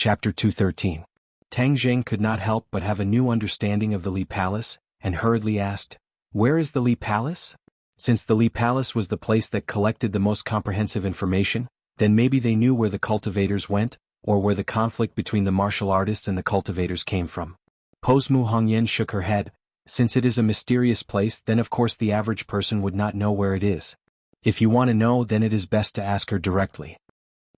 Chapter 213. Tang Zheng could not help but have a new understanding of the Li Palace, and hurriedly asked, "Where is the Li Palace?" Since the Li Palace was the place that collected the most comprehensive information, then maybe they knew where the cultivators went, or where the conflict between the martial artists and the cultivators came from. Pose Mu Hongyan shook her head. Since it is a mysterious place, then of course the average person would not know where it is. If you want to know, then it is best to ask her directly.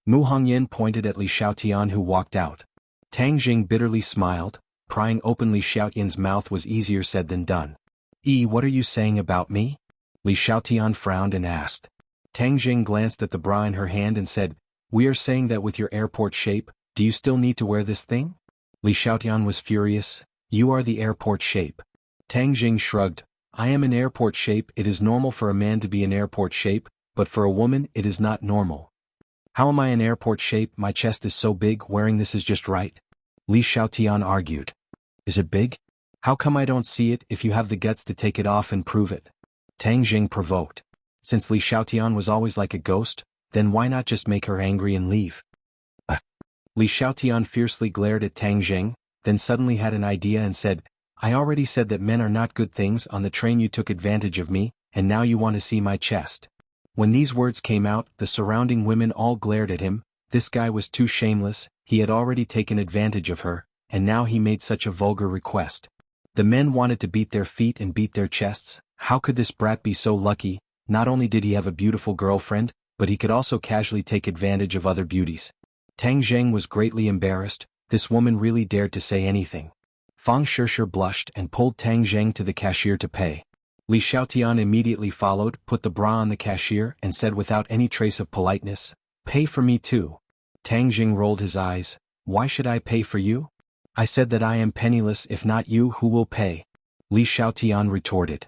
Mu Hongyan pointed at Li Xiaotian, who walked out. Tang Jing bitterly smiled. Prying open Li Xiaotian's mouth was easier said than done. What are you saying about me?" Li Xiaotian frowned and asked. Tang Jing glanced at the bra in her hand and said, "We are saying that with your airport shape, do you still need to wear this thing?" Li Xiaotian was furious. "You are the airport shape." Tang Jing shrugged. "I am an airport shape. It is normal for a man to be an airport shape, but for a woman it is not normal." "How am I an airport shape? My chest is so big, wearing this is just right." Li Xiaotian argued. "Is it big? How come I don't see it if you have the guts to take it off and prove it?" Tang Jing provoked. Since Li Xiaotian was always like a ghost, then why not just make her angry and leave? Li Xiaotian fiercely glared at Tang Jing, then suddenly had an idea and said, "I already said that men are not good things. On the train you took advantage of me, and now you want to see my chest." When these words came out, the surrounding women all glared at him. This guy was too shameless. He had already taken advantage of her, and now he made such a vulgar request. The men wanted to beat their feet and beat their chests. How could this brat be so lucky? Not only did he have a beautiful girlfriend, but he could also casually take advantage of other beauties. Tang Zheng was greatly embarrassed. This woman really dared to say anything. Fang Shishir blushed and pulled Tang Zheng to the cashier to pay. Li Xiaotian immediately followed, put the bra on the cashier, and said without any trace of politeness, "Pay for me too." Tang Jing rolled his eyes. "Why should I pay for you? I said that I am penniless. If not you, who will pay?" Li Xiaotian retorted.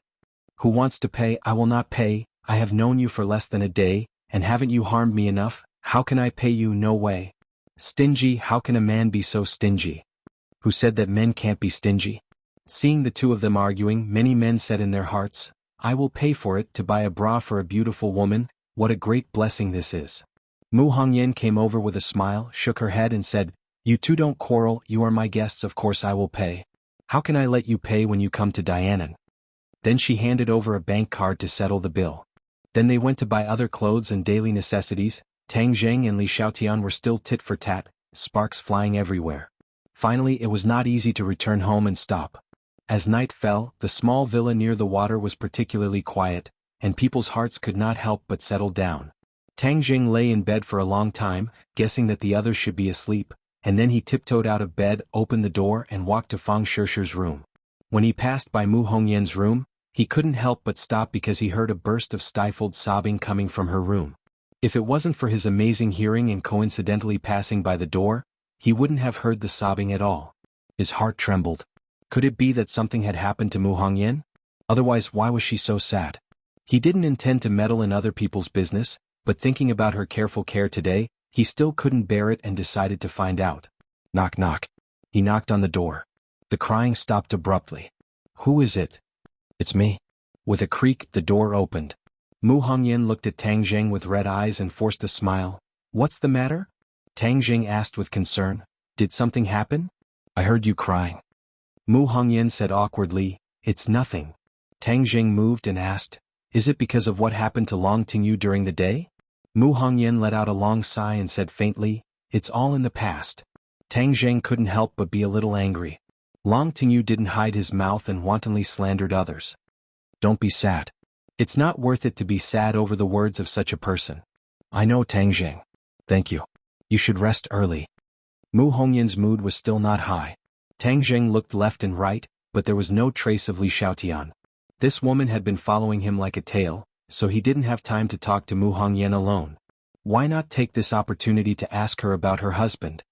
"Who wants to pay? I will not pay. I have known you for less than a day, and haven't you harmed me enough? How can I pay you? No way." "Stingy? How can a man be so stingy?" "Who said that men can't be stingy?" Seeing the two of them arguing, many men said in their hearts, "I will pay for it to buy a bra for a beautiful woman. What a great blessing this is." Mu Hongyan came over with a smile, shook her head and said, "You two don't quarrel. You are my guests, of course I will pay. How can I let you pay when you come to Dianan?" Then she handed over a bank card to settle the bill. Then they went to buy other clothes and daily necessities. Tang Zheng and Li Xiaotian were still tit for tat, sparks flying everywhere. Finally it was not easy to return home and stop. As night fell, the small villa near the water was particularly quiet, and people's hearts could not help but settle down. Tang Jing lay in bed for a long time, guessing that the others should be asleep, and then he tiptoed out of bed, opened the door and walked to Fang Shishir's room. When he passed by Mu Hongyan's room, he couldn't help but stop because he heard a burst of stifled sobbing coming from her room. If it wasn't for his amazing hearing and coincidentally passing by the door, he wouldn't have heard the sobbing at all. His heart trembled. Could it be that something had happened to Mu Hongyan? Otherwise, why was she so sad? He didn't intend to meddle in other people's business, but thinking about her careful care today, he still couldn't bear it and decided to find out. Knock knock. He knocked on the door. The crying stopped abruptly. "Who is it?" "It's me." With a creak, the door opened. Mu Hongyan looked at Tang Zheng with red eyes and forced a smile. "What's the matter?" Tang Zheng asked with concern. "Did something happen?" "I heard you crying." Mu Hongyan said awkwardly, "It's nothing." Tang Jing moved and asked, "Is it because of what happened to Long Tingyu during the day?" Mu Hongyan let out a long sigh and said faintly, "It's all in the past." Tang Jing couldn't help but be a little angry. Long Tingyu didn't hide his mouth and wantonly slandered others. "Don't be sad. It's not worth it to be sad over the words of such a person." "I know, Tang Jing. Thank you. You should rest early." Mu Hongyan's mood was still not high. Tang Zheng looked left and right, but there was no trace of Li Xiaotian. This woman had been following him like a tail, so he didn't have time to talk to Mu Hongyan alone. Why not take this opportunity to ask her about her husband?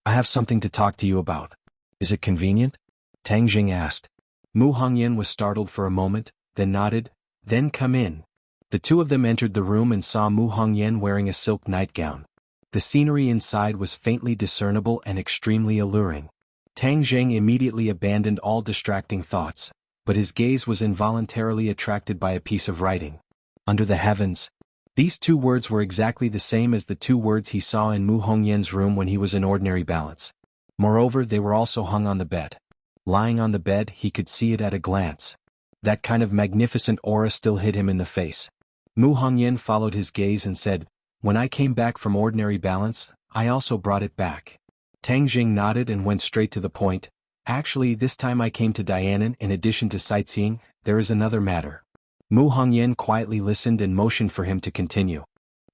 "I have something to talk to you about. Is it convenient?" Tang Jing asked. Mu Hongyan was startled for a moment, then nodded. "Then come in." The two of them entered the room and saw Mu Hongyan wearing a silk nightgown. The scenery inside was faintly discernible and extremely alluring. Tang Zheng immediately abandoned all distracting thoughts, but his gaze was involuntarily attracted by a piece of writing. "Under the heavens." These two words were exactly the same as the two words he saw in Mu Hongyan's room when he was in ordinary balance. Moreover, they were also hung on the bed. Lying on the bed, he could see it at a glance. That kind of magnificent aura still hit him in the face. Mu Hongyan followed his gaze and said, "When I came back from ordinary balance, I also brought it back." Tang Jing nodded and went straight to the point. "Actually, this time I came to Dianan in addition to sightseeing, there is another matter." Mu Hongyan quietly listened and motioned for him to continue.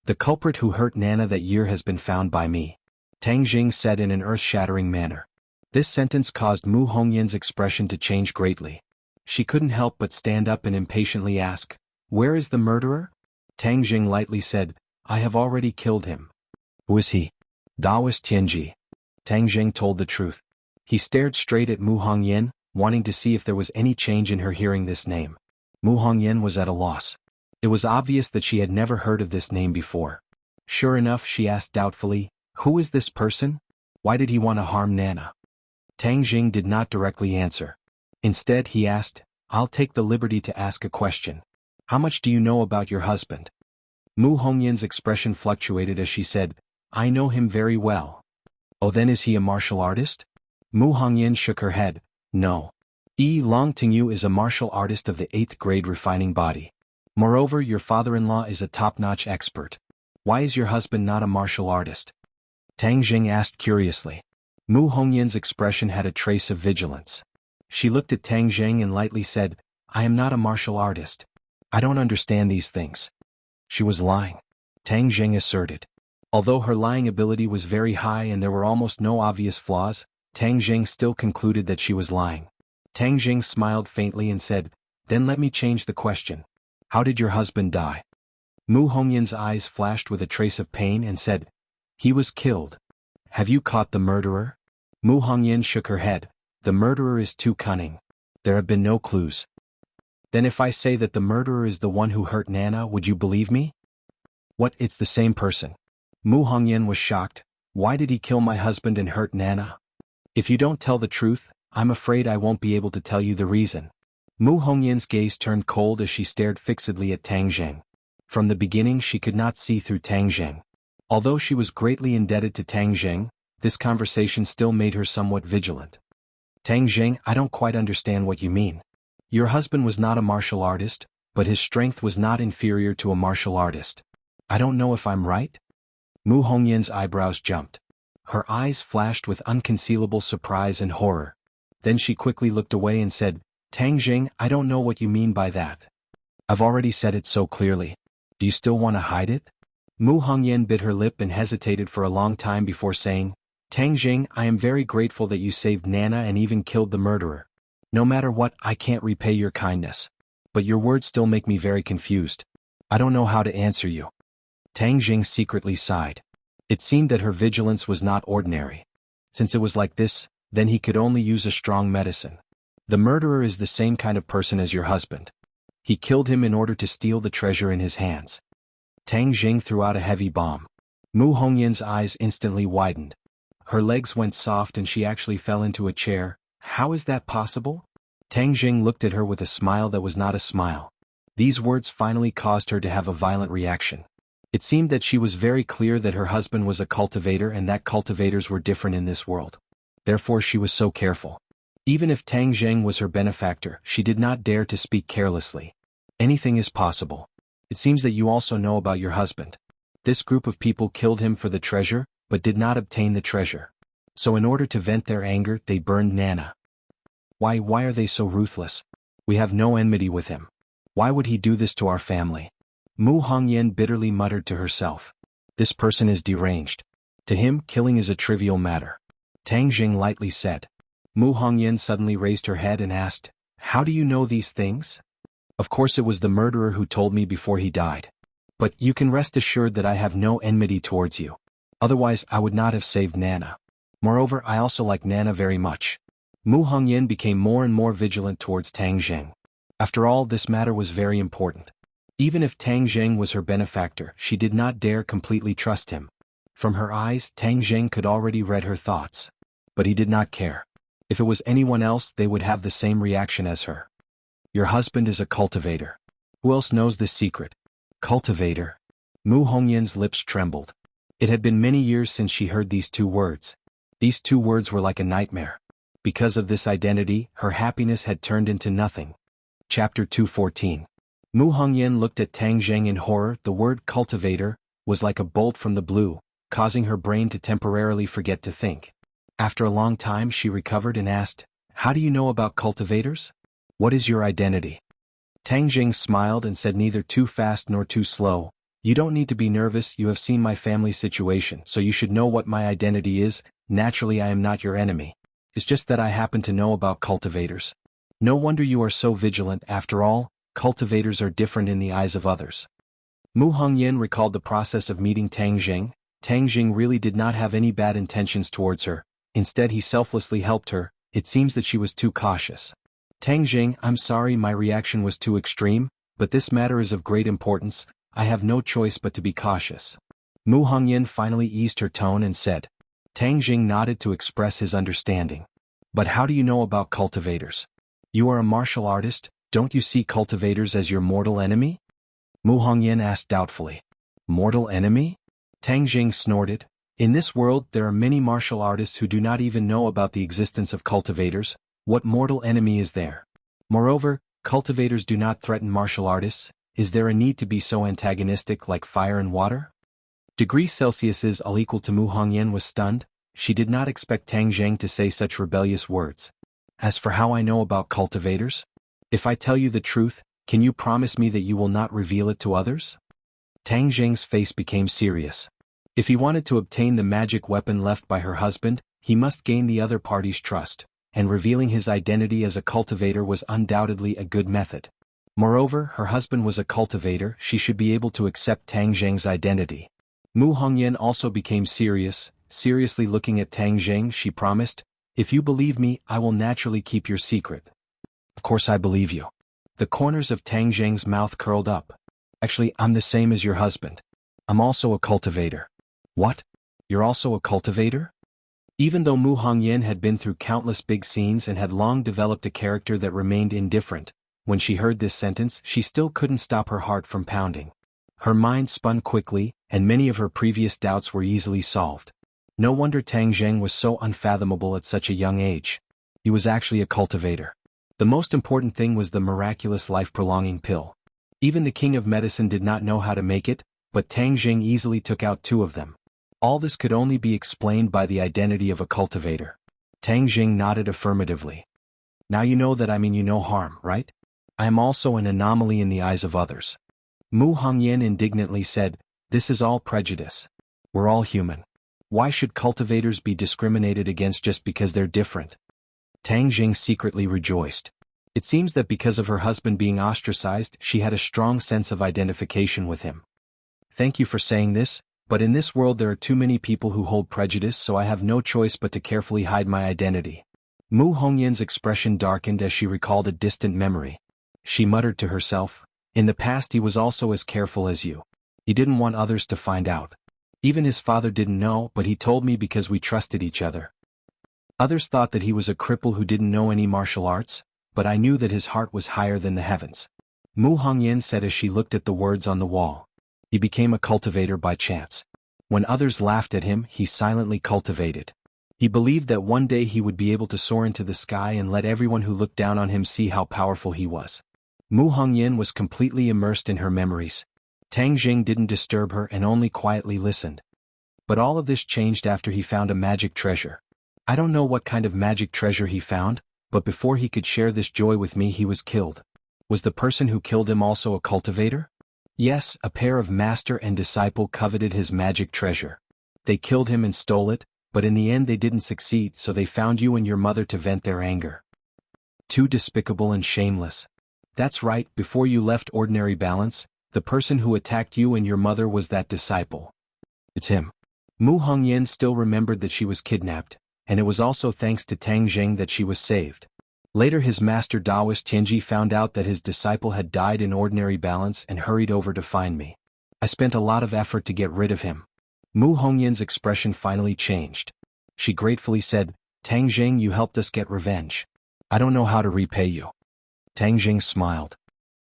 "The culprit who hurt Nana that year has been found by me," Tang Jing said in an earth-shattering manner. This sentence caused Mu Hongyan's expression to change greatly. She couldn't help but stand up and impatiently ask, "Where is the murderer?" Tang Jing lightly said, "I have already killed him." "Who is he?" "Daoist Tianji." Tang Jing told the truth. He stared straight at Mu Hongyan, wanting to see if there was any change in her hearing this name. Mu Hongyan was at a loss. It was obvious that she had never heard of this name before. Sure enough, she asked doubtfully, "Who is this person? Why did he want to harm Nana?" Tang Jing did not directly answer. Instead, he asked, "I'll take the liberty to ask a question. How much do you know about your husband?" Mu Hongyan's expression fluctuated as she said, "I know him very well." "Oh, then is he a martial artist?" Mu Hongyan shook her head, "No. Long Tingyu is a martial artist of the 8th grade refining body. Moreover, your father-in-law is a top-notch expert. Why is your husband not a martial artist?" Tang Jing asked curiously. Mu Hongyan's expression had a trace of vigilance. She looked at Tang Jing and lightly said, "I am not a martial artist. I don't understand these things." She was lying, Tang Jing asserted. Although her lying ability was very high and there were almost no obvious flaws, Tang Jing still concluded that she was lying. Tang Jing smiled faintly and said, "Then let me change the question. How did your husband die?" Mu Hongyan's eyes flashed with a trace of pain and said, "He was killed." "Have you caught the murderer?" Mu Hongyan shook her head. "The murderer is too cunning. There have been no clues." "Then if I say that the murderer is the one who hurt Nana, would you believe me?" "What, it's the same person?" Mu Hongyan was shocked. "Why did he kill my husband and hurt Nana?" "If you don't tell the truth, I'm afraid I won't be able to tell you the reason." Mu Hongyan's gaze turned cold as she stared fixedly at Tang Jing. From the beginning she could not see through Tang Jing. Although she was greatly indebted to Tang Jing, this conversation still made her somewhat vigilant. "Tang Jing, I don't quite understand what you mean. Your husband was not a martial artist, but his strength was not inferior to a martial artist. I don't know if I'm right?" Mu Hongyan's eyebrows jumped. Her eyes flashed with unconcealable surprise and horror. Then she quickly looked away and said, "Tang Jing, I don't know what you mean by that. I've already said it so clearly. Do you still want to hide it?" Mu Hongyan bit her lip and hesitated for a long time before saying, "Tang Jing, I am very grateful that you saved Nana and even killed the murderer. No matter what, I can't repay your kindness. But your words still make me very confused. I don't know how to answer you." Tang Jing secretly sighed. It seemed that her vigilance was not ordinary. Since it was like this, then he could only use a strong medicine. The murderer is the same kind of person as your husband. He killed him in order to steal the treasure in his hands. Tang Jing threw out a heavy bomb. Mu Hongyan's eyes instantly widened. Her legs went soft and she actually fell into a chair. "How is that possible?" Tang Jing looked at her with a smile that was not a smile. These words finally caused her to have a violent reaction. It seemed that she was very clear that her husband was a cultivator and that cultivators were different in this world. Therefore she was so careful. Even if Tang Jing was her benefactor, she did not dare to speak carelessly. "Anything is possible. It seems that you also know about your husband. This group of people killed him for the treasure, but did not obtain the treasure. So in order to vent their anger, they burned Nana. Why are they so ruthless? We have no enmity with him. Why would he do this to our family?" Mu Hongyan bitterly muttered to herself. "This person is deranged. To him, killing is a trivial matter." Tang Jing lightly said. Mu Hongyan suddenly raised her head and asked, "How do you know these things?" "Of course it was the murderer who told me before he died. But you can rest assured that I have no enmity towards you. Otherwise I would not have saved Nana. Moreover, I also like Nana very much." Mu Hongyan became more and more vigilant towards Tang Jing. After all, this matter was very important. Even if Tang Jing was her benefactor, she did not dare completely trust him. From her eyes, Tang Jing could already read her thoughts. But he did not care. If it was anyone else, they would have the same reaction as her. "Your husband is a cultivator. Who else knows this secret?" "Cultivator?" Mu Hongyan's lips trembled. It had been many years since she heard these two words. These two words were like a nightmare. Because of this identity, her happiness had turned into nothing. Chapter 214. Mu Hongyan looked at Tang Zheng in horror. The word cultivator was like a bolt from the blue, causing her brain to temporarily forget to think. After a long time she recovered and asked, "How do you know about cultivators? What is your identity?" Tang Zheng smiled and said, "Neither too fast nor too slow. You don't need to be nervous, you have seen my family's situation, so you should know what my identity is. Naturally I am not your enemy. It's just that I happen to know about cultivators. No wonder you are so vigilant. After all, cultivators are different in the eyes of others." Mu Hongyan recalled the process of meeting Tang Zheng. Tang Zheng really did not have any bad intentions towards her. Instead he selflessly helped her. It seems that she was too cautious. "Tang Zheng, I'm sorry my reaction was too extreme, but this matter is of great importance. I have no choice but to be cautious." Mu Hongyan finally eased her tone and said. Tang Zheng nodded to express his understanding. "But how do you know about cultivators? You are a martial artist, don't you see cultivators as your mortal enemy?" Mu Hongyan asked doubtfully. "Mortal enemy?" Tang Zheng snorted. "In this world there are many martial artists who do not even know about the existence of cultivators. What mortal enemy is there? Moreover, cultivators do not threaten martial artists. Is there a need to be so antagonistic like fire and water?" Degrees Celsius's all equal to Mu Hongyan was stunned. She did not expect Tang Zheng to say such rebellious words. "As for how I know about cultivators? If I tell you the truth, can you promise me that you will not reveal it to others?" Tang Zheng's face became serious. If he wanted to obtain the magic weapon left by her husband, he must gain the other party's trust, and revealing his identity as a cultivator was undoubtedly a good method. Moreover, her husband was a cultivator, she should be able to accept Tang Zheng's identity. Mu Hongyan also became serious. Seriously looking at Tang Zheng, she promised, "If you believe me, I will naturally keep your secret." "Of course I believe you." The corners of Tang Zheng's mouth curled up. "Actually, I'm the same as your husband. I'm also a cultivator." "What? You're also a cultivator?" Even though Mu Hongyan had been through countless big scenes and had long developed a character that remained indifferent, when she heard this sentence she still couldn't stop her heart from pounding. Her mind spun quickly, and many of her previous doubts were easily solved. No wonder Tang Zheng was so unfathomable at such a young age. He was actually a cultivator. The most important thing was the miraculous life-prolonging pill. Even the king of medicine did not know how to make it, but Tang Zheng easily took out 2 of them. All this could only be explained by the identity of a cultivator. Tang Zheng nodded affirmatively. "Now you know that I mean you no harm, right? I am also an anomaly in the eyes of others." Mu Hongyan indignantly said, "This is all prejudice. We're all human. Why should cultivators be discriminated against just because they're different?" Tang Zheng secretly rejoiced. It seems that because of her husband being ostracized, she had a strong sense of identification with him. "Thank you for saying this, but in this world there are too many people who hold prejudice, so I have no choice but to carefully hide my identity." Mu Hongyan's expression darkened as she recalled a distant memory. She muttered to herself, "In the past he was also as careful as you. He didn't want others to find out. Even his father didn't know, but he told me because we trusted each other. Others thought that he was a cripple who didn't know any martial arts, but I knew that his heart was higher than the heavens." Mu Hongyan said as she looked at the words on the wall. "He became a cultivator by chance. When others laughed at him, he silently cultivated. He believed that one day he would be able to soar into the sky and let everyone who looked down on him see how powerful he was." Mu Hongyan was completely immersed in her memories. Tang Zheng didn't disturb her and only quietly listened. But all of this changed after he found a magic treasure. I don't know what kind of magic treasure he found, but before he could share this joy with me he was killed. Was the person who killed him also a cultivator? Yes, a pair of master and disciple coveted his magic treasure. They killed him and stole it, but in the end they didn't succeed, so they found you and your mother to vent their anger. Too despicable and shameless. That's right, before you left ordinary balance, the person who attacked you and your mother was that disciple. It's him. Mu Hongyan still remembered that she was kidnapped, and it was also thanks to Tang Zheng that she was saved. Later his master Taoist Tianji found out that his disciple had died in ordinary balance and hurried over to find me. I spent a lot of effort to get rid of him. Mu Hongyan's expression finally changed. She gratefully said, "Tang Zheng, you helped us get revenge. I don't know how to repay you." Tang Zheng smiled.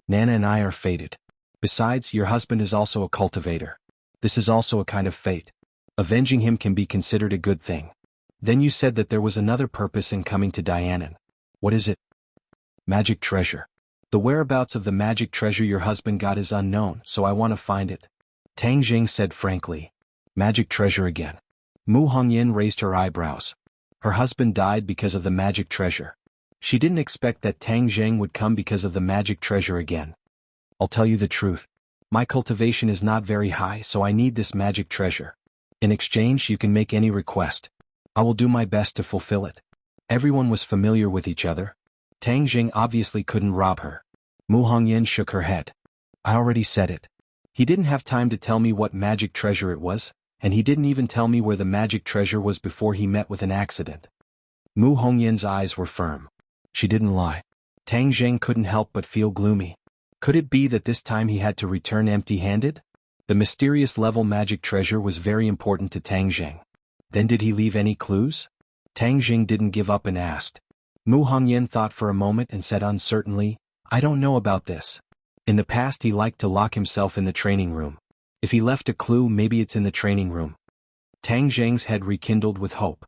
"Nana and I are fated. Besides, your husband is also a cultivator. This is also a kind of fate. Avenging him can be considered a good thing. Then you said that there was another purpose in coming to Dianan. What is it? Magic treasure. The whereabouts of the magic treasure your husband got is unknown, so I want to find it. Tang Jing said frankly. Magic treasure again. Mu Hongyan raised her eyebrows. Her husband died because of the magic treasure. She didn't expect that Tang Jing would come because of the magic treasure again. I'll tell you the truth. My cultivation is not very high, so I need this magic treasure. In exchange, you can make any request. I will do my best to fulfill it. Everyone was familiar with each other. Tang Jing obviously couldn't rob her. Mu Hongyan shook her head. I already said it. He didn't have time to tell me what magic treasure it was, and he didn't even tell me where the magic treasure was before he met with an accident. Mu Hongyan's eyes were firm. She didn't lie. Tang Jing couldn't help but feel gloomy. Could it be that this time he had to return empty-handed? The mysterious level magic treasure was very important to Tang Jing. Then did he leave any clues? Tang Jing didn't give up and asked. Mu Hongyan thought for a moment and said uncertainly, I don't know about this. In the past he liked to lock himself in the training room. If he left a clue, maybe it's in the training room. Tang Jing's head rekindled with hope.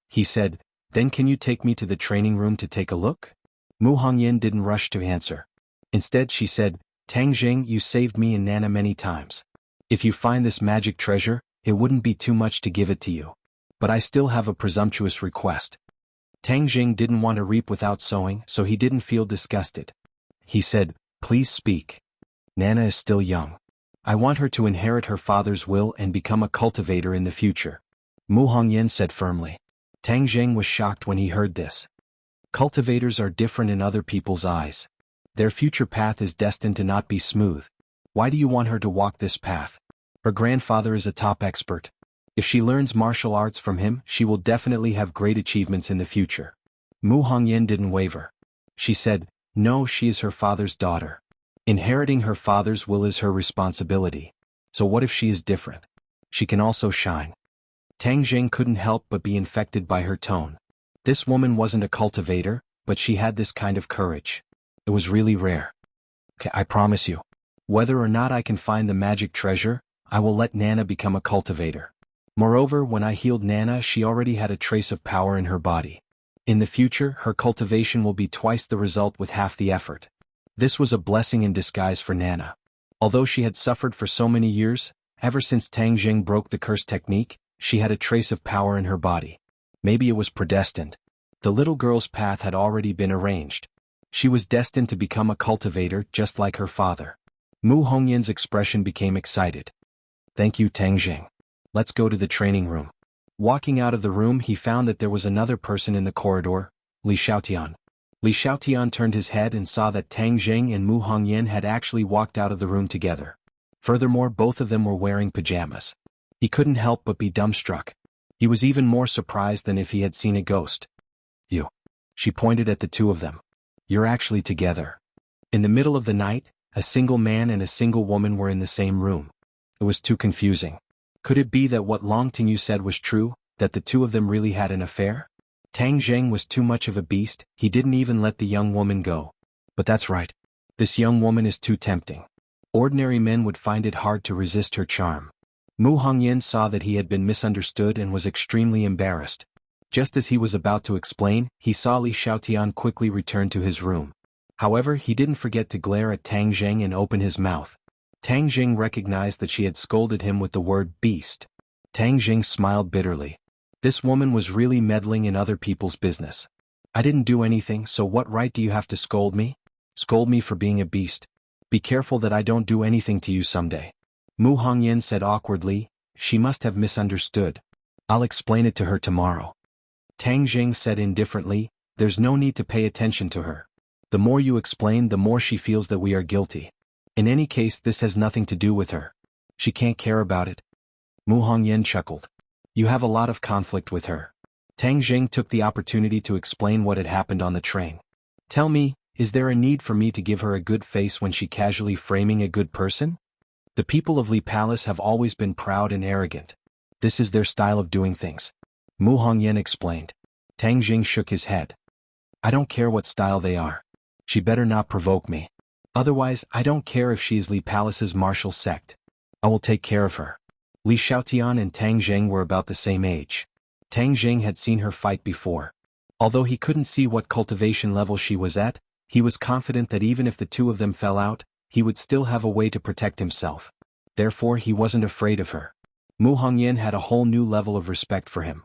He said, Then can you take me to the training room to take a look? Mu Hongyan didn't rush to answer. Instead she said, Tang Jing, you saved me and Nana many times. If you find this magic treasure, it wouldn't be too much to give it to you. But I still have a presumptuous request. Tang Jing didn't want to reap without sowing, so he didn't feel disgusted. He said, Please speak. Nana is still young. I want her to inherit her father's will and become a cultivator in the future. Mu Hongyan said firmly. Tang Jing was shocked when he heard this. Cultivators are different in other people's eyes. Their future path is destined to not be smooth. Why do you want her to walk this path? Her grandfather is a top expert. If she learns martial arts from him, she will definitely have great achievements in the future. Mu Hongyan didn't waver. She said, No, she is her father's daughter. Inheriting her father's will is her responsibility. So what if she is different? She can also shine. Tang Jing couldn't help but be infected by her tone. This woman wasn't a cultivator, but she had this kind of courage. It was really rare. Okay, I promise you. Whether or not I can find the magic treasure, I will let Nana become a cultivator. Moreover, when I healed Nana, she already had a trace of power in her body. In the future, her cultivation will be twice the result with half the effort. This was a blessing in disguise for Nana. Although she had suffered for so many years, ever since Tang Jing broke the curse technique, she had a trace of power in her body. Maybe it was predestined. The little girl's path had already been arranged. She was destined to become a cultivator just like her father. Mu Hongyan's expression became excited. Thank you, Tang Jing. Let's go to the training room. Walking out of the room, he found that there was another person in the corridor, Li Xiaotian. Li Xiaotian turned his head and saw that Tang Jing and Mu Hongyan had actually walked out of the room together. Furthermore, both of them were wearing pajamas. He couldn't help but be dumbstruck. He was even more surprised than if he had seen a ghost. You. She pointed at the two of them. You're actually together. In the middle of the night, a single man and a single woman were in the same room. It was too confusing. Could it be that what Long Tingyu said was true, that the two of them really had an affair? Tang Jing was too much of a beast, he didn't even let the young woman go. But that's right. This young woman is too tempting. Ordinary men would find it hard to resist her charm. Mu Hongyan saw that he had been misunderstood and was extremely embarrassed. Just as he was about to explain, he saw Li Xiaotian quickly return to his room. However, he didn't forget to glare at Tang Jing and open his mouth. Tang Jing recognized that she had scolded him with the word beast. Tang Jing smiled bitterly. This woman was really meddling in other people's business. I didn't do anything, so what right do you have to scold me? Scold me for being a beast. Be careful that I don't do anything to you someday. Mu Hongyan said awkwardly, she must have misunderstood. I'll explain it to her tomorrow. Tang Jing said indifferently, there's no need to pay attention to her. The more you explain, the more she feels that we are guilty. In any case, this has nothing to do with her. She can't care about it. Mu Hongyan chuckled. You have a lot of conflict with her. Tang Jing took the opportunity to explain what had happened on the train. Tell me, is there a need for me to give her a good face when she casually framing a good person? The people of Li Palace have always been proud and arrogant. This is their style of doing things. Mu Hongyan explained. Tang Jing shook his head. I don't care what style they are. She better not provoke me. Otherwise, I don't care if she is Li Palace's martial sect. I will take care of her. Li Xiaotian and Tang Zheng were about the same age. Tang Zheng had seen her fight before. Although he couldn't see what cultivation level she was at, he was confident that even if the two of them fell out, he would still have a way to protect himself. Therefore he wasn't afraid of her. Mu Hongyan had a whole new level of respect for him.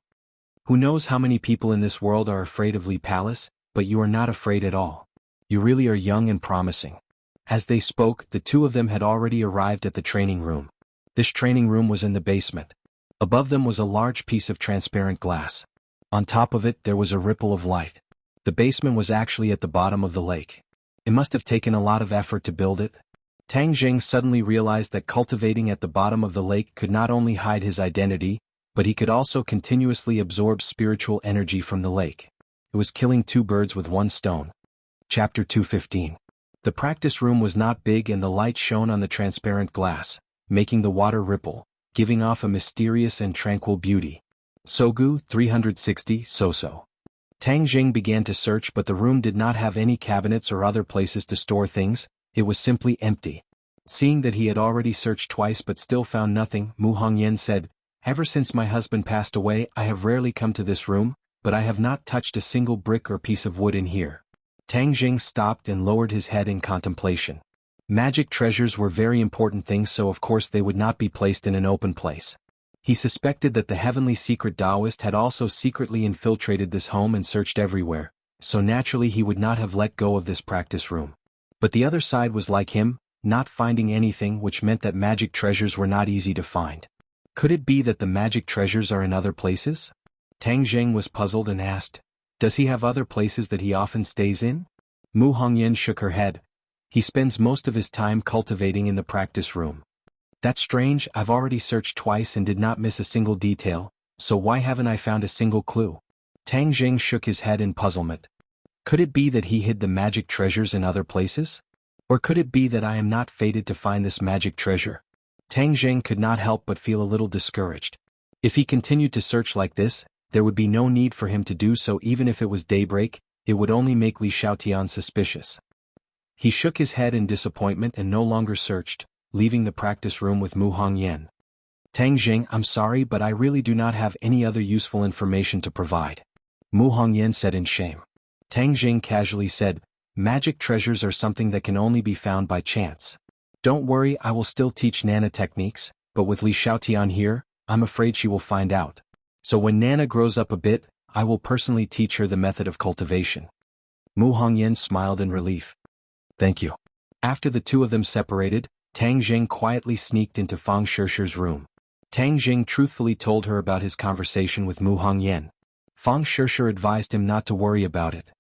Who knows how many people in this world are afraid of Li Palace, but you are not afraid at all. You really are young and promising. As they spoke, the two of them had already arrived at the training room. This training room was in the basement. Above them was a large piece of transparent glass. On top of it there was a ripple of light. The basement was actually at the bottom of the lake. It must have taken a lot of effort to build it. Tang Zheng suddenly realized that cultivating at the bottom of the lake could not only hide his identity, but he could also continuously absorb spiritual energy from the lake. It was killing two birds with one stone. Chapter 215. The practice room was not big and the light shone on the transparent glass, making the water ripple, giving off a mysterious and tranquil beauty. Sogu 360 So. Tang Zheng began to search, but the room did not have any cabinets or other places to store things. It was simply empty. Seeing that he had already searched twice but still found nothing, Mu Hongyan said, "Ever since my husband passed away I have rarely come to this room, but I have not touched a single brick or piece of wood in here." Tang Zheng stopped and lowered his head in contemplation. Magic treasures were very important things, so of course they would not be placed in an open place. He suspected that the heavenly secret Taoist had also secretly infiltrated this home and searched everywhere, so naturally he would not have let go of this practice room. But the other side was like him, not finding anything, which meant that magic treasures were not easy to find. Could it be that the magic treasures are in other places? Tang Zheng was puzzled and asked, "Does he have other places that he often stays in?" Mu Hongyan shook her head. "He spends most of his time cultivating in the practice room." "That's strange. I've already searched twice and did not miss a single detail, so why haven't I found a single clue?" Tang Zheng shook his head in puzzlement. Could it be that he hid the magic treasures in other places? Or could it be that I am not fated to find this magic treasure? Tang Zheng could not help but feel a little discouraged. If he continued to search like this, there would be no need for him to do so. Even if it was daybreak, it would only make Li Xiaotian suspicious. He shook his head in disappointment and no longer searched, leaving the practice room with Mu Hongyan. "Tang Zheng, I'm sorry, but I really do not have any other useful information to provide," Mu Hongyan said in shame. Tang Zheng casually said, "Magic treasures are something that can only be found by chance. Don't worry, I will still teach Nana techniques, but with Li Xiaotian here, I'm afraid she will find out. So when Nana grows up a bit, I will personally teach her the method of cultivation." Mu Hongyan smiled in relief. "Thank you." After the two of them separated, Tang Zheng quietly sneaked into Fang Shishir's room. Tang Zheng truthfully told her about his conversation with Mu Hongyan. Fang Shishir advised him not to worry about it.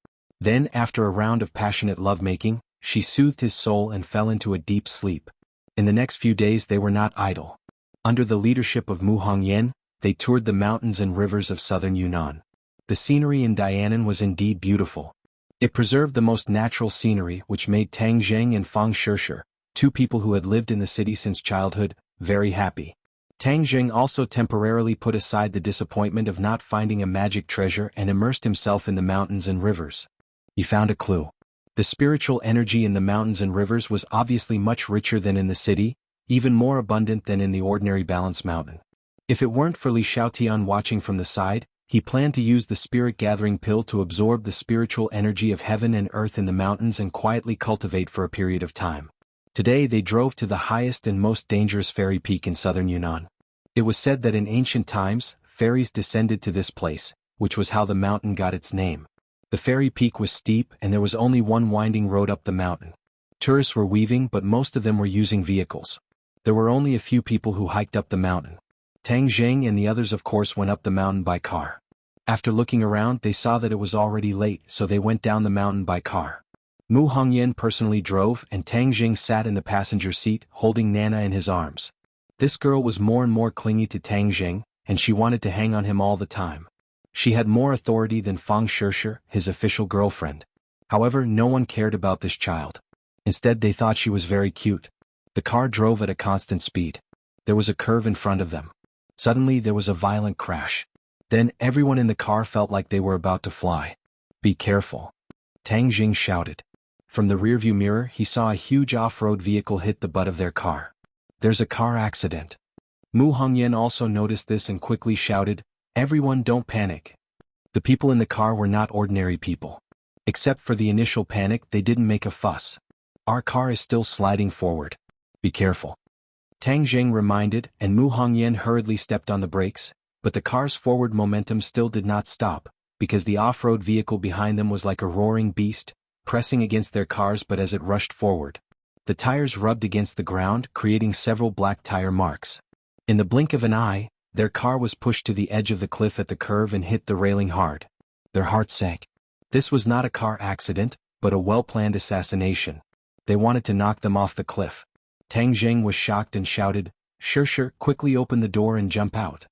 Then, after a round of passionate lovemaking, she soothed his soul and fell into a deep sleep. In the next few days they were not idle. Under the leadership of Mu Hongyan, they toured the mountains and rivers of southern Yunnan. The scenery in Dianan was indeed beautiful. It preserved the most natural scenery, which made Tang Zheng and Fang Shishir, two people who had lived in the city since childhood, very happy. Tang Zheng also temporarily put aside the disappointment of not finding a magic treasure and immersed himself in the mountains and rivers. He found a clue. The spiritual energy in the mountains and rivers was obviously much richer than in the city, even more abundant than in the ordinary Balance Mountain. If it weren't for Li Xiaotian watching from the side, he planned to use the spirit-gathering pill to absorb the spiritual energy of heaven and earth in the mountains and quietly cultivate for a period of time. Today they drove to the highest and most dangerous fairy peak in southern Yunnan. It was said that in ancient times, fairies descended to this place, which was how the mountain got its name. The fairy peak was steep and there was only one winding road up the mountain. Tourists were weaving, but most of them were using vehicles. There were only a few people who hiked up the mountain. Tang Zheng and the others of course went up the mountain by car. After looking around they saw that it was already late, so they went down the mountain by car. Mu Hongyan personally drove and Tang Zheng sat in the passenger seat, holding Nana in his arms. This girl was more and more clingy to Tang Zheng, and she wanted to hang on him all the time. She had more authority than Fang Shishir, his official girlfriend. However, no one cared about this child. Instead they thought she was very cute. The car drove at a constant speed. There was a curve in front of them. Suddenly there was a violent crash. Then everyone in the car felt like they were about to fly. "Be careful," Tang Zheng shouted. From the rearview mirror he saw a huge off-road vehicle hit the butt of their car. "There's a car accident." Mu Hongyan also noticed this and quickly shouted, "Everyone don't panic." The people in the car were not ordinary people. Except for the initial panic, they didn't make a fuss. "Our car is still sliding forward. Be careful," Tang Jing reminded, and Mu Hongyan hurriedly stepped on the brakes, but the car's forward momentum still did not stop, because the off-road vehicle behind them was like a roaring beast, pressing against their cars. But as it rushed forward, the tires rubbed against the ground, creating several black tire marks. In the blink of an eye, their car was pushed to the edge of the cliff at the curve and hit the railing hard. Their hearts sank. This was not a car accident, but a well-planned assassination. They wanted to knock them off the cliff. Tang Jing was shocked and shouted, "Shirshir, quickly open the door and jump out."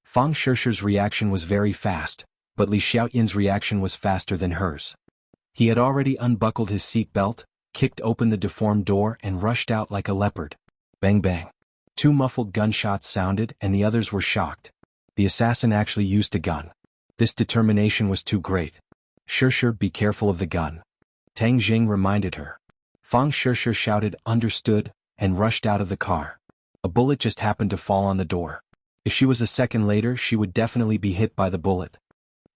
Fang Shirshir's reaction was very fast, but Li Xiaoyan's reaction was faster than hers. He had already unbuckled his seat belt, kicked open the deformed door and rushed out like a leopard. Bang bang. 2 muffled gunshots sounded and the others were shocked. The assassin actually used a gun. This determination was too great. "Shirshir, be careful of the gun," Tang Jing reminded her. Fang Shirshir shouted, "Understood," and rushed out of the car. A bullet just happened to fall on the door. If she was a second later, she would definitely be hit by the bullet.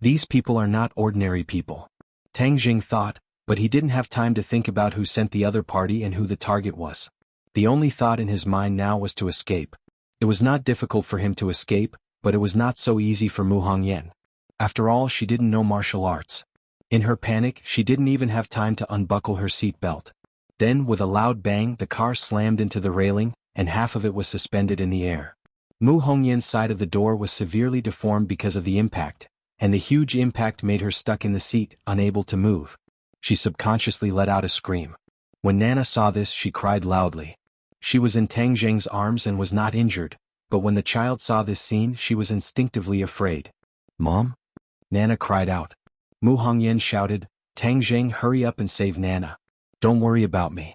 These people are not ordinary people, Tang Jing thought, but he didn't have time to think about who sent the other party and who the target was. The only thought in his mind now was to escape. It was not difficult for him to escape, but it was not so easy for Mu Hongyan. After all, she didn't know martial arts. In her panic, she didn't even have time to unbuckle her seat belt. Then, with a loud bang, the car slammed into the railing, and half of it was suspended in the air. Mu Hongyan's side of the door was severely deformed because of the impact, and the huge impact made her stuck in the seat, unable to move. She subconsciously let out a scream. When Nana saw this, she cried loudly. She was in Tang Jing's arms and was not injured, but when the child saw this scene, she was instinctively afraid. "Mom?" Nana cried out. Mu Hongyan shouted, "Tang Jing, hurry up and save Nana. Don't worry about me.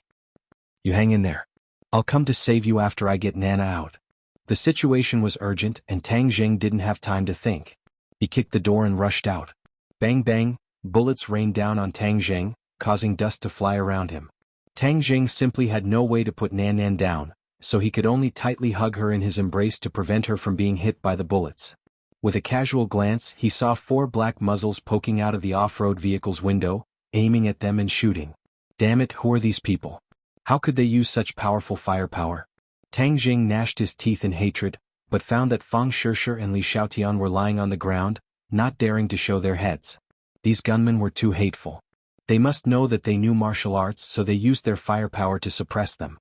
You hang in there. I'll come to save you after I get Nana out." The situation was urgent and Tang Jing didn't have time to think. He kicked the door and rushed out. Bang bang, bullets rained down on Tang Jing, causing dust to fly around him. Tang Jing simply had no way to put Nan down, so he could only tightly hug her in his embrace to prevent her from being hit by the bullets. With a casual glance, he saw 4 black muzzles poking out of the off-road vehicle's window, aiming at them and shooting. Damn it, who are these people? How could they use such powerful firepower? Tang Jing gnashed his teeth in hatred, but found that Fang Shirshir and Li Xiaotian were lying on the ground, not daring to show their heads. These gunmen were too hateful. They must know that they knew martial arts, so they used their firepower to suppress them.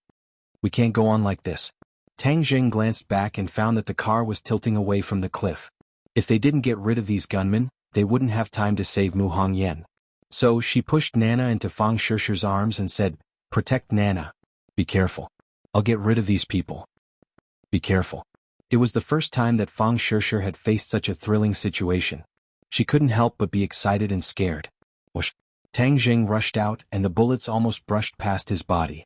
"We can't go on like this." Tang Jing glanced back and found that the car was tilting away from the cliff. If they didn't get rid of these gunmen, they wouldn't have time to save Mu Hongyan. So she pushed Nana into Fang Shirshir's arms and said, "Protect Nana. Be careful. I'll get rid of these people. Be careful." It was the first time that Fang Shirshir had faced such a thrilling situation. She couldn't help but be excited and scared. Whoosh! Tang Jing rushed out and the bullets almost brushed past his body.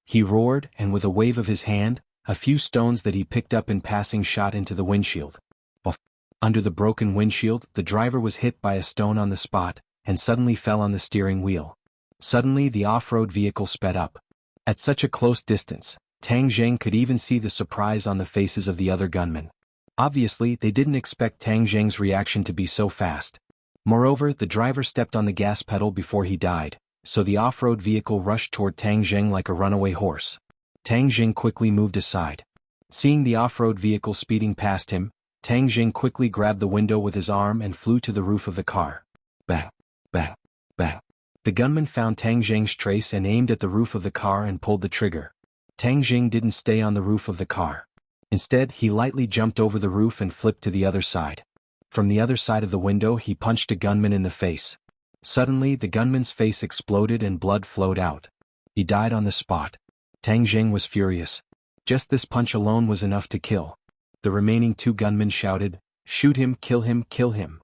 He roared and with a wave of his hand, a few stones that he picked up in passing shot into the windshield. Off. Under the broken windshield, the driver was hit by a stone on the spot, and suddenly fell on the steering wheel. Suddenly the off-road vehicle sped up. At such a close distance, Tang Jing could even see the surprise on the faces of the other gunmen. Obviously, they didn't expect Tang Jing's reaction to be so fast. Moreover, the driver stepped on the gas pedal before he died, so the off-road vehicle rushed toward Tang Jing like a runaway horse. Tang Jing quickly moved aside. Seeing the off-road vehicle speeding past him, Tang Jing quickly grabbed the window with his arm and flew to the roof of the car. Bang, bang, bang. The gunman found Tang Jing's trace and aimed at the roof of the car and pulled the trigger. Tang Jing didn't stay on the roof of the car. Instead, he lightly jumped over the roof and flipped to the other side. From the other side of the window, he punched a gunman in the face. Suddenly, the gunman's face exploded and blood flowed out. He died on the spot. Tang Jing was furious. Just this punch alone was enough to kill. The remaining 2 gunmen shouted, "Shoot him, kill him, kill him."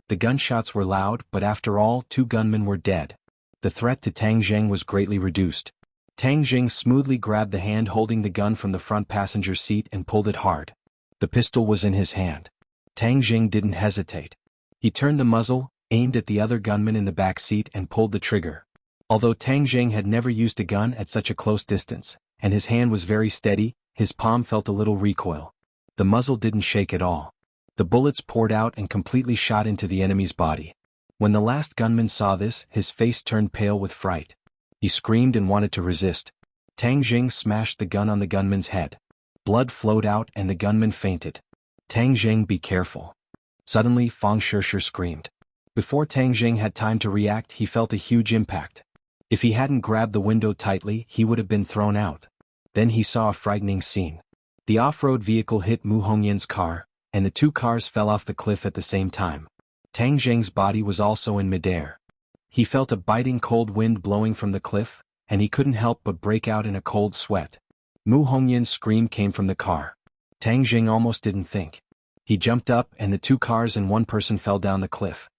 The gunshots were loud, but after all, 2 gunmen were dead. The threat to Tang Jing was greatly reduced. Tang Jing smoothly grabbed the hand holding the gun from the front passenger seat and pulled it hard. The pistol was in his hand. Tang Jing didn't hesitate. He turned the muzzle, aimed at the other gunman in the back seat and pulled the trigger. Although Tang Jing had never used a gun at such a close distance, and his hand was very steady, his palm felt a little recoil. The muzzle didn't shake at all. The bullets poured out and completely shot into the enemy's body. When the last gunman saw this, his face turned pale with fright. He screamed and wanted to resist. Tang Jing smashed the gun on the gunman's head. Blood flowed out and the gunman fainted. Tang Jing, be careful. Suddenly, Fang Shishir screamed. Before Tang Jing had time to react, he felt a huge impact. If he hadn't grabbed the window tightly, he would have been thrown out. Then he saw a frightening scene. The off-road vehicle hit Mu Hongyan's car, and the two cars fell off the cliff at the same time. Tang Jing's body was also in midair. He felt a biting cold wind blowing from the cliff, and he couldn't help but break out in a cold sweat. Mu Hongyan's scream came from the car. Tang Jing almost didn't think. He jumped up and the two cars and one person fell down the cliff.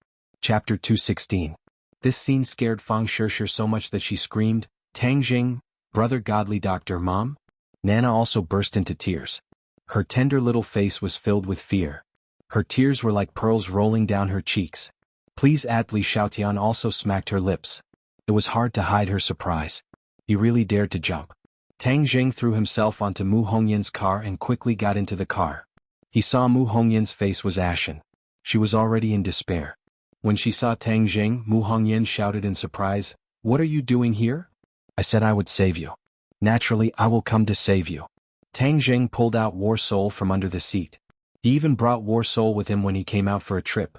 Chapter 216. This scene scared Fang Shishir so much that she screamed, "Tang Jing, brother godly doctor, mom?" Nana also burst into tears. Her tender little face was filled with fear. Her tears were like pearls rolling down her cheeks. Please add, Li Xiaotian also smacked her lips. It was hard to hide her surprise. He really dared to jump. Tang Jing threw himself onto Mu Hongyan's car and quickly got into the car. He saw Mu Hongyan's face was ashen. She was already in despair. When she saw Tang Jing, Mu Hongyan shouted in surprise, "What are you doing here?" "I said I would save you. Naturally, I will come to save you." Tang Jing pulled out War Soul from under the seat. He even brought War Soul with him when he came out for a trip.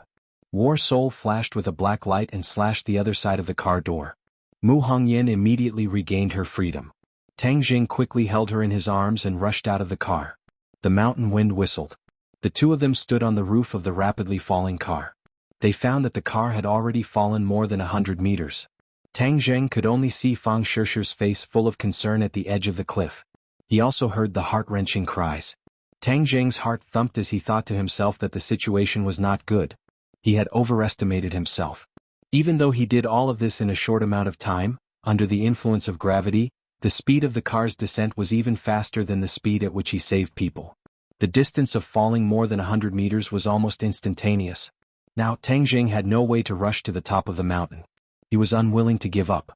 War Soul flashed with a black light and slashed the other side of the car door. Mu Hongyan immediately regained her freedom. Tang Jing quickly held her in his arms and rushed out of the car. The mountain wind whistled. The two of them stood on the roof of the rapidly falling car. They found that the car had already fallen more than 100 meters. Tang Jing could only see Fang Shishir's face full of concern at the edge of the cliff. He also heard the heart-wrenching cries. Tang Jing's heart thumped as he thought to himself that the situation was not good. He had overestimated himself. Even though he did all of this in a short amount of time, under the influence of gravity, the speed of the car's descent was even faster than the speed at which he saved people. The distance of falling more than 100 meters was almost instantaneous. Now Tang Jing had no way to rush to the top of the mountain. He was unwilling to give up.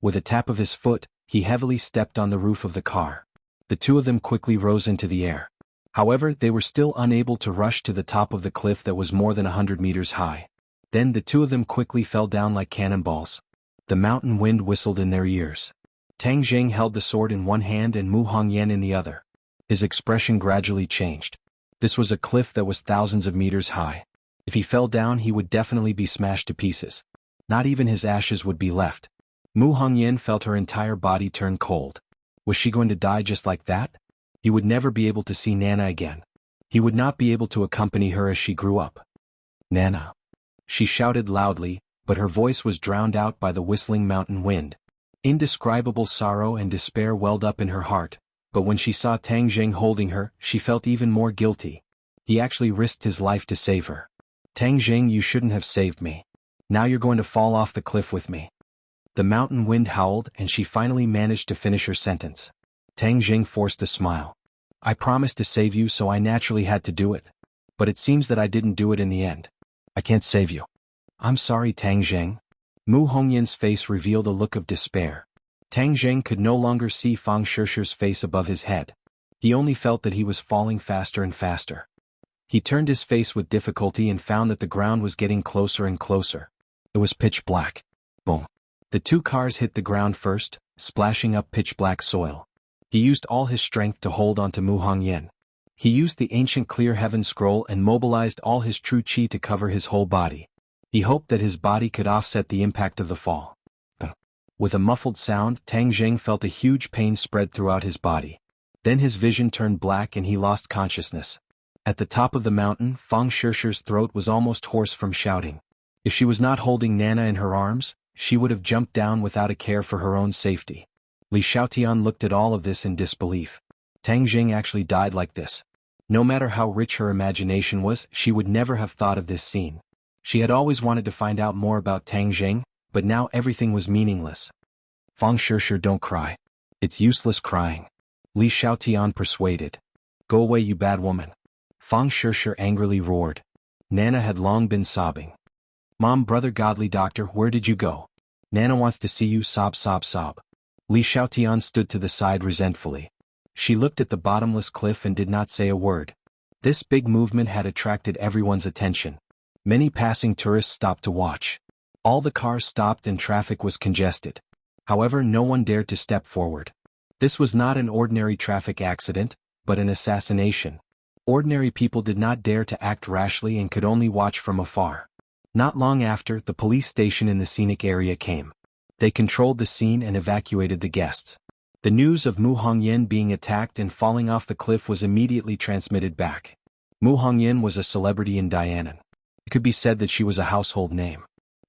With a tap of his foot, he heavily stepped on the roof of the car. The two of them quickly rose into the air. However, they were still unable to rush to the top of the cliff that was more than 100 meters high. Then the two of them quickly fell down like cannonballs. The mountain wind whistled in their ears. Tang Jing held the sword in one hand and Mu Hongyan in the other. His expression gradually changed. This was a cliff that was thousands of meters high. If he fell down, he would definitely be smashed to pieces. Not even his ashes would be left. Mu Hongyan felt her entire body turn cold. Was she going to die just like that? He would never be able to see Nana again. He would not be able to accompany her as she grew up. "Nana!" She shouted loudly, but her voice was drowned out by the whistling mountain wind. Indescribable sorrow and despair welled up in her heart, but when she saw Tang Jing holding her, she felt even more guilty. He actually risked his life to save her. "Tang Jing, you shouldn't have saved me. Now you're going to fall off the cliff with me." The mountain wind howled and she finally managed to finish her sentence. Tang Jing forced a smile. "I promised to save you, so I naturally had to do it. But it seems that I didn't do it in the end. I can't save you." "I'm sorry, Tang Jing." Mu Hongyan's face revealed a look of despair. Tang Jing could no longer see Fang Shishir's face above his head. He only felt that he was falling faster and faster. He turned his face with difficulty and found that the ground was getting closer and closer. It was pitch black. Boom. The two cars hit the ground first, splashing up pitch-black soil. He used all his strength to hold onto Mu Hongyan. He used the ancient Clear Heaven scroll and mobilized all his true chi to cover his whole body. He hoped that his body could offset the impact of the fall. With a muffled sound, Tang Jing felt a huge pain spread throughout his body. Then his vision turned black and he lost consciousness. At the top of the mountain, Fang Shishir's throat was almost hoarse from shouting. If she was not holding Nana in her arms, she would have jumped down without a care for her own safety. Li Xiaotian looked at all of this in disbelief. Tang Jing actually died like this. No matter how rich her imagination was, she would never have thought of this scene. She had always wanted to find out more about Tang Jing, but now everything was meaningless. "Fang Shishir, don't cry. It's useless crying." Li Xiaotian persuaded. "Go away, you bad woman." Fang Shishir angrily roared. Nana had long been sobbing. "Mom, brother godly doctor, where did you go? Nana wants to see you, sob sob sob." Li Xiaotian stood to the side resentfully. She looked at the bottomless cliff and did not say a word. This big movement had attracted everyone's attention. Many passing tourists stopped to watch. All the cars stopped and traffic was congested. However, no one dared to step forward. This was not an ordinary traffic accident, but an assassination. Ordinary people did not dare to act rashly and could only watch from afar. Not long after, the police station in the scenic area came. They controlled the scene and evacuated the guests. The news of Mu Hongyan being attacked and falling off the cliff was immediately transmitted back. Mu Hongyan was a celebrity in Dianan. It could be said that she was a household name.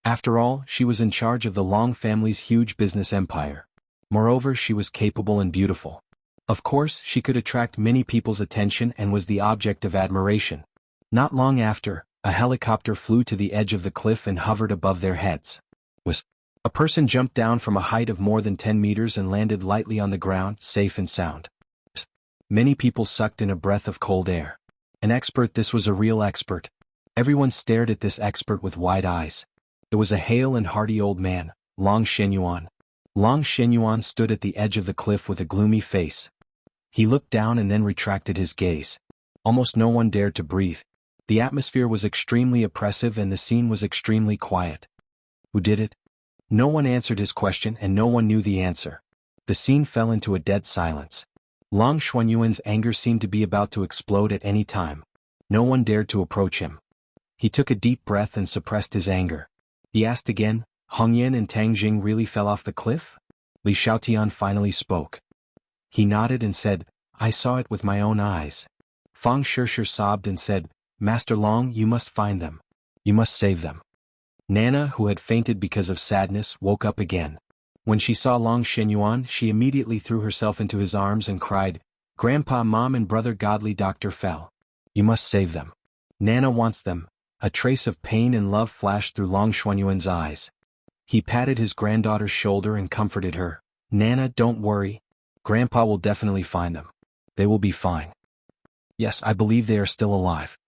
After all, she was in charge of the Long family's huge business empire. Moreover, she was capable and beautiful. Of course, she could attract many people's attention and was the object of admiration. Not long after, a helicopter flew to the edge of the cliff and hovered above their heads. A person jumped down from a height of more than 10 meters and landed lightly on the ground, safe and sound. Many people sucked in a breath of cold air. An expert. This was a real expert. Everyone stared at this expert with wide eyes. It was a hale and hearty old man, Long Xuanhuan. Long Xuanhuan stood at the edge of the cliff with a gloomy face. He looked down and then retracted his gaze. Almost no one dared to breathe. The atmosphere was extremely oppressive and the scene was extremely quiet. Who did it? No one answered his question and no one knew the answer. The scene fell into a dead silence. Long Xuanhuan's anger seemed to be about to explode at any time. No one dared to approach him. He took a deep breath and suppressed his anger. He asked again, Hongyan and Tangjing really fell off the cliff? Li Xiaotian finally spoke. He nodded and said, I saw it with my own eyes. Fang Shishir sobbed and said, Master Long, you must find them. You must save them. Nana, who had fainted because of sadness, woke up again. When she saw Long Xuanhuan, she immediately threw herself into his arms and cried, Grandpa, Mom and Brother Godly Doctor fell. You must save them. Nana wants them. A trace of pain and love flashed through Long Xuanhuan's eyes. He patted his granddaughter's shoulder and comforted her. Nana, don't worry. Grandpa will definitely find them. They will be fine. Yes, I believe they are still alive.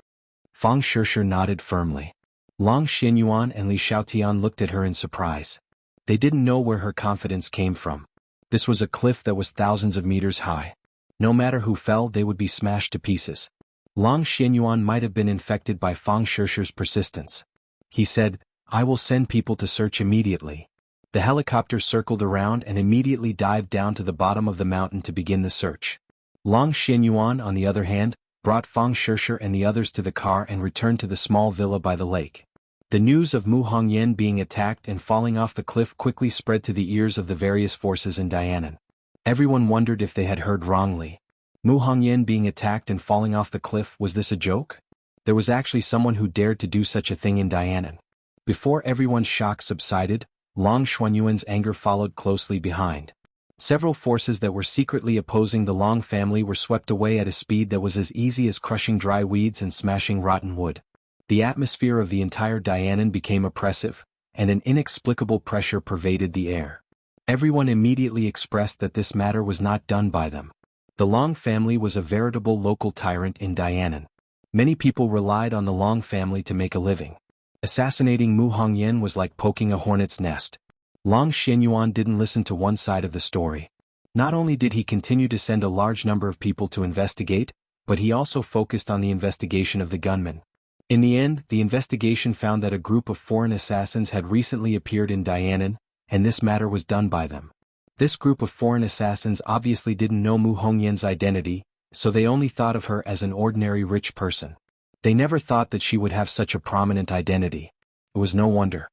Fang Shishir nodded firmly. Long Xuanhuan and Li Xiaotian looked at her in surprise. They didn't know where her confidence came from. This was a cliff that was thousands of meters high. No matter who fell, they would be smashed to pieces. Long Xuanhuan might have been infected by Fang Shishir's persistence. He said, I will send people to search immediately. The helicopter circled around and immediately dived down to the bottom of the mountain to begin the search. Long Xuanhuan, on the other hand, brought Fang Shishir and the others to the car and returned to the small villa by the lake. The news of Mu Hongyan being attacked and falling off the cliff quickly spread to the ears of the various forces in Dianan. Everyone wondered if they had heard wrongly. Mu Hongyan being attacked and falling off the cliff, was this a joke? There was actually someone who dared to do such a thing in Dianan. Before everyone's shock subsided, Long Xuanhuan's anger followed closely behind. Several forces that were secretly opposing the Long family were swept away at a speed that was as easy as crushing dry weeds and smashing rotten wood. The atmosphere of the entire Dianan became oppressive, and an inexplicable pressure pervaded the air. Everyone immediately expressed that this matter was not done by them. The Long family was a veritable local tyrant in Dianan. Many people relied on the Long family to make a living. Assassinating Mu Hongyan was like poking a hornet's nest. Long Xuanhuan didn't listen to one side of the story. Not only did he continue to send a large number of people to investigate, but he also focused on the investigation of the gunmen. In the end, the investigation found that a group of foreign assassins had recently appeared in Dianan, and this matter was done by them. This group of foreign assassins obviously didn't know Mu Hongyan's identity, so they only thought of her as an ordinary rich person. They never thought that she would have such a prominent identity. It was no wonder.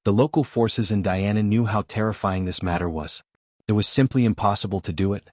The local forces in Dianan knew how terrifying this matter was. It was simply impossible to do it.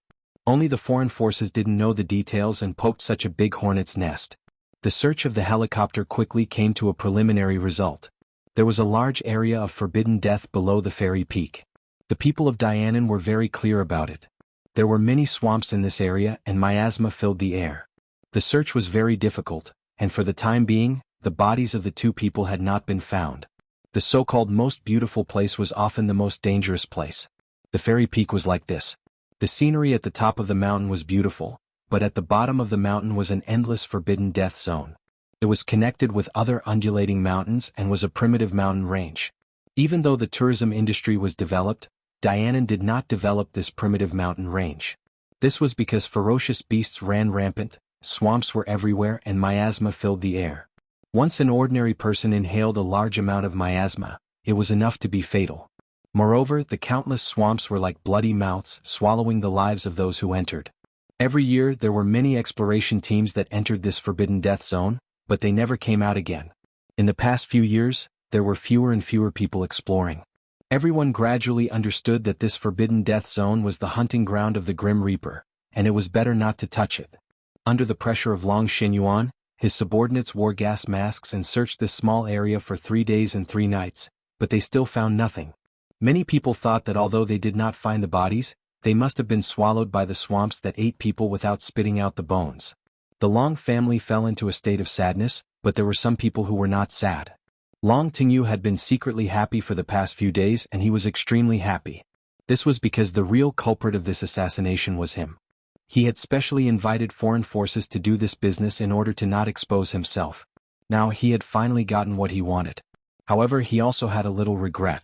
Only the foreign forces didn't know the details and poked such a big hornet's nest. The search of the helicopter quickly came to a preliminary result. There was a large area of forbidden death below the fairy peak. The people of Dianan were very clear about it. There were many swamps in this area and miasma filled the air. The search was very difficult, and for the time being, the bodies of the two people had not been found. The so-called most beautiful place was often the most dangerous place. The fairy peak was like this. The scenery at the top of the mountain was beautiful, but at the bottom of the mountain was an endless forbidden death zone. It was connected with other undulating mountains and was a primitive mountain range. Even though the tourism industry was developed, Dianan did not develop this primitive mountain range. This was because ferocious beasts ran rampant, swamps were everywhere and miasma filled the air. Once an ordinary person inhaled a large amount of miasma, it was enough to be fatal. Moreover, the countless swamps were like bloody mouths, swallowing the lives of those who entered. Every year there were many exploration teams that entered this forbidden death zone, but they never came out again. In the past few years, there were fewer and fewer people exploring. Everyone gradually understood that this forbidden death zone was the hunting ground of the Grim Reaper, and it was better not to touch it. Under the pressure of Long Xuanhuan, his subordinates wore gas masks and searched this small area for 3 days and 3 nights, but they still found nothing. Many people thought that although they did not find the bodies, they must have been swallowed by the swamps that ate people without spitting out the bones. The Long family fell into a state of sadness, but there were some people who were not sad. Long Tingyu had been secretly happy for the past few days and he was extremely happy. This was because the real culprit of this assassination was him. He had specially invited foreign forces to do this business in order to not expose himself. Now he had finally gotten what he wanted. However, he also had a little regret.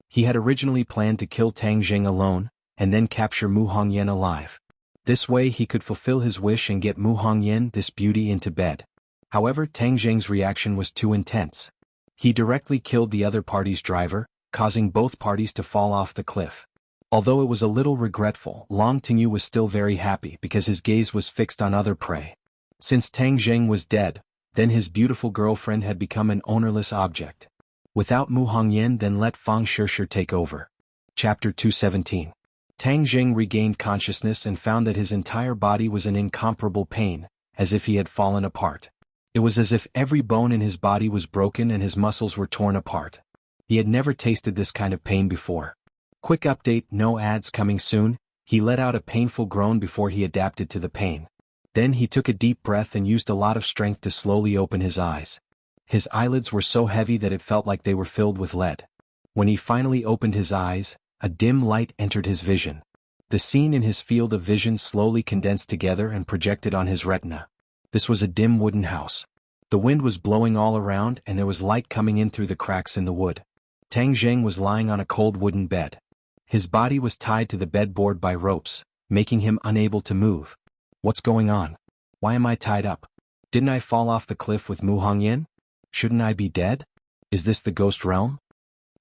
He had originally planned to kill Tang Jing alone, and then capture Mu Hongyan alive. This way he could fulfill his wish and get Mu Hongyan, this beauty, into bed. However, Tang Jing's reaction was too intense. He directly killed the other party's driver, causing both parties to fall off the cliff. Although it was a little regretful, Long Tingyu was still very happy because his gaze was fixed on other prey. Since Tang Jing was dead, then his beautiful girlfriend had become an ownerless object. Without Mu Hongyan, then let Fang Shishir take over. Chapter 217. Tang Jing regained consciousness and found that his entire body was in incomparable pain, as if he had fallen apart. It was as if every bone in his body was broken and his muscles were torn apart. He had never tasted this kind of pain before. Quick update, no ads coming soon. He let out a painful groan before he adapted to the pain. Then he took a deep breath and used a lot of strength to slowly open his eyes. His eyelids were so heavy that it felt like they were filled with lead. When he finally opened his eyes, a dim light entered his vision. The scene in his field of vision slowly condensed together and projected on his retina. This was a dim wooden house. The wind was blowing all around and there was light coming in through the cracks in the wood. Tang Jing was lying on a cold wooden bed. His body was tied to the bedboard by ropes, making him unable to move. What's going on? Why am I tied up? Didn't I fall off the cliff with Mu Hongyan? Shouldn't I be dead? Is this the ghost realm?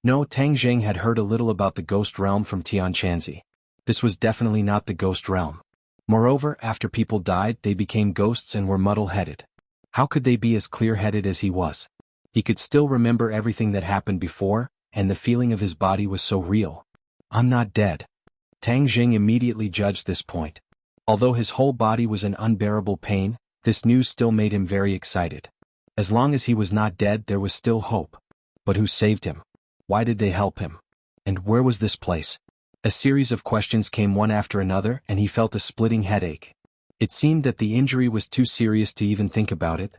No, Tang Jing had heard a little about the ghost realm from Tianquanzi. This was definitely not the ghost realm. Moreover, after people died, they became ghosts and were muddle-headed. How could they be as clear-headed as he was? He could still remember everything that happened before, and the feeling of his body was so real. I'm not dead. Tang Jing immediately judged this point. Although his whole body was in unbearable pain, this news still made him very excited. As long as he was not dead, there was still hope. But who saved him? Why did they help him? And where was this place? A series of questions came one after another and he felt a splitting headache. It seemed that the injury was too serious to even think about it.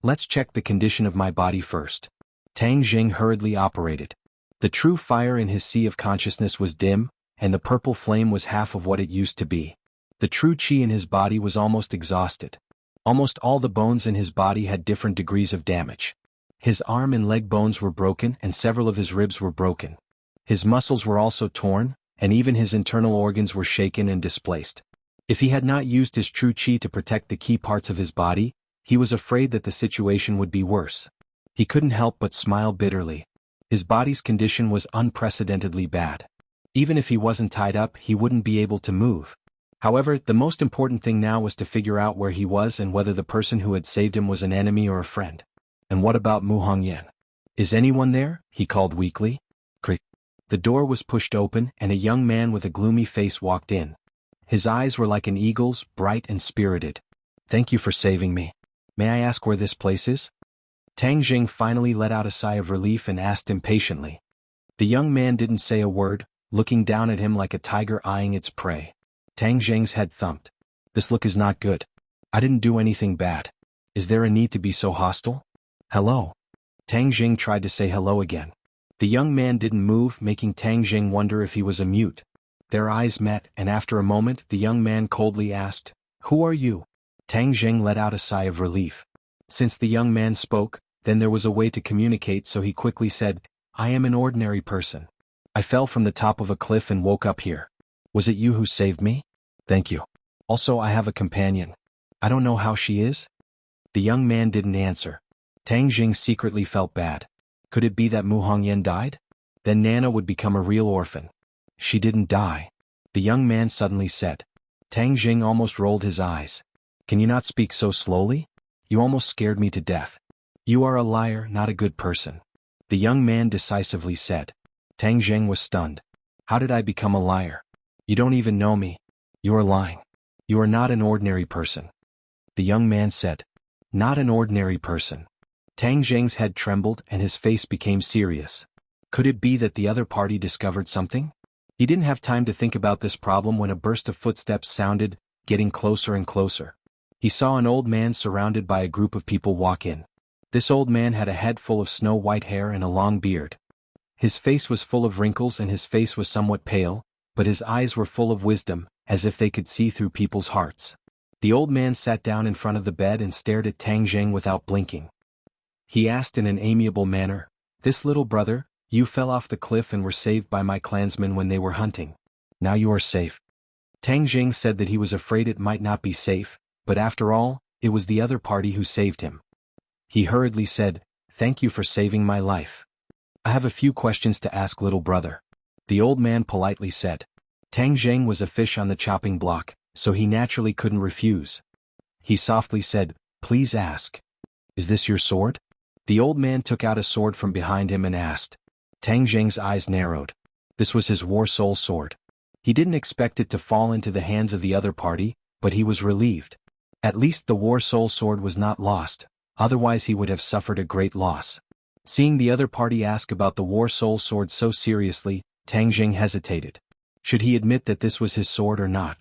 Let's check the condition of my body first. Tang Jing hurriedly operated. The true fire in his sea of consciousness was dim, and the purple flame was half of what it used to be. The true qi in his body was almost exhausted. Almost all the bones in his body had different degrees of damage. His arm and leg bones were broken and several of his ribs were broken. His muscles were also torn, and even his internal organs were shaken and displaced. If he had not used his true qi to protect the key parts of his body, he was afraid that the situation would be worse. He couldn't help but smile bitterly. His body's condition was unprecedentedly bad. Even if he wasn't tied up, he wouldn't be able to move. However, the most important thing now was to figure out where he was and whether the person who had saved him was an enemy or a friend. And what about Mu Hongyan? Is anyone there? He called weakly. Crick. The door was pushed open and a young man with a gloomy face walked in. His eyes were like an eagle's, bright and spirited. Thank you for saving me. May I ask where this place is? Tang Jing finally let out a sigh of relief and asked impatiently. The young man didn't say a word, looking down at him like a tiger eyeing its prey. Tang Jing's head thumped. This look is not good. I didn't do anything bad. Is there a need to be so hostile? Hello. Tang Jing tried to say hello again. The young man didn't move, making Tang Jing wonder if he was a mute. Their eyes met, and after a moment, the young man coldly asked, "Who are you?" Tang Jing let out a sigh of relief. Since the young man spoke, then there was a way to communicate, so he quickly said, "I am an ordinary person. I fell from the top of a cliff and woke up here. Was it you who saved me? Thank you. Also, I have a companion. I don't know how she is? The young man didn't answer. Tang Jing secretly felt bad. Could it be that Mu Hongyan died? Then Nana would become a real orphan. She didn't die. The young man suddenly said. Tang Jing almost rolled his eyes. Can you not speak so slowly? You almost scared me to death. You are a liar, not a good person. The young man decisively said. Tang Jing was stunned. How did I become a liar? You don't even know me. You are lying. You are not an ordinary person. The young man said. Not an ordinary person. Tang Jing's head trembled and his face became serious. Could it be that the other party discovered something? He didn't have time to think about this problem when a burst of footsteps sounded, getting closer and closer. He saw an old man surrounded by a group of people walk in. This old man had a head full of snow-white hair and a long beard. His face was full of wrinkles and his face was somewhat pale, but his eyes were full of wisdom, as if they could see through people's hearts. The old man sat down in front of the bed and stared at Tang Jing without blinking. He asked in an amiable manner, This little brother, you fell off the cliff and were saved by my clansmen when they were hunting. Now you are safe. Tang Jing said that he was afraid it might not be safe, but after all, it was the other party who saved him. He hurriedly said, Thank you for saving my life. I have a few questions to ask, little brother. The old man politely said. Tang Jing was a fish on the chopping block, so he naturally couldn't refuse. He softly said, Please ask. Is this your sword? The old man took out a sword from behind him and asked. Tang Jing's eyes narrowed. This was his war soul sword. He didn't expect it to fall into the hands of the other party, but he was relieved. At least the war soul sword was not lost, otherwise he would have suffered a great loss. Seeing the other party ask about the war soul sword so seriously, Tang Jing hesitated. Should he admit that this was his sword or not?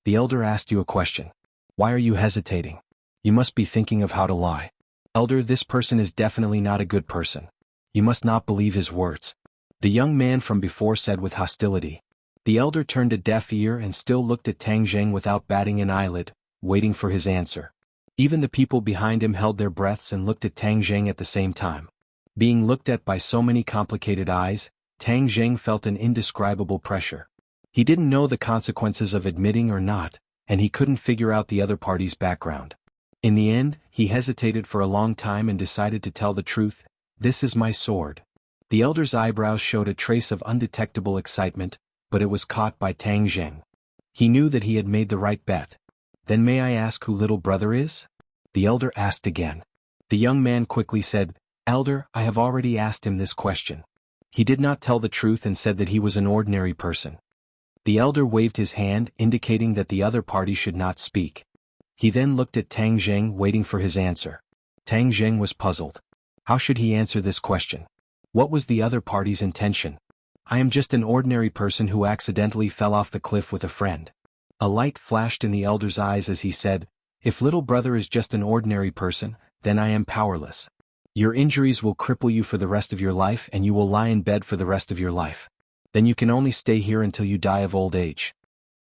The elder asked you a question. Why are you hesitating? You must be thinking of how to lie. Elder, this person is definitely not a good person. You must not believe his words. The young man from before said with hostility. The elder turned a deaf ear and still looked at Tang Jing without batting an eyelid, waiting for his answer. Even the people behind him held their breaths and looked at Tang Jing at the same time. Being looked at by so many complicated eyes, Tang Jing felt an indescribable pressure. He didn't know the consequences of admitting or not, and he couldn't figure out the other party's background. In the end, he hesitated for a long time and decided to tell the truth. This is my sword. The elder's eyebrows showed a trace of undetectable excitement, but it was caught by Tang Jing. He knew that he had made the right bet. Then may I ask who little brother is? The elder asked again. The young man quickly said, Elder, I have already asked him this question. He did not tell the truth and said that he was an ordinary person. The elder waved his hand, indicating that the other party should not speak. He then looked at Tang Jing, waiting for his answer. Tang Jing was puzzled. How should he answer this question? What was the other party's intention? I am just an ordinary person who accidentally fell off the cliff with a friend. A light flashed in the elder's eyes as he said, If little brother is just an ordinary person, then I am powerless. Your injuries will cripple you for the rest of your life and you will lie in bed for the rest of your life. Then you can only stay here until you die of old age.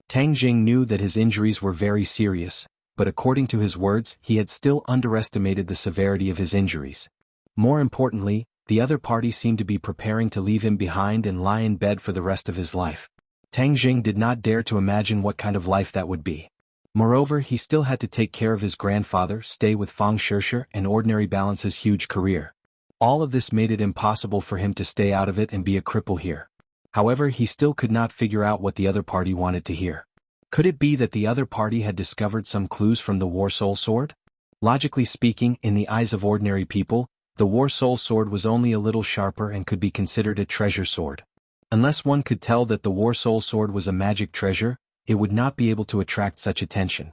Tang Jing knew that his injuries were very serious, but according to his words, he had still underestimated the severity of his injuries. More importantly, the other party seemed to be preparing to leave him behind and lie in bed for the rest of his life. Tang Jing did not dare to imagine what kind of life that would be. Moreover, he still had to take care of his grandfather, stay with Fang Shishir, and ordinary Balance's huge career. All of this made it impossible for him to stay out of it and be a cripple here. However, he still could not figure out what the other party wanted to hear. Could it be that the other party had discovered some clues from the War Soul Sword? Logically speaking, in the eyes of ordinary people, the War Soul Sword was only a little sharper and could be considered a treasure sword. Unless one could tell that the War Soul Sword was a magic treasure, it would not be able to attract such attention.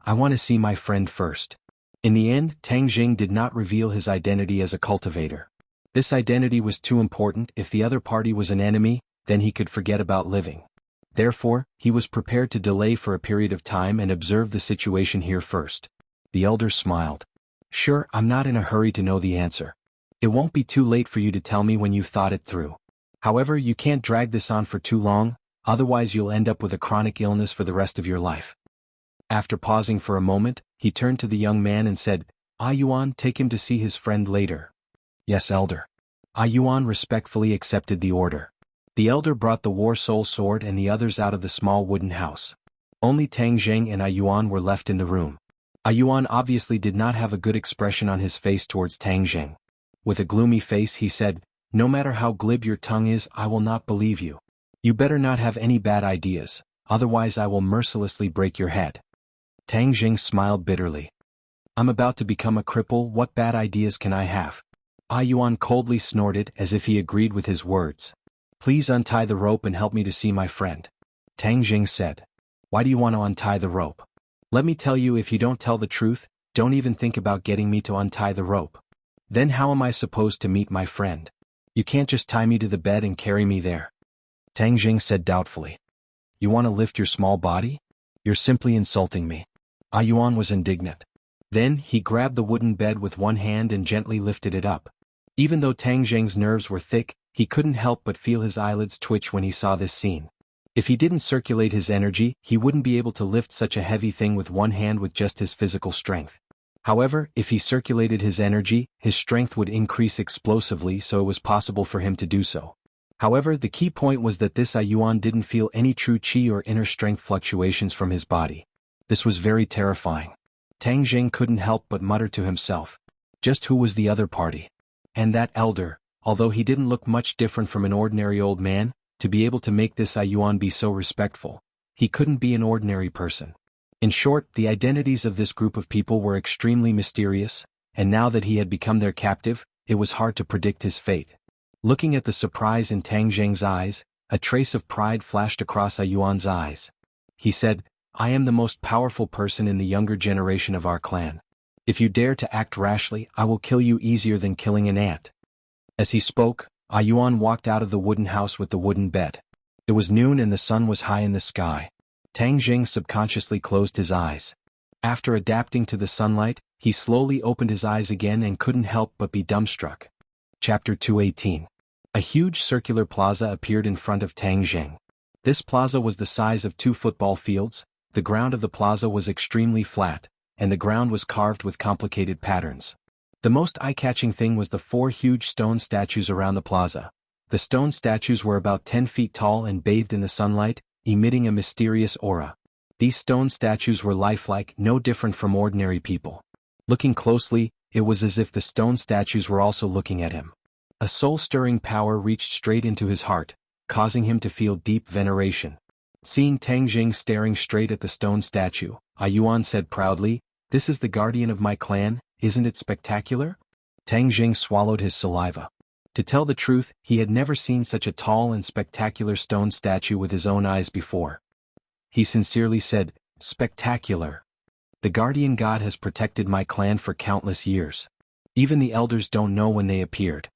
I want to see my friend first. In the end, Tang Jing did not reveal his identity as a cultivator. This identity was too important. If the other party was an enemy, then he could forget about living. Therefore, he was prepared to delay for a period of time and observe the situation here first. The elder smiled. Sure, I'm not in a hurry to know the answer. It won't be too late for you to tell me when you've thought it through. However, you can't drag this on for too long, otherwise you'll end up with a chronic illness for the rest of your life. After pausing for a moment, he turned to the young man and said, Yuan, take him to see his friend later. Yes, elder. Yuan respectfully accepted the order. The elder brought the War Soul Sword and the others out of the small wooden house. Only Tang Jing and Yuan were left in the room. Yuan obviously did not have a good expression on his face towards Tang Jing. With a gloomy face he said, "No matter how glib your tongue is, I will not believe you. You better not have any bad ideas, otherwise I will mercilessly break your head." Tang Jing smiled bitterly. "I'm about to become a cripple, what bad ideas can I have?" Yuan coldly snorted as if he agreed with his words. "Please untie the rope and help me to see my friend," Tang Jing said. "Why do you want to untie the rope?" "Let me tell you, if you don't tell the truth, don't even think about getting me to untie the rope. Then how am I supposed to meet my friend? You can't just tie me to the bed and carry me there," Tang Jing said doubtfully. "You want to lift your small body? You're simply insulting me." Yuan was indignant. Then he grabbed the wooden bed with one hand and gently lifted it up. Even though Tang Jing's nerves were thick, he couldn't help but feel his eyelids twitch when he saw this scene. If he didn't circulate his energy, he wouldn't be able to lift such a heavy thing with one hand with just his physical strength. However, if he circulated his energy, his strength would increase explosively, so it was possible for him to do so. However, the key point was that this Yuan didn't feel any true qi or inner strength fluctuations from his body. This was very terrifying. Tang Jing couldn't help but mutter to himself, just who was the other party? And that elder, although he didn't look much different from an ordinary old man, to be able to make this Yuan be so respectful, he couldn't be an ordinary person. In short, the identities of this group of people were extremely mysterious, and now that he had become their captive, it was hard to predict his fate. Looking at the surprise in Tang Jing's eyes, a trace of pride flashed across Yuan's eyes. He said, "I am the most powerful person in the younger generation of our clan. If you dare to act rashly, I will kill you easier than killing an ant." As he spoke, Yuan walked out of the wooden house with the wooden bed. It was noon and the sun was high in the sky. Tang Jing subconsciously closed his eyes. After adapting to the sunlight, he slowly opened his eyes again and couldn't help but be dumbstruck. Chapter 218. A huge circular plaza appeared in front of Tang Jing. This plaza was the size of 2 football fields. The ground of the plaza was extremely flat, and the ground was carved with complicated patterns. The most eye-catching thing was the 4 huge stone statues around the plaza. The stone statues were about 10 feet tall and bathed in the sunlight, emitting a mysterious aura. These stone statues were lifelike, no different from ordinary people. Looking closely, it was as if the stone statues were also looking at him. A soul-stirring power reached straight into his heart, causing him to feel deep veneration. Seeing Tang Jing staring straight at the stone statue, Yuan said proudly, "This is the guardian of my clan, isn't it spectacular?" Tang Jing swallowed his saliva. To tell the truth, he had never seen such a tall and spectacular stone statue with his own eyes before. He sincerely said, "Spectacular. The guardian god has protected my clan for countless years. Even the elders don't know when they appeared."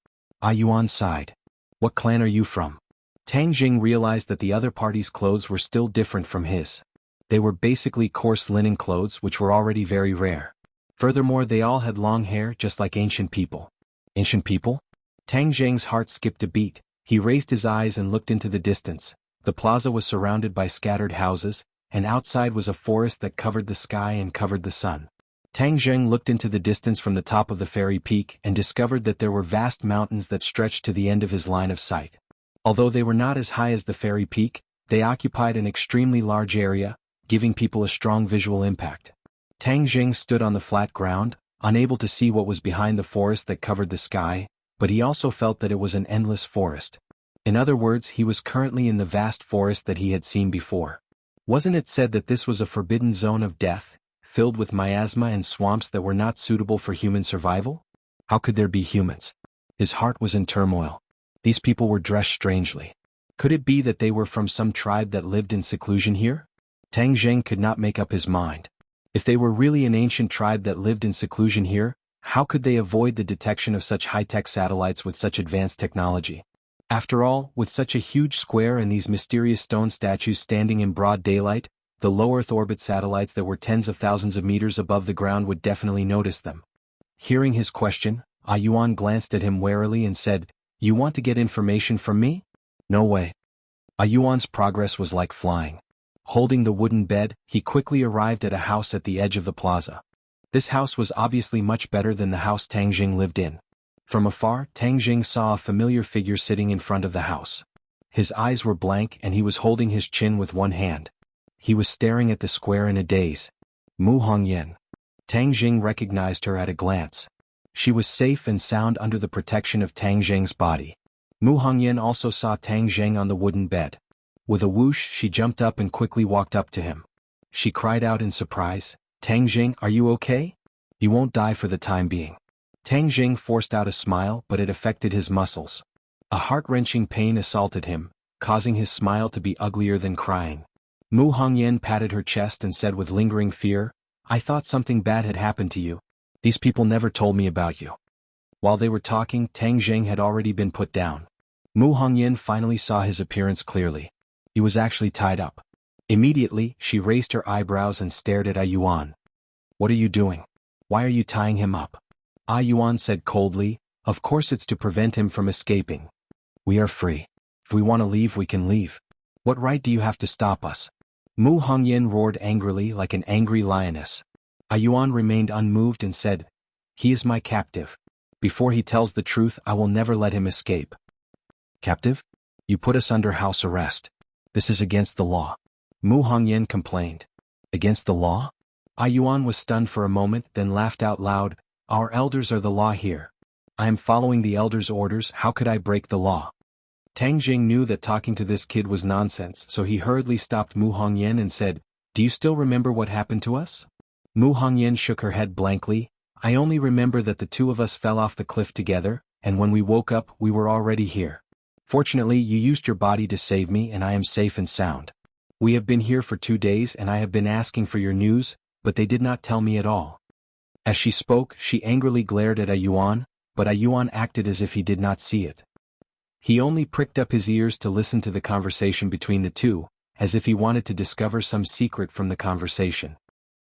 Yuan sighed. "What clan are you from?" Tang Jing realized that the other party's clothes were still different from his. They were basically coarse linen clothes, which were already very rare. Furthermore, they all had long hair, just like ancient people. Ancient people? Tang Jing's heart skipped a beat. He raised his eyes and looked into the distance. The plaza was surrounded by scattered houses, and outside was a forest that covered the sky and covered the sun. Tang Jing looked into the distance from the top of the fairy peak and discovered that there were vast mountains that stretched to the end of his line of sight. Although they were not as high as the fairy peak, they occupied an extremely large area, giving people a strong visual impact. Tang Jing stood on the flat ground, unable to see what was behind the forest that covered the sky, but he also felt that it was an endless forest. In other words, he was currently in the vast forest that he had seen before. Wasn't it said that this was a forbidden zone of death, filled with miasma and swamps that were not suitable for human survival? How could there be humans? His heart was in turmoil. These people were dressed strangely. Could it be that they were from some tribe that lived in seclusion here? Tang Jing could not make up his mind. If they were really an ancient tribe that lived in seclusion here, how could they avoid the detection of such high-tech satellites with such advanced technology? After all, with such a huge square and these mysterious stone statues standing in broad daylight, the low Earth orbit satellites that were tens of thousands of meters above the ground would definitely notice them. Hearing his question, Yuan glanced at him warily and said, "You want to get information from me?" "No way." Yuan's progress was like flying. Holding the wooden bed, he quickly arrived at a house at the edge of the plaza. This house was obviously much better than the house Tang Jing lived in. From afar, Tang Jing saw a familiar figure sitting in front of the house. His eyes were blank and he was holding his chin with one hand. He was staring at the square in a daze. "Mu Hongyan." Tang Jing recognized her at a glance. She was safe and sound under the protection of Tang Jing's body. Mu Hongyan also saw Tang Jing on the wooden bed. With a whoosh, she jumped up and quickly walked up to him. She cried out in surprise, "Tang Jing, are you okay? You won't die for the time being." Tang Jing forced out a smile, but it affected his muscles. A heart-wrenching pain assaulted him, causing his smile to be uglier than crying. Mu Hongyan patted her chest and said with lingering fear, "I thought something bad had happened to you. These people never told me about you." While they were talking, Tang Jing had already been put down. Mu Hongyan finally saw his appearance clearly. He was actually tied up. Immediately, she raised her eyebrows and stared at Yuan. "What are you doing? Why are you tying him up?" Yuan said coldly, "Of course it's to prevent him from escaping. We are free. If we want to leave, we can leave. What right do you have to stop us?" Mu Hongyan roared angrily like an angry lioness. Yuan remained unmoved and said, "He is my captive. Before he tells the truth, I will never let him escape." "Captive? You put us under house arrest. This is against the law." Mu Hongyan complained. "Against the law?" Yuan was stunned for a moment, then laughed out loud. "Our elders are the law here. I am following the elders' orders, how could I break the law?" Tang Jing knew that talking to this kid was nonsense, so he hurriedly stopped Mu Hongyan and said, "Do you still remember what happened to us?" Mu Hongyan shook her head blankly. "I only remember that the two of us fell off the cliff together, and when we woke up, we were already here. Fortunately, you used your body to save me and I am safe and sound. We have been here for 2 days and I have been asking for your news, but they did not tell me at all." As she spoke, she angrily glared at Yuan, but Yuan acted as if he did not see it. He only pricked up his ears to listen to the conversation between the two, as if he wanted to discover some secret from the conversation.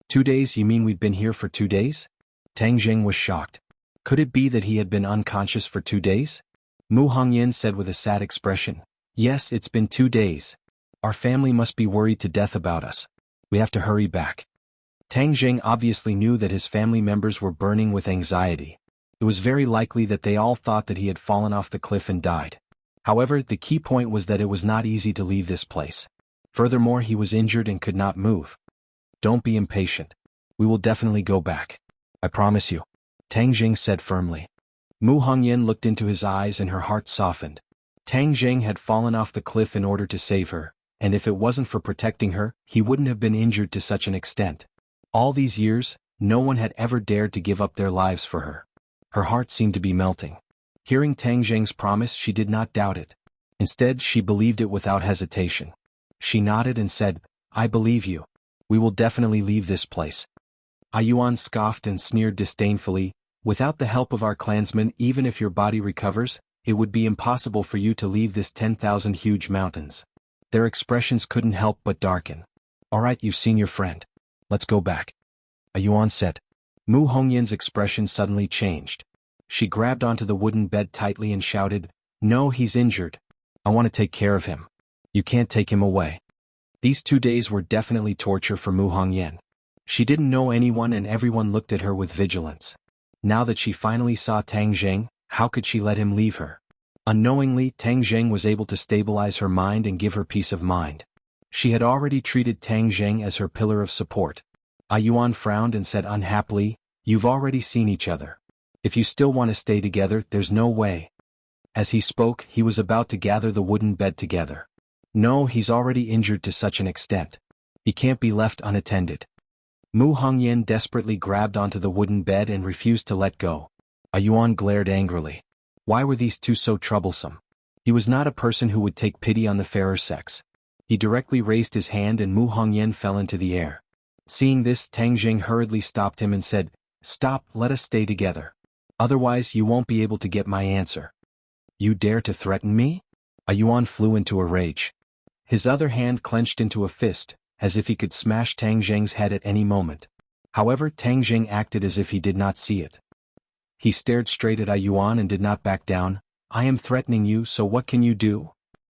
2 days, you mean we've been here for 2 days? Tang Jing was shocked. Could it be that he had been unconscious for 2 days? Mu Hongyan said with a sad expression, "Yes, it's been 2 days. Our family must be worried to death about us. We have to hurry back." Tang Jing obviously knew that his family members were burning with anxiety. It was very likely that they all thought that he had fallen off the cliff and died. However, the key point was that it was not easy to leave this place. Furthermore, he was injured and could not move. "Don't be impatient. We will definitely go back. I promise you," Tang Jing said firmly. Mu Hongyan looked into his eyes and her heart softened. Tang Jing had fallen off the cliff in order to save her, and if it wasn't for protecting her, he wouldn't have been injured to such an extent. All these years, no one had ever dared to give up their lives for her. Her heart seemed to be melting. Hearing Tang Jing's promise, she did not doubt it. Instead, she believed it without hesitation. She nodded and said, "I believe you. We will definitely leave this place." Yuan scoffed and sneered disdainfully, "Without the help of our clansmen, even if your body recovers, it would be impossible for you to leave this 10,000 huge mountains." Their expressions couldn't help but darken. "All right, you've seen your friend. Let's go back," Yuan said. Mu Hongyan's expression suddenly changed. She grabbed onto the wooden bed tightly and shouted, "No, he's injured. I want to take care of him. You can't take him away." These 2 days were definitely torture for Mu Hongyan. She didn't know anyone and everyone looked at her with vigilance. Now that she finally saw Tang Jing, how could she let him leave her? Unknowingly, Tang Jing was able to stabilize her mind and give her peace of mind. She had already treated Tang Jing as her pillar of support. Yuan frowned and said unhappily, "You've already seen each other. If you still want to stay together, there's no way." As he spoke, he was about to gather the wooden bed together. "No, he's already injured to such an extent. He can't be left unattended." Mu Hongyan desperately grabbed onto the wooden bed and refused to let go. Yuan glared angrily. Why were these two so troublesome? He was not a person who would take pity on the fairer sex. He directly raised his hand and Mu Hongyan fell into the air. Seeing this, Tang Jing hurriedly stopped him and said, "Stop, let us stay together. Otherwise you won't be able to get my answer." "You dare to threaten me?" Yuan flew into a rage. His other hand clenched into a fist, as if he could smash Tang Jing's head at any moment. However, Tang Jing acted as if he did not see it. He stared straight at Yuan and did not back down. "I am threatening you, so what can you do?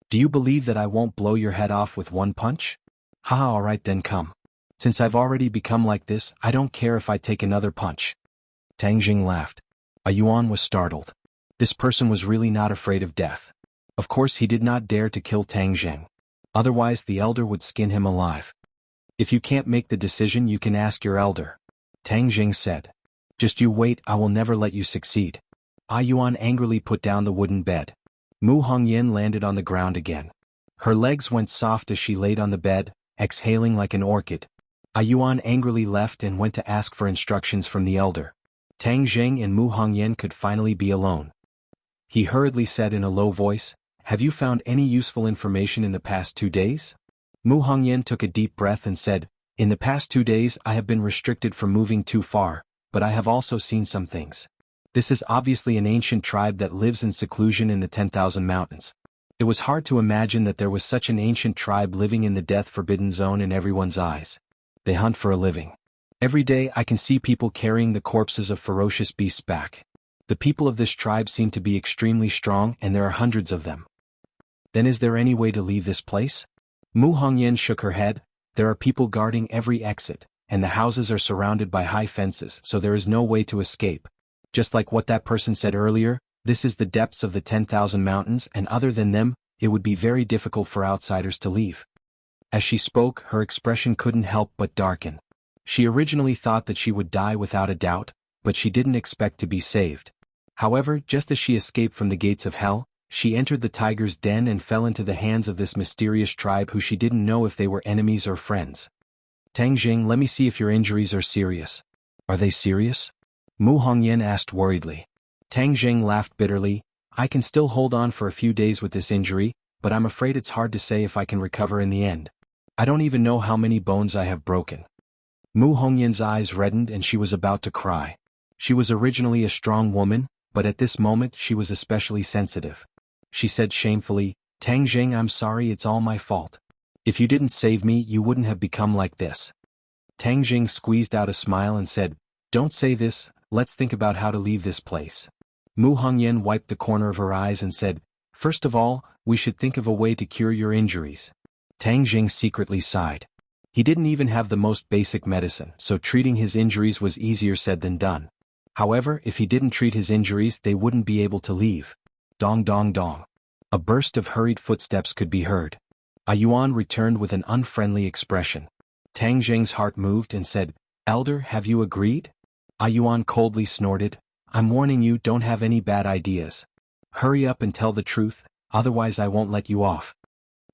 Do you believe that I won't blow your head off with one punch? Ha, alright then come. Since I've already become like this, I don't care if I take another punch." Tang Jing laughed. Yuan was startled. This person was really not afraid of death. Of course he did not dare to kill Tang Jing. Otherwise the elder would skin him alive. "If you can't make the decision, you can ask your elder." Tang Jing said. Just you wait, I will never let you succeed. Yuan angrily put down the wooden bed. Mu Hongyan landed on the ground again. Her legs went soft as she laid on the bed, exhaling like an orchid. Yuan angrily left and went to ask for instructions from the elder. Tang Jing and Mu Hongyan could finally be alone. He hurriedly said in a low voice, "Have you found any useful information in the past 2 days?" Mu Hongyan took a deep breath and said, "In the past 2 days I have been restricted from moving too far, but I have also seen some things. This is obviously an ancient tribe that lives in seclusion in the 10,000 mountains. It was hard to imagine that there was such an ancient tribe living in the death-forbidden zone in everyone's eyes. They hunt for a living. Every day I can see people carrying the corpses of ferocious beasts back. The people of this tribe seem to be extremely strong and there are hundreds of them. Then is there any way to leave this place?" Mu Hongyan shook her head. "There are people guarding every exit, and the houses are surrounded by high fences, so there is no way to escape. Just like what that person said earlier, this is the depths of the 10,000 mountains and other than them, it would be very difficult for outsiders to leave." As she spoke, her expression couldn't help but darken. She originally thought that she would die without a doubt, but she didn't expect to be saved. However, just as she escaped from the gates of hell, she entered the tiger's den and fell into the hands of this mysterious tribe who she didn't know if they were enemies or friends. "Tang Jing, let me see if your injuries are serious." "Are they serious?" Mu Hongyan asked worriedly. Tang Jing laughed bitterly. "I can still hold on for a few days with this injury, but I'm afraid it's hard to say if I can recover in the end. I don't even know how many bones I have broken." Mu Hongyan's eyes reddened and she was about to cry. She was originally a strong woman, but at this moment she was especially sensitive. She said shamefully, "Tang Jing, I'm sorry, it's all my fault. If you didn't save me, you wouldn't have become like this." Tang Jing squeezed out a smile and said, "Don't say this, let's think about how to leave this place." Mu Hongyan wiped the corner of her eyes and said, "First of all, we should think of a way to cure your injuries." Tang Jing secretly sighed. He didn't even have the most basic medicine, so treating his injuries was easier said than done. However, if he didn't treat his injuries, they wouldn't be able to leave. Dong dong dong. A burst of hurried footsteps could be heard. Yuan returned with an unfriendly expression. Tang Jing's heart moved and said, "Elder, have you agreed?" Yuan coldly snorted, "I'm warning you, don't have any bad ideas. Hurry up and tell the truth, otherwise I won't let you off."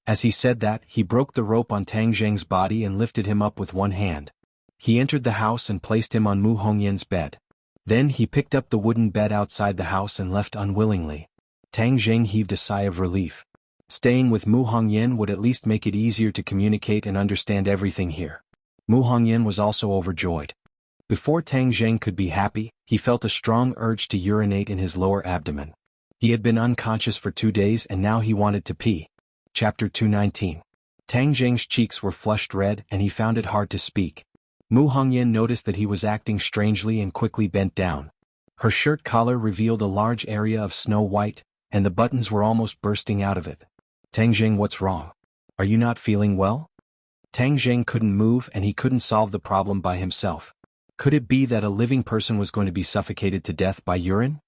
As he said that, he broke the rope on Tang Jing's body and lifted him up with one hand. He entered the house and placed him on Mu Hongyan's bed. Then he picked up the wooden bed outside the house and left unwillingly. Tang Jing heaved a sigh of relief. Staying with Mu Hongyan would at least make it easier to communicate and understand everything here. Mu Hongyan was also overjoyed. Before Tang Jing could be happy, he felt a strong urge to urinate in his lower abdomen. He had been unconscious for 2 days and now he wanted to pee. Chapter 219. Tang Jing's cheeks were flushed red and he found it hard to speak. Mu Hongyan noticed that he was acting strangely and quickly bent down. Her shirt collar revealed a large area of snow white, and the buttons were almost bursting out of it. "Tang Jing, what's wrong? Are you not feeling well?" Tang Jing couldn't move and he couldn't solve the problem by himself. Could it be that a living person was going to be suffocated to death by urine?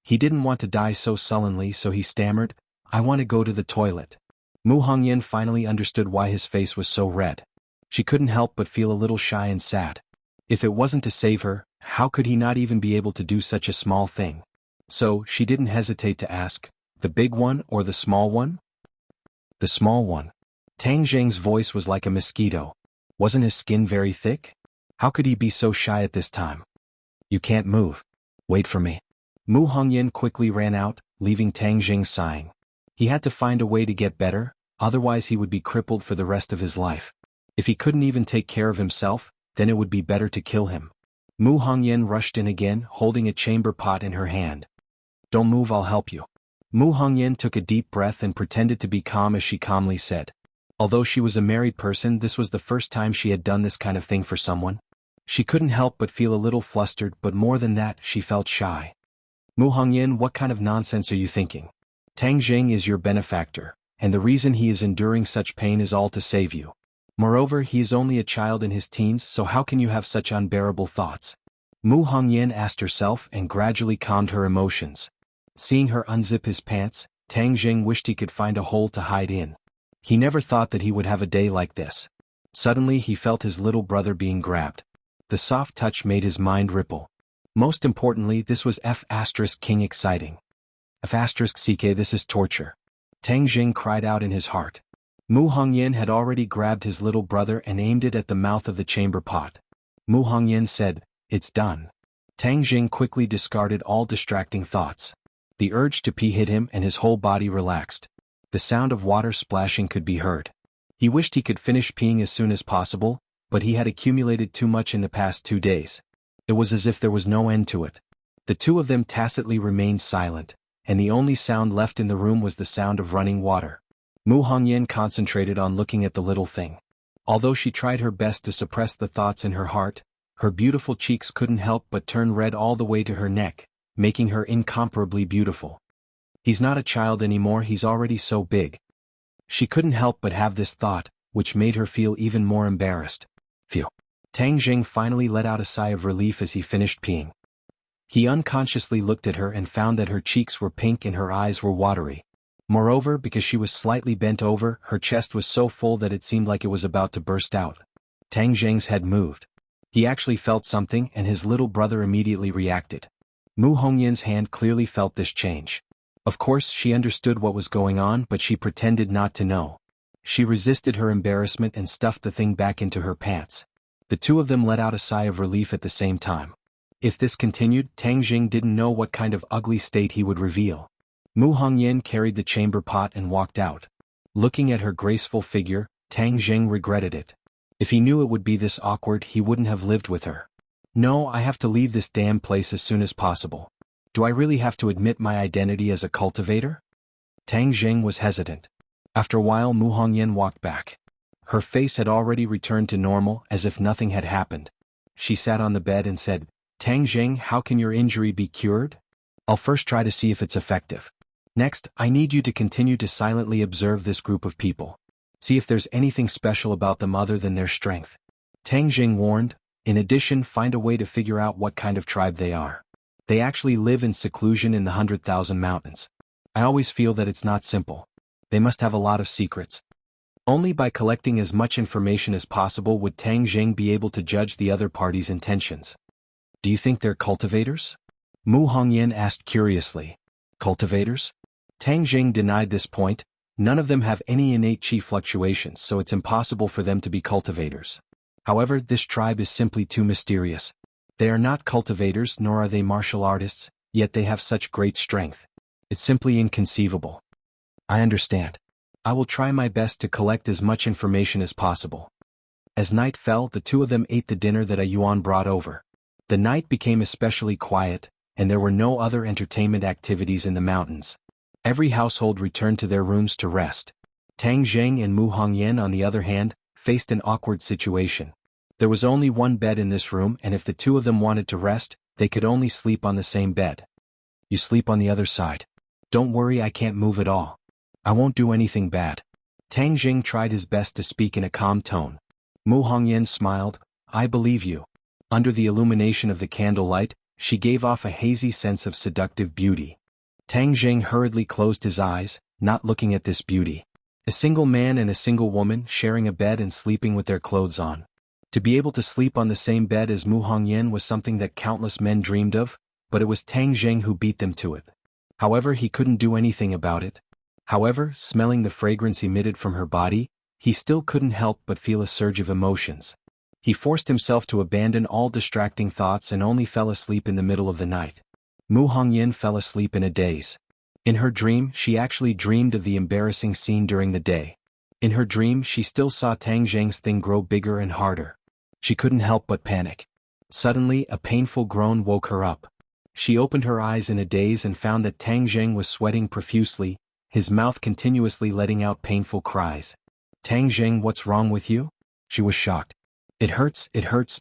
He didn't want to die so sullenly, so he stammered, "I want to go to the toilet." Mu Hongyan finally understood why his face was so red. She couldn't help but feel a little shy and sad. If it wasn't to save her, how could he not even be able to do such a small thing? So, she didn't hesitate to ask, "The big one or the small one?" "The small one." Tang Jing's voice was like a mosquito. Wasn't his skin very thick? How could he be so shy at this time? "You can't move. Wait for me." Mu Hongyan quickly ran out, leaving Tang Jing sighing. He had to find a way to get better, otherwise he would be crippled for the rest of his life. If he couldn't even take care of himself, then it would be better to kill him. Mu Hongyan rushed in again, holding a chamber pot in her hand. "Don't move, I'll help you." Mu Hongyan took a deep breath and pretended to be calm as she calmly said. Although she was a married person, this was the first time she had done this kind of thing for someone. She couldn't help but feel a little flustered, but more than that, she felt shy. "Mu Hongyan, what kind of nonsense are you thinking? Tang Jing is your benefactor, and the reason he is enduring such pain is all to save you. Moreover, he is only a child in his teens, so how can you have such unbearable thoughts?" Mu Hongyan asked herself and gradually calmed her emotions. Seeing her unzip his pants, Tang Jing wished he could find a hole to hide in. He never thought that he would have a day like this. Suddenly he felt his little brother being grabbed. The soft touch made his mind ripple. Most importantly, this was King exciting. CK, this is torture. Tang Jing cried out in his heart. Mu Hongyan had already grabbed his little brother and aimed it at the mouth of the chamber pot. Mu Hongyan said, "It's done." Tang Jing quickly discarded all distracting thoughts. The urge to pee hit him and his whole body relaxed. The sound of water splashing could be heard. He wished he could finish peeing as soon as possible, but he had accumulated too much in the past 2 days. It was as if there was no end to it. The two of them tacitly remained silent, and the only sound left in the room was the sound of running water. Mu Hongyan concentrated on looking at the little thing. Although she tried her best to suppress the thoughts in her heart, her beautiful cheeks couldn't help but turn red all the way to her neck, making her incomparably beautiful. He's not a child anymore, he's already so big. She couldn't help but have this thought, which made her feel even more embarrassed. Phew. Tang Jing finally let out a sigh of relief as he finished peeing. He unconsciously looked at her and found that her cheeks were pink and her eyes were watery. Moreover, because she was slightly bent over, her chest was so full that it seemed like it was about to burst out. Tang Jing's head moved. He actually felt something and his little brother immediately reacted. Mu Hongyan's hand clearly felt this change. Of course, she understood what was going on, but she pretended not to know. She resisted her embarrassment and stuffed the thing back into her pants. The two of them let out a sigh of relief at the same time. If this continued, Tang Jing didn't know what kind of ugly state he would reveal. Mu Hongyan carried the chamber pot and walked out. Looking at her graceful figure, Tang Jing regretted it. If he knew it would be this awkward, he wouldn't have lived with her. No, I have to leave this damn place as soon as possible. Do I really have to admit my identity as a cultivator? Tang Jing was hesitant. After a while, Mu Hongyan walked back. Her face had already returned to normal, as if nothing had happened. She sat on the bed and said, "Tang Jing, how can your injury be cured? I'll first try to see if it's effective. Next, I need you to continue to silently observe this group of people. See if there's anything special about them other than their strength." Tang Jing warned, "In addition, find a way to figure out what kind of tribe they are. They actually live in seclusion in the 100,000 mountains. I always feel that it's not simple. They must have a lot of secrets." Only by collecting as much information as possible would Tang Jing be able to judge the other party's intentions. "Do you think they're cultivators?" Mu Hongyan asked curiously. "Cultivators?" Tang Jing denied this point. None of them have any innate chi fluctuations, so it's impossible for them to be cultivators. However, this tribe is simply too mysterious. They are not cultivators nor are they martial artists, yet they have such great strength. It's simply inconceivable. I understand. I will try my best to collect as much information as possible. As night fell, the two of them ate the dinner that a yuan brought over. The night became especially quiet, and there were no other entertainment activities in the mountains. Every household returned to their rooms to rest. Tang Jing and Mu Hongyan, on the other hand, faced an awkward situation. There was only one bed in this room, and if the two of them wanted to rest, they could only sleep on the same bed. "You sleep on the other side. Don't worry, I can't move at all. I won't do anything bad." Tang Jing tried his best to speak in a calm tone. Mu Hongyan smiled, "I believe you." Under the illumination of the candlelight, she gave off a hazy sense of seductive beauty. Tang Jing hurriedly closed his eyes, not looking at this beauty. A single man and a single woman sharing a bed and sleeping with their clothes on. To be able to sleep on the same bed as Mu Hongyan was something that countless men dreamed of, but it was Tang Jing who beat them to it. However, he couldn't do anything about it. However, smelling the fragrance emitted from her body, he still couldn't help but feel a surge of emotions. He forced himself to abandon all distracting thoughts and only fell asleep in the middle of the night. Mu Hongyan fell asleep in a daze. In her dream, she actually dreamed of the embarrassing scene during the day. In her dream, she still saw Tang Jing's thing grow bigger and harder. She couldn't help but panic. Suddenly, a painful groan woke her up. She opened her eyes in a daze and found that Tang Jing was sweating profusely, his mouth continuously letting out painful cries. "Tang Jing, what's wrong with you?" She was shocked. It hurts,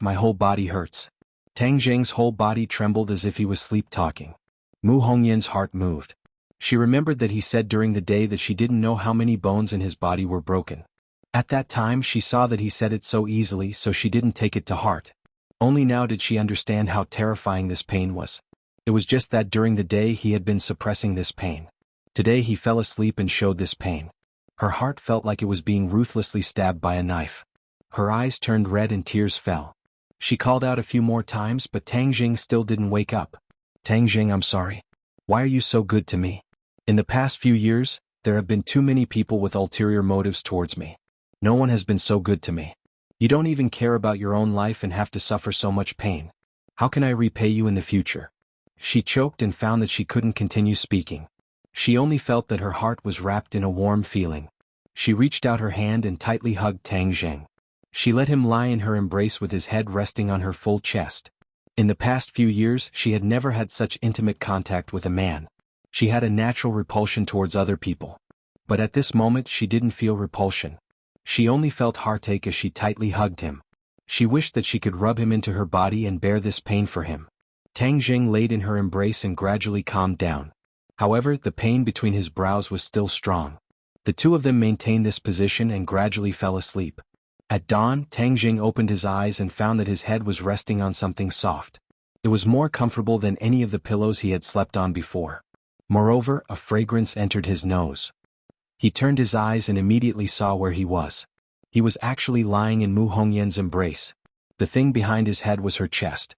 my whole body hurts." Tang Jing's whole body trembled as if he was sleep-talking. Mu Hongyan's heart moved. She remembered that he said during the day that she didn't know how many bones in his body were broken. At that time she saw that he said it so easily, so she didn't take it to heart. Only now did she understand how terrifying this pain was. It was just that during the day he had been suppressing this pain. Today he fell asleep and showed this pain. Her heart felt like it was being ruthlessly stabbed by a knife. Her eyes turned red and tears fell. She called out a few more times, but Tang Jing still didn't wake up. Tang Jing, I'm sorry. Why are you so good to me? In the past few years, there have been too many people with ulterior motives towards me. No one has been so good to me. You don't even care about your own life and have to suffer so much pain. How can I repay you in the future? She choked and found that she couldn't continue speaking. She only felt that her heart was wrapped in a warm feeling. She reached out her hand and tightly hugged Tang Jing. She let him lie in her embrace with his head resting on her full chest. In the past few years, she had never had such intimate contact with a man. She had a natural repulsion towards other people. But at this moment she didn't feel repulsion. She only felt heartache as she tightly hugged him. She wished that she could rub him into her body and bear this pain for him. Tang Jing laid in her embrace and gradually calmed down. However, the pain between his brows was still strong. The two of them maintained this position and gradually fell asleep. At dawn, Tang Jing opened his eyes and found that his head was resting on something soft. It was more comfortable than any of the pillows he had slept on before. Moreover, a fragrance entered his nose. He turned his eyes and immediately saw where he was. He was actually lying in Mu Hongyan's embrace. The thing behind his head was her chest.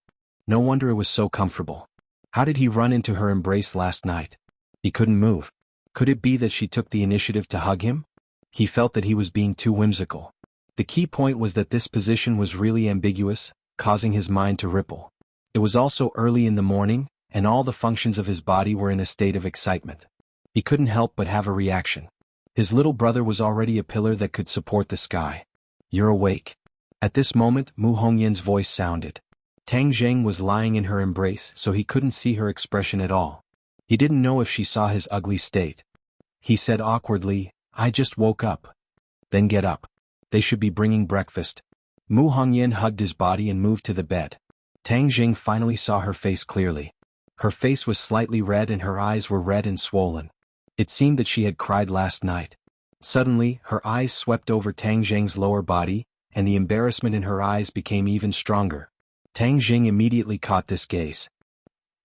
No wonder it was so comfortable. How did he run into her embrace last night? He couldn't move. Could it be that she took the initiative to hug him? He felt that he was being too whimsical. The key point was that this position was really ambiguous, causing his mind to ripple. It was also early in the morning, and all the functions of his body were in a state of excitement. He couldn't help but have a reaction. His little brother was already a pillar that could support the sky. You're awake. At this moment, Mu Hongyan's voice sounded. Tang Jing was lying in her embrace, so he couldn't see her expression at all. He didn't know if she saw his ugly state. He said awkwardly, I just woke up. Then get up. They should be bringing breakfast. Mu Hongyan hugged his body and moved to the bed. Tang Jing finally saw her face clearly. Her face was slightly red and her eyes were red and swollen. It seemed that she had cried last night. Suddenly, her eyes swept over Tang Jing's lower body, and the embarrassment in her eyes became even stronger. Tang Jing immediately caught this gaze.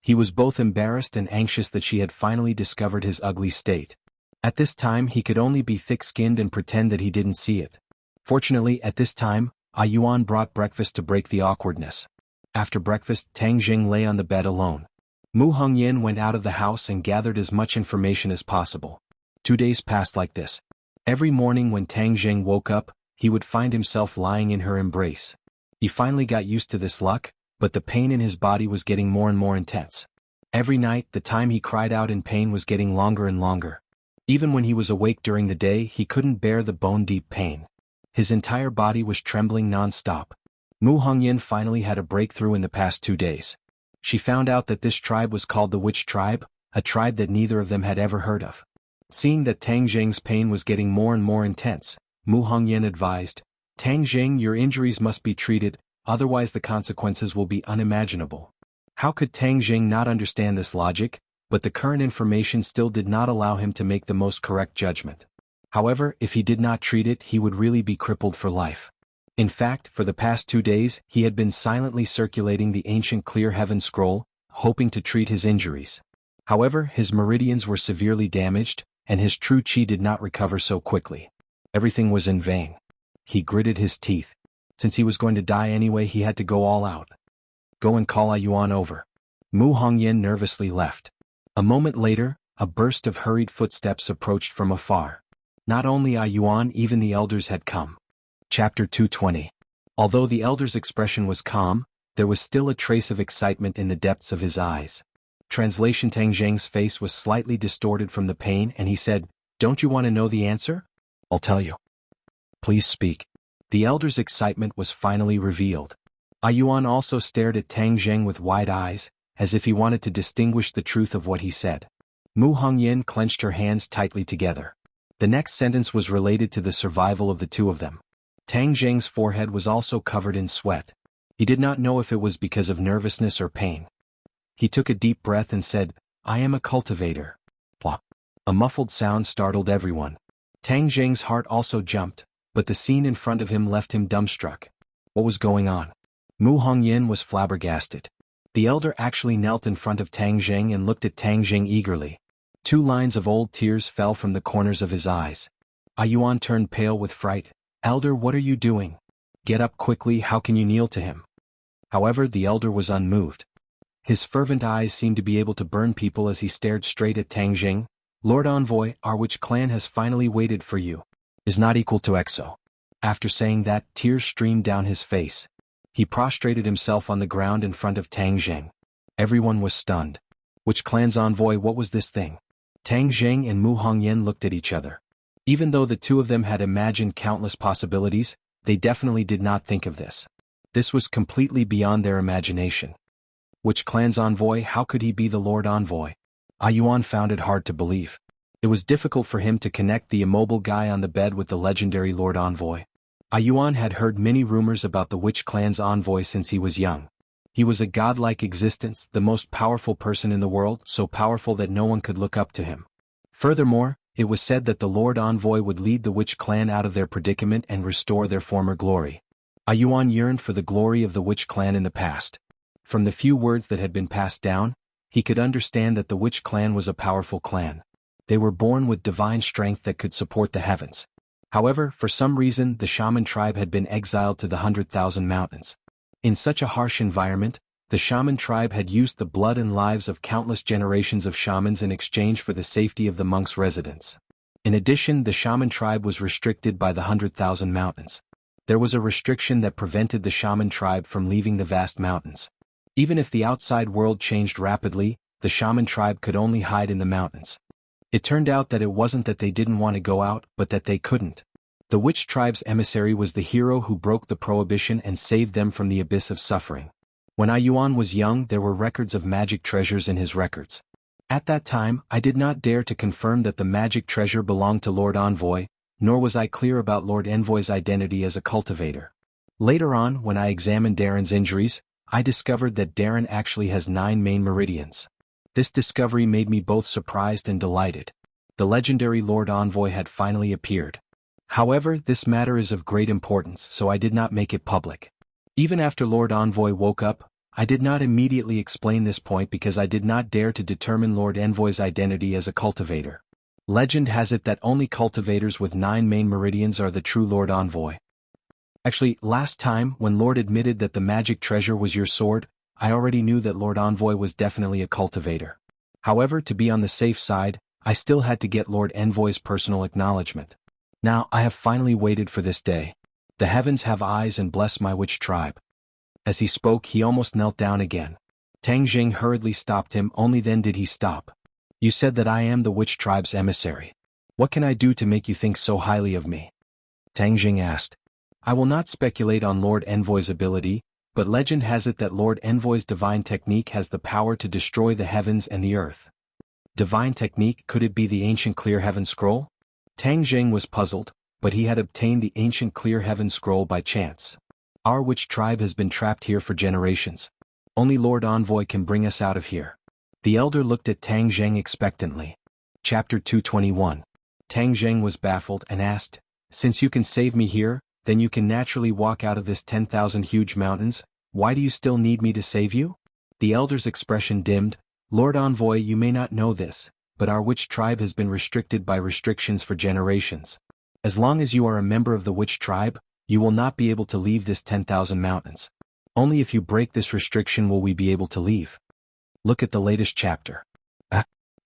He was both embarrassed and anxious that she had finally discovered his ugly state. At this time he could only be thick-skinned and pretend that he didn't see it. Fortunately, at this time, Yuan brought breakfast to break the awkwardness. After breakfast, Tang Jing lay on the bed alone. Mu Hongyan went out of the house and gathered as much information as possible. 2 days passed like this. Every morning when Tang Jing woke up, he would find himself lying in her embrace. He finally got used to this luck, but the pain in his body was getting more and more intense. Every night, the time he cried out in pain was getting longer and longer. Even when he was awake during the day, he couldn't bear the bone-deep pain. His entire body was trembling non-stop. Mu Hongyan finally had a breakthrough in the past 2 days. She found out that this tribe was called the Witch Tribe, a tribe that neither of them had ever heard of. Seeing that Tang Jing's pain was getting more and more intense, Mu Hongyan advised, Tang Jing, your injuries must be treated, otherwise the consequences will be unimaginable. How could Tang Jing not understand this logic? But the current information still did not allow him to make the most correct judgment. However, if he did not treat it, he would really be crippled for life. In fact, for the past 2 days, he had been silently circulating the ancient Clear Heaven scroll, hoping to treat his injuries. However, his meridians were severely damaged, and his true chi did not recover so quickly. Everything was in vain. He gritted his teeth. Since he was going to die anyway, he had to go all out. Go and call Yuan over. Mu Hongyan nervously left. A moment later, a burst of hurried footsteps approached from afar. Not only Yuan, even the elders had come. Chapter 220. Although the elder's expression was calm, there was still a trace of excitement in the depths of his eyes. Translation: Tang Jing's face was slightly distorted from the pain and he said, Don't you want to know the answer? I'll tell you. Please speak. The elder's excitement was finally revealed. Yuan also stared at Tang Jing with wide eyes, as if he wanted to distinguish the truth of what he said. Mu Hongyan clenched her hands tightly together. The next sentence was related to the survival of the two of them. Tang Jing's forehead was also covered in sweat. He did not know if it was because of nervousness or pain. He took a deep breath and said, I am a cultivator. Plop. A muffled sound startled everyone. Tang Jing's heart also jumped, but the scene in front of him left him dumbstruck. What was going on? Mu Hongyan was flabbergasted. The elder actually knelt in front of Tang Jing and looked at Tang Jing eagerly. 2 lines of old tears fell from the corners of his eyes. Yuan turned pale with fright. Elder, what are you doing? Get up quickly, how can you kneel to him? However, the elder was unmoved. His fervent eyes seemed to be able to burn people as he stared straight at Tang Jing. Lord Envoy, our witch clan has finally waited for you. Is not equal to EXO. After saying that, tears streamed down his face. He prostrated himself on the ground in front of Tang Jing. Everyone was stunned. Witch clan's envoy, what was this thing? Tang Jing and Mu Hongyan looked at each other. Even though the two of them had imagined countless possibilities, they definitely did not think of this. This was completely beyond their imagination. Witch clan's envoy, how could he be the Lord Envoy? Yuan found it hard to believe. It was difficult for him to connect the immobile guy on the bed with the legendary Lord Envoy. Yuan had heard many rumors about the Witch clan's envoy since he was young. He was a godlike existence, the most powerful person in the world, so powerful that no one could look up to him. Furthermore, it was said that the Lord Envoy would lead the Witch clan out of their predicament and restore their former glory. Yuan yearned for the glory of the Witch clan in the past. From the few words that had been passed down, he could understand that the Witch clan was a powerful clan. They were born with divine strength that could support the heavens. However, for some reason the shaman tribe had been exiled to the 100,000 mountains. In such a harsh environment, the shaman tribe had used the blood and lives of countless generations of shamans in exchange for the safety of the monks' residence. In addition, the shaman tribe was restricted by the 100,000 mountains. There was a restriction that prevented the shaman tribe from leaving the vast mountains. Even if the outside world changed rapidly, the shaman tribe could only hide in the mountains. It turned out that it wasn't that they didn't want to go out, but that they couldn't. The witch tribe's emissary was the hero who broke the prohibition and saved them from the abyss of suffering. When Yuan was young, there were records of magic treasures in his records. At that time, I did not dare to confirm that the magic treasure belonged to Lord Envoy, nor was I clear about Lord Envoy's identity as a cultivator. Later on, when I examined Darren's injuries, I discovered that Darren actually has 9 main meridians. This discovery made me both surprised and delighted. The legendary Lord Envoy had finally appeared. However, this matter is of great importance, so I did not make it public. Even after Lord Envoy woke up, I did not immediately explain this point because I did not dare to determine Lord Envoy's identity as a cultivator. Legend has it that only cultivators with 9 main meridians are the true Lord Envoy. Actually, last time, when Lord admitted that the magic treasure was your sword, I already knew that Lord Envoy was definitely a cultivator. However, to be on the safe side, I still had to get Lord Envoy's personal acknowledgement. Now, I have finally waited for this day. The heavens have eyes and bless my witch tribe. As he spoke, he almost knelt down again. Tang Jing hurriedly stopped him, only then did he stop. You said that I am the witch tribe's emissary. What can I do to make you think so highly of me? Tang Jing asked. I will not speculate on Lord Envoy's ability, but legend has it that Lord Envoy's divine technique has the power to destroy the heavens and the earth. Divine technique, could it be the ancient Clear Heaven Scroll? Tang Jing was puzzled, but he had obtained the ancient Clear Heaven Scroll by chance. Our witch tribe has been trapped here for generations. Only Lord Envoy can bring us out of here. The elder looked at Tang Jing expectantly. Chapter 221. Tang Jing was baffled and asked, Since you can save me here, then you can naturally walk out of this 10,000 huge mountains, why do you still need me to save you? The elder's expression dimmed. Lord Envoy, you may not know this, but our witch tribe has been restricted by restrictions for generations. As long as you are a member of the witch tribe, you will not be able to leave this 10,000 mountains. Only if you break this restriction will we be able to leave. Look at the latest chapter.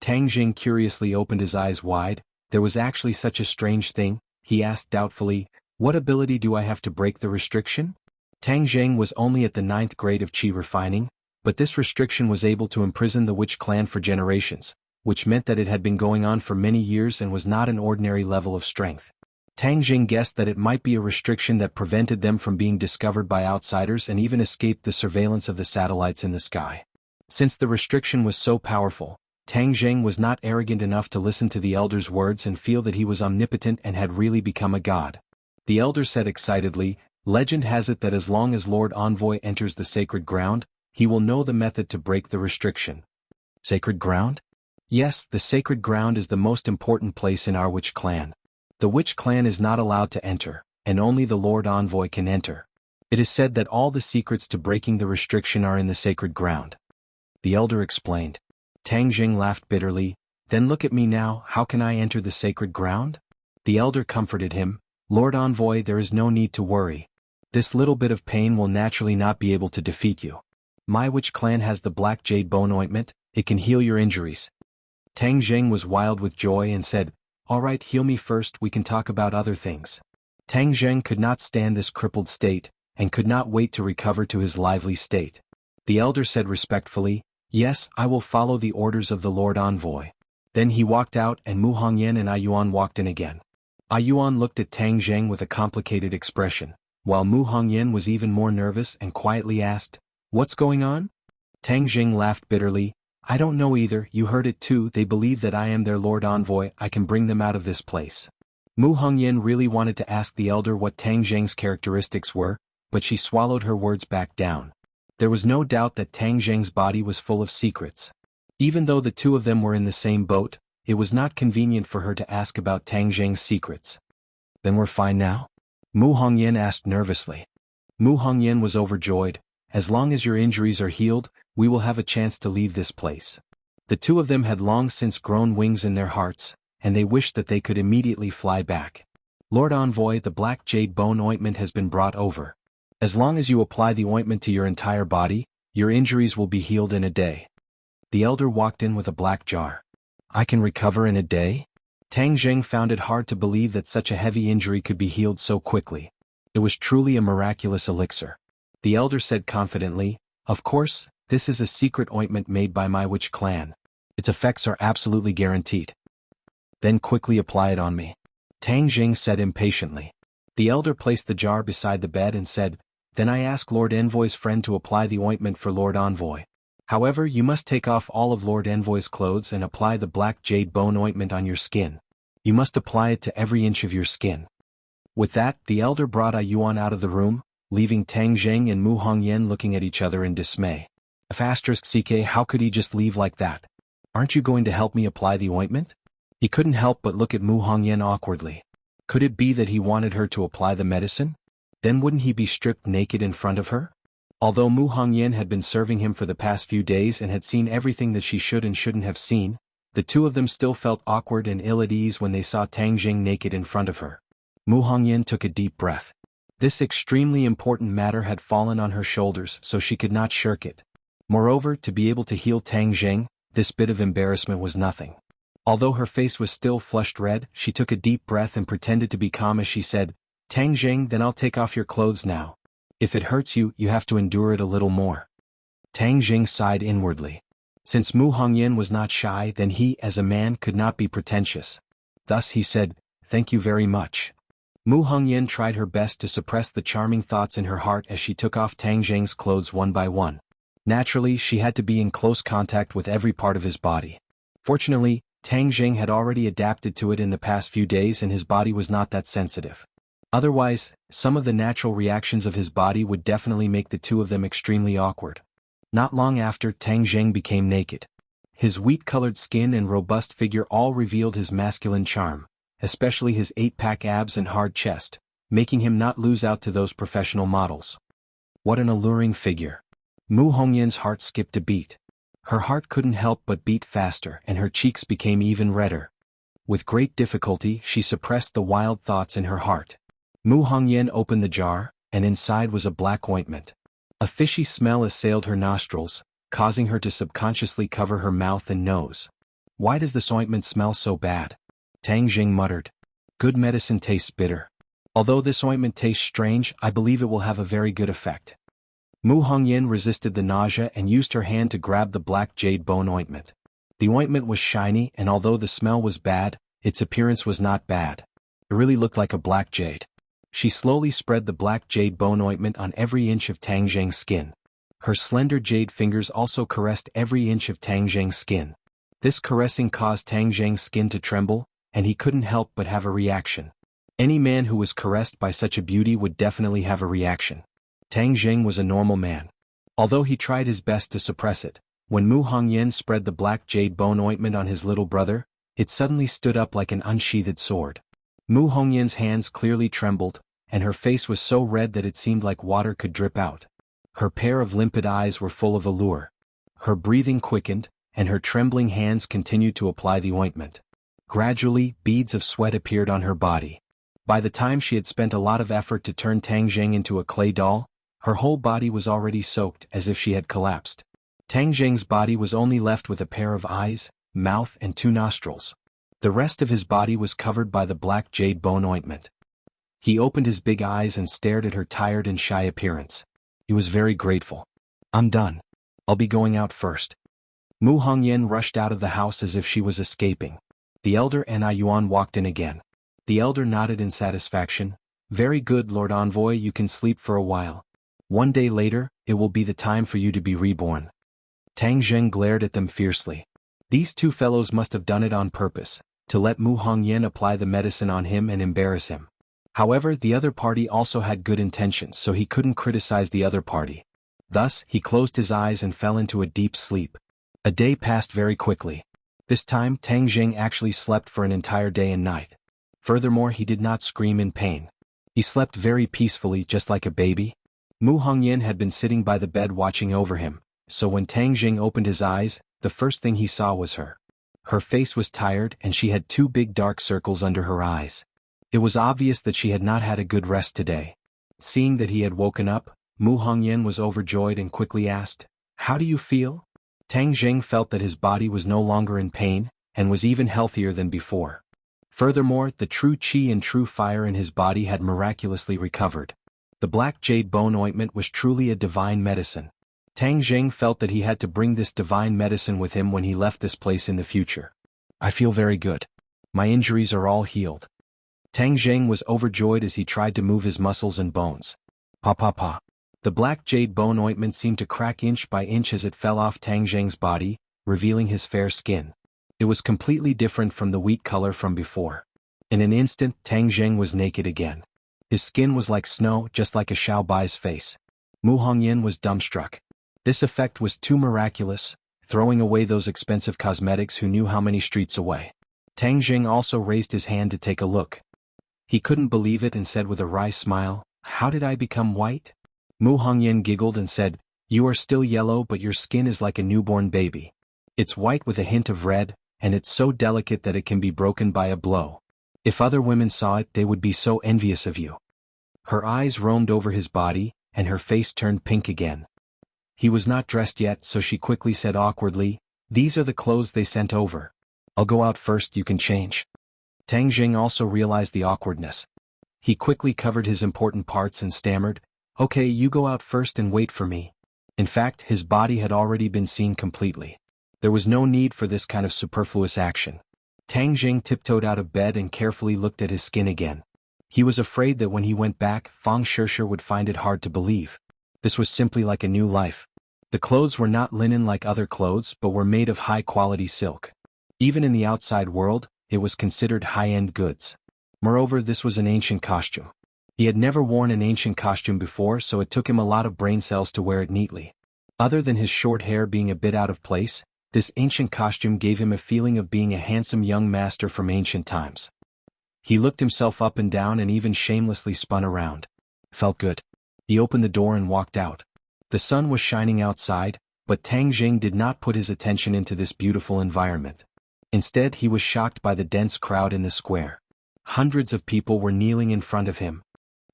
Tang Jing curiously opened his eyes wide. There was actually such a strange thing, he asked doubtfully. What ability do I have to break the restriction? Tang Jing was only at the 9th grade of Qi refining, but this restriction was able to imprison the witch clan for generations, which meant that it had been going on for many years and was not an ordinary level of strength. Tang Jing guessed that it might be a restriction that prevented them from being discovered by outsiders and even escaped the surveillance of the satellites in the sky. Since the restriction was so powerful, Tang Jing was not arrogant enough to listen to the elder's words and feel that he was omnipotent and had really become a god. The elder said excitedly, Legend has it that as long as Lord Envoy enters the sacred ground, he will know the method to break the restriction. Sacred ground? Yes, the sacred ground is the most important place in our witch clan. The witch clan is not allowed to enter, and only the Lord Envoy can enter. It is said that all the secrets to breaking the restriction are in the sacred ground. The elder explained. Tang Jing laughed bitterly. Then look at me now, how can I enter the sacred ground? The elder comforted him. Lord Envoy, there is no need to worry. This little bit of pain will naturally not be able to defeat you. My witch clan has the black jade bone ointment, it can heal your injuries. Tang Jing was wild with joy and said, "All right, heal me first, we can talk about other things." Tang Jing could not stand this crippled state, and could not wait to recover to his lively state. The elder said respectfully, "Yes, I will follow the orders of the Lord Envoy." Then he walked out and Mu Hongyan and Yuan walked in again. Yuan looked at Tang Jing with a complicated expression, while Mu Hongyan was even more nervous and quietly asked, "What's going on?" Tang Jing laughed bitterly, "I don't know either, you heard it too, they believe that I am their Lord Envoy, I can bring them out of this place." Mu Hongyan really wanted to ask the elder what Tang Jing's characteristics were, but she swallowed her words back down. There was no doubt that Tang Jing's body was full of secrets. Even though the two of them were in the same boat, it was not convenient for her to ask about Tang Jing's secrets. "Then we're fine now?" Mu Hongyan asked nervously. Mu Hongyan was overjoyed. "As long as your injuries are healed, we will have a chance to leave this place." The two of them had long since grown wings in their hearts, and they wished that they could immediately fly back. "Lord Envoy, the black jade bone ointment has been brought over. As long as you apply the ointment to your entire body, your injuries will be healed in a day." The elder walked in with a black jar. "I can recover in a day?" Tang Jing found it hard to believe that such a heavy injury could be healed so quickly. It was truly a miraculous elixir. The elder said confidently, "Of course, this is a secret ointment made by my witch clan. Its effects are absolutely guaranteed." "Then quickly apply it on me," Tang Jing said impatiently. The elder placed the jar beside the bed and said, "Then I ask Lord Envoy's friend to apply the ointment for Lord Envoy. However, you must take off all of Lord Envoy's clothes and apply the black jade bone ointment on your skin. You must apply it to every inch of your skin." With that, the elder brought Yuan out of the room, leaving Tang Jing and Mu Hongyan looking at each other in dismay. *CK, how could he just leave like that? Aren't you going to help me apply the ointment? He couldn't help but look at Mu Hongyan awkwardly. Could it be that he wanted her to apply the medicine? Then wouldn't he be stripped naked in front of her? Although Mu Hongyan had been serving him for the past few days and had seen everything that she should and shouldn't have seen, the two of them still felt awkward and ill at ease when they saw Tang Jing naked in front of her. Mu Hongyan took a deep breath. This extremely important matter had fallen on her shoulders, so she could not shirk it. Moreover, to be able to heal Tang Jing, this bit of embarrassment was nothing. Although her face was still flushed red, she took a deep breath and pretended to be calm as she said, "Tang Jing, then I'll take off your clothes now. If it hurts you, you have to endure it a little more." Tang Jing sighed inwardly. Since Mu Hongyan was not shy, then he, as a man, could not be pretentious. Thus he said, "Thank you very much." Mu Hongyan tried her best to suppress the charming thoughts in her heart as she took off Tang Jing's clothes one by one. Naturally, she had to be in close contact with every part of his body. Fortunately, Tang Jing had already adapted to it in the past few days and his body was not that sensitive. Otherwise, some of the natural reactions of his body would definitely make the two of them extremely awkward. Not long after, Tang Jing became naked. His wheat-colored skin and robust figure all revealed his masculine charm, especially his 8-pack abs and hard chest, making him not lose out to those professional models. What an alluring figure. Mu Hongyan's heart skipped a beat. Her heart couldn't help but beat faster and her cheeks became even redder. With great difficulty, she suppressed the wild thoughts in her heart. Mu Hongyan opened the jar, and inside was a black ointment. A fishy smell assailed her nostrils, causing her to subconsciously cover her mouth and nose. "Why does this ointment smell so bad?" Tang Jing muttered. "Good medicine tastes bitter. Although this ointment tastes strange, I believe it will have a very good effect." Mu Hongyan resisted the nausea and used her hand to grab the black jade bone ointment. The ointment was shiny and although the smell was bad, its appearance was not bad. It really looked like a black jade. She slowly spread the black jade bone ointment on every inch of Tang Jing's skin. Her slender jade fingers also caressed every inch of Tang Jing's skin. This caressing caused Tang Jing's skin to tremble, and he couldn't help but have a reaction. Any man who was caressed by such a beauty would definitely have a reaction. Tang Jing was a normal man. Although he tried his best to suppress it, when Mu Hongyan spread the black jade bone ointment on his little brother, it suddenly stood up like an unsheathed sword. Mu Hongyan's hands clearly trembled, and her face was so red that it seemed like water could drip out. Her pair of limpid eyes were full of allure. Her breathing quickened, and her trembling hands continued to apply the ointment. Gradually, beads of sweat appeared on her body. By the time she had spent a lot of effort to turn Tang Jing into a clay doll, her whole body was already soaked as if she had collapsed. Tang Jing's body was only left with a pair of eyes, mouth and 2 nostrils. The rest of his body was covered by the black jade bone ointment. He opened his big eyes and stared at her tired and shy appearance. He was very grateful. "I'm done. I'll be going out first." Mu Hongyan rushed out of the house as if she was escaping. The elder and Yuan walked in again. The elder nodded in satisfaction. "Very good, Lord Envoy, you can sleep for a while. One day later, it will be the time for you to be reborn." Tang Jing glared at them fiercely. These 2 fellows must have done it on purpose, to let Mu Hongyan apply the medicine on him and embarrass him. However, the other party also had good intentions, so he couldn't criticize the other party. Thus, he closed his eyes and fell into a deep sleep. A day passed very quickly. This time, Tang Jing actually slept for an entire day and night. Furthermore, he did not scream in pain. He slept very peacefully, just like a baby. Mu Hongyan had been sitting by the bed watching over him, so when Tang Jing opened his eyes, the first thing he saw was her. Her face was tired and she had 2 big dark circles under her eyes. It was obvious that she had not had a good rest today. Seeing that he had woken up, Mu Hongyan was overjoyed and quickly asked, "How do you feel?" Tang Jing felt that his body was no longer in pain, and was even healthier than before. Furthermore, the true qi and true fire in his body had miraculously recovered. The black jade bone ointment was truly a divine medicine. Tang Jing felt that he had to bring this divine medicine with him when he left this place in the future. "I feel very good. My injuries are all healed." Tang Jing was overjoyed as he tried to move his muscles and bones. Pa pa pa. The black jade bone ointment seemed to crack inch by inch as it fell off Tang Jing's body, revealing his fair skin. It was completely different from the wheat color from before. In an instant, Tang Jing was naked again. His skin was like snow, just like a Xiao Bai's face. Mu Hongyan was dumbstruck. This effect was too miraculous, throwing away those expensive cosmetics who knew how many streets away. Tang Jing also raised his hand to take a look. He couldn't believe it and said with a wry smile, "How did I become white?" Mu Hongyan giggled and said, "You are still yellow, but your skin is like a newborn baby. It's white with a hint of red, and it's so delicate that it can be broken by a blow. If other women saw it, they would be so envious of you." Her eyes roamed over his body, and her face turned pink again. He was not dressed yet, so she quickly said awkwardly, "These are the clothes they sent over. I'll go out first, you can change." Tang Jing also realized the awkwardness. He quickly covered his important parts and stammered, "Okay, you go out first and wait for me." In fact, his body had already been seen completely. There was no need for this kind of superfluous action. Tang Jing tiptoed out of bed and carefully looked at his skin again. He was afraid that when he went back, Fang Shishir would find it hard to believe. This was simply like a new life. The clothes were not linen like other clothes, but were made of high-quality silk. Even in the outside world, it was considered high-end goods. Moreover, this was an ancient costume. He had never worn an ancient costume before, so it took him a lot of brain cells to wear it neatly. Other than his short hair being a bit out of place, this ancient costume gave him a feeling of being a handsome young master from ancient times. He looked himself up and down and even shamelessly spun around. Felt good. He opened the door and walked out. The sun was shining outside, but Tang Jing did not put his attention into this beautiful environment. Instead, he was shocked by the dense crowd in the square. Hundreds of people were kneeling in front of him.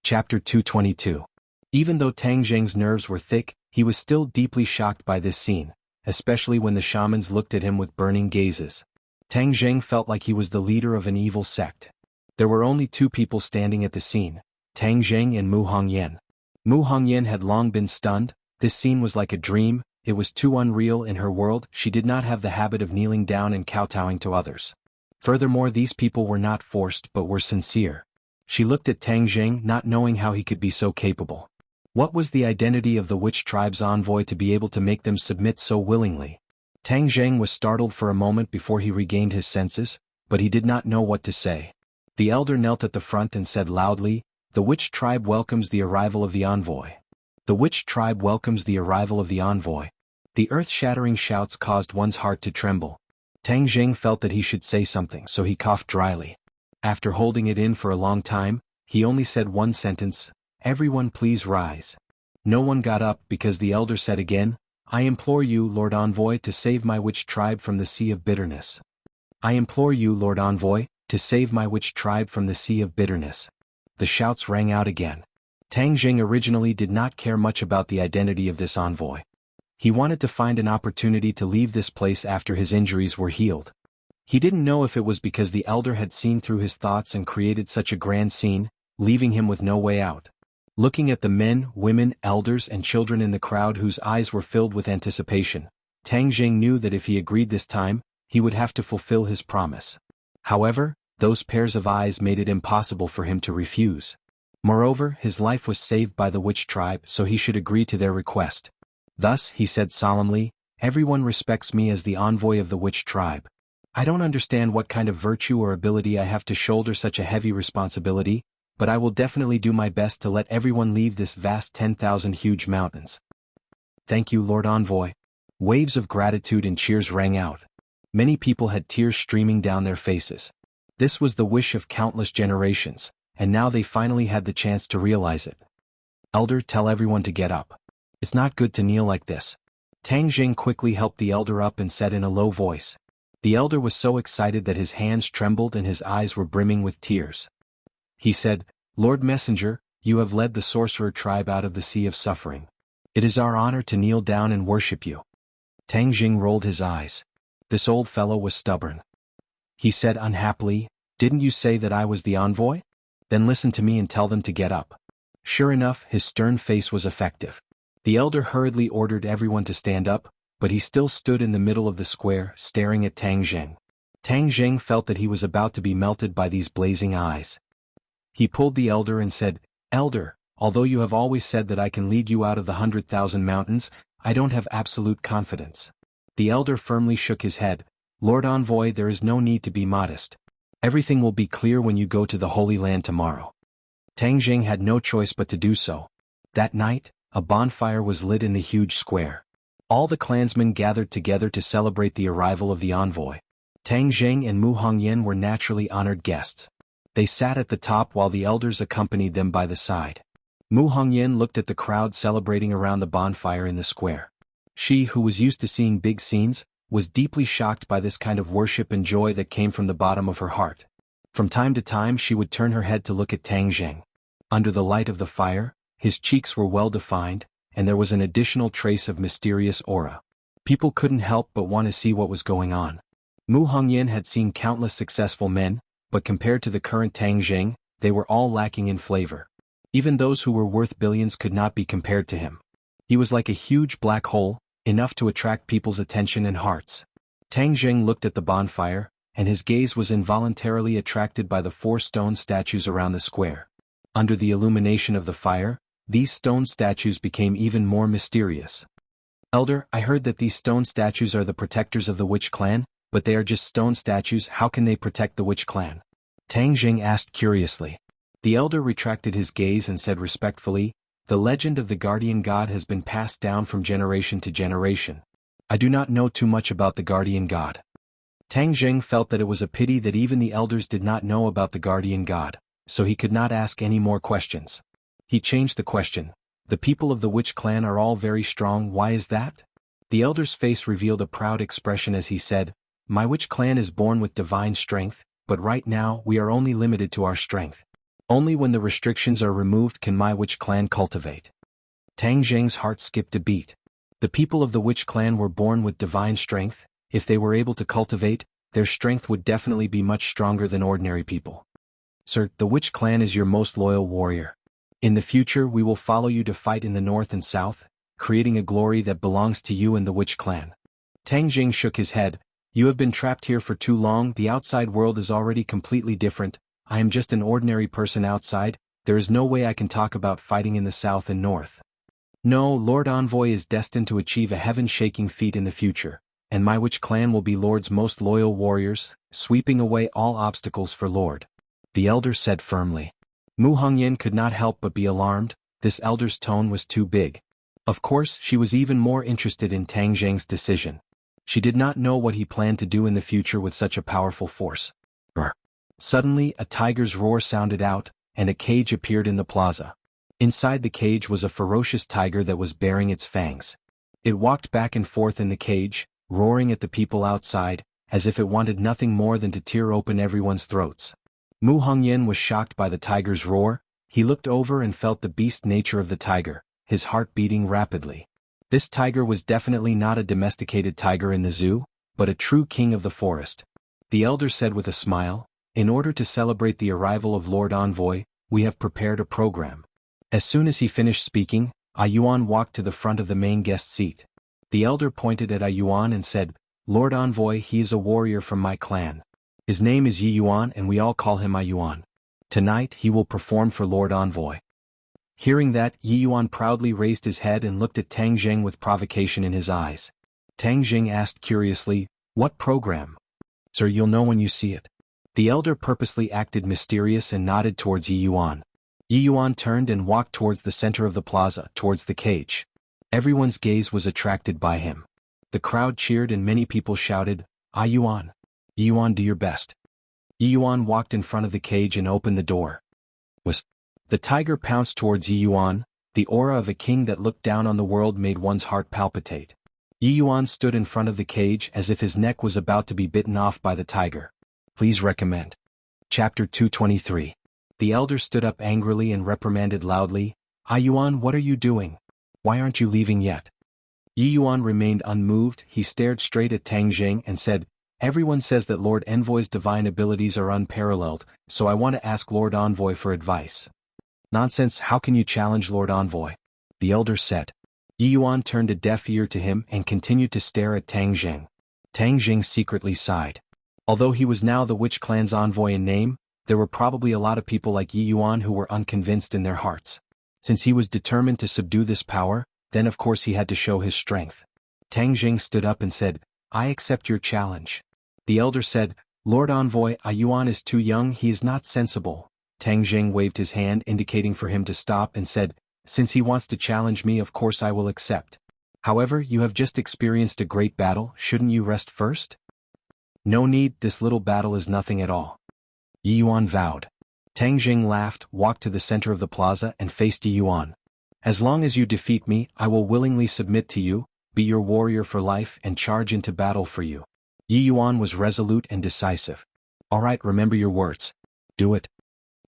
Chapter 222. Even though Tang Jing's nerves were thick, he was still deeply shocked by this scene, especially when the shamans looked at him with burning gazes. Tang Jing felt like he was the leader of an evil sect. There were only 2 people standing at the scene, Tang Jing and Mu Hongyan. Mu Hongyan had long been stunned. This scene was like a dream. It was too unreal in her world. She did not have the habit of kneeling down and kowtowing to others. Furthermore, these people were not forced but were sincere. She looked at Tang Jing, not knowing how he could be so capable. What was the identity of the witch tribe's envoy to be able to make them submit so willingly? Tang Jing was startled for a moment before he regained his senses, but he did not know what to say. The elder knelt at the front and said loudly, "The witch tribe welcomes the arrival of the envoy." The witch tribe welcomes the arrival of the envoy. The earth-shattering shouts caused one's heart to tremble. Tang Jing felt that he should say something, so he coughed dryly. After holding it in for a long time, he only said one sentence, "Everyone please rise." No one got up because the elder said again, "I implore you, Lord Envoy, to save my witch tribe from the sea of bitterness. I implore you, Lord Envoy, to save my witch tribe from the sea of bitterness." The shouts rang out again. Tang Jing originally did not care much about the identity of this envoy. He wanted to find an opportunity to leave this place after his injuries were healed. He didn't know if it was because the elder had seen through his thoughts and created such a grand scene, leaving him with no way out. Looking at the men, women, elders, and children in the crowd whose eyes were filled with anticipation, Tang Jing knew that if he agreed this time, he would have to fulfill his promise. However, those pairs of eyes made it impossible for him to refuse. Moreover, his life was saved by the witch tribe, so he should agree to their request. Thus, he said solemnly, "Everyone respects me as the envoy of the witch tribe. I don't understand what kind of virtue or ability I have to shoulder such a heavy responsibility, but I will definitely do my best to let everyone leave this vast 10,000 huge mountains." "Thank you, Lord Envoy." Waves of gratitude and cheers rang out. Many people had tears streaming down their faces. This was the wish of countless generations, and now they finally had the chance to realize it. "Elder, tell everyone to get up. It's not good to kneel like this." Tang Jing quickly helped the elder up and said in a low voice. The elder was so excited that his hands trembled and his eyes were brimming with tears. He said, "Lord Messenger, you have led the sorcerer tribe out of the sea of suffering. It is our honor to kneel down and worship you." Tang Jing rolled his eyes. This old fellow was stubborn. He said unhappily, "Didn't you say that I was the envoy? Then listen to me and tell them to get up." Sure enough, his stern face was effective. The elder hurriedly ordered everyone to stand up, but he still stood in the middle of the square, staring at Tang Jing. Tang Jing felt that he was about to be melted by these blazing eyes. He pulled the elder and said, "Elder, although you have always said that I can lead you out of the 100,000 mountains, I don't have absolute confidence." The elder firmly shook his head. "Lord Envoy, there is no need to be modest. Everything will be clear when you go to the Holy Land tomorrow." Tang Jing had no choice but to do so. That night, a bonfire was lit in the huge square. All the clansmen gathered together to celebrate the arrival of the envoy. Tang Jing and Mu Hongyan were naturally honored guests. They sat at the top while the elders accompanied them by the side. Mu Hongyan looked at the crowd celebrating around the bonfire in the square. She, who was used to seeing big scenes, was deeply shocked by this kind of worship and joy that came from the bottom of her heart. From time to time she would turn her head to look at Tang Jing. Under the light of the fire, his cheeks were well defined, and there was an additional trace of mysterious aura. People couldn't help but want to see what was going on. Mu Hongyan had seen countless successful men, but compared to the current Tang Jing, they were all lacking in flavor. Even those who were worth billions could not be compared to him. He was like a huge black hole, enough to attract people's attention and hearts. Tang Jing looked at the bonfire, and his gaze was involuntarily attracted by the 4 stone statues around the square. Under the illumination of the fire, these stone statues became even more mysterious. "Elder, I heard that these stone statues are the protectors of the witch clan, but they are just stone statues. How can they protect the witch clan?" Tang Jing asked curiously. The elder retracted his gaze and said respectfully, "The legend of the guardian god has been passed down from generation to generation. I do not know too much about the guardian god." Tang Jing felt that it was a pity that even the elders did not know about the guardian god, so he could not ask any more questions. He changed the question. "The people of the witch clan are all very strong. Why is that?" The elder's face revealed a proud expression as he said, "My witch clan is born with divine strength, but right now we are only limited to our strength. Only when the restrictions are removed can my witch clan cultivate." Tang Jing's heart skipped a beat. The people of the witch clan were born with divine strength. If they were able to cultivate, their strength would definitely be much stronger than ordinary people. "Sir, the witch clan is your most loyal warrior. In the future we will follow you to fight in the north and south, creating a glory that belongs to you and the witch clan." Tang Jing shook his head. "You have been trapped here for too long. The outside world is already completely different. I am just an ordinary person outside. There is no way I can talk about fighting in the south and north. No, Lord Envoy is destined to achieve a heaven-shaking feat in the future, and my witch clan will be Lord's most loyal warriors, sweeping away all obstacles for Lord," the elder said firmly. Mu Hongyan could not help but be alarmed. This elder's tone was too big. Of course, she was even more interested in Tang Jing's decision. She did not know what he planned to do in the future with such a powerful force. Suddenly, a tiger's roar sounded out, and a cage appeared in the plaza. Inside the cage was a ferocious tiger that was baring its fangs. It walked back and forth in the cage, roaring at the people outside, as if it wanted nothing more than to tear open everyone's throats. Mu Hongyan was shocked by the tiger's roar, He looked over and felt the beast nature of the tiger, his heart beating rapidly. This tiger was definitely not a domesticated tiger in the zoo, but a true king of the forest. The elder said with a smile, "In order to celebrate the arrival of Lord Envoy, we have prepared a program." As soon as he finished speaking, Yuan walked to the front of the main guest seat. The elder pointed at Yuan and said, "Lord Envoy, he is a warrior from my clan. His name is Yuan and we all call him Yuan. Tonight he will perform for Lord Envoy." Hearing that, Yuan proudly raised his head and looked at Tang Jing with provocation in his eyes. Tang Jing asked curiously, "What program?" "Sir, you'll know when you see it." The elder purposely acted mysterious and nodded towards Yuan. Yuan turned and walked towards the center of the plaza, towards the cage. Everyone's gaze was attracted by him. The crowd cheered and many people shouted, "Yuan! Yuan, do your best." Yuan walked in front of the cage and opened the door. The tiger pounced towards Yuan. The aura of a king that looked down on the world made one's heart palpitate. Yuan stood in front of the cage as if his neck was about to be bitten off by the tiger. Please recommend. Chapter 223. The elder stood up angrily and reprimanded loudly, "Yuan, what are you doing? Why aren't you leaving yet?" Yuan remained unmoved. He stared straight at Tang Jing and said, "Everyone says that Lord Envoy's divine abilities are unparalleled, so I want to ask Lord Envoy for advice." "Nonsense, how can you challenge Lord Envoy?" the elder said. Yuan turned a deaf ear to him and continued to stare at Tang Jing. Tang Jing secretly sighed. Although he was now the Witch Clan's envoy in name, there were probably a lot of people like Yuan who were unconvinced in their hearts. Since he was determined to subdue this power, then of course he had to show his strength. Tang Jing stood up and said, "I accept your challenge." The elder said, "Lord Envoy, Yuan is too young, he is not sensible." Tang Jing waved his hand indicating for him to stop and said, "Since he wants to challenge me, of course I will accept. However, you have just experienced a great battle, shouldn't you rest first?" "No need, this little battle is nothing at all." Yuan vowed. Tang Jing laughed, walked to the center of the plaza and faced Yuan. "As long as you defeat me, I will willingly submit to you, be your warrior for life and charge into battle for you." Yuan was resolute and decisive. "All right, remember your words. Do it."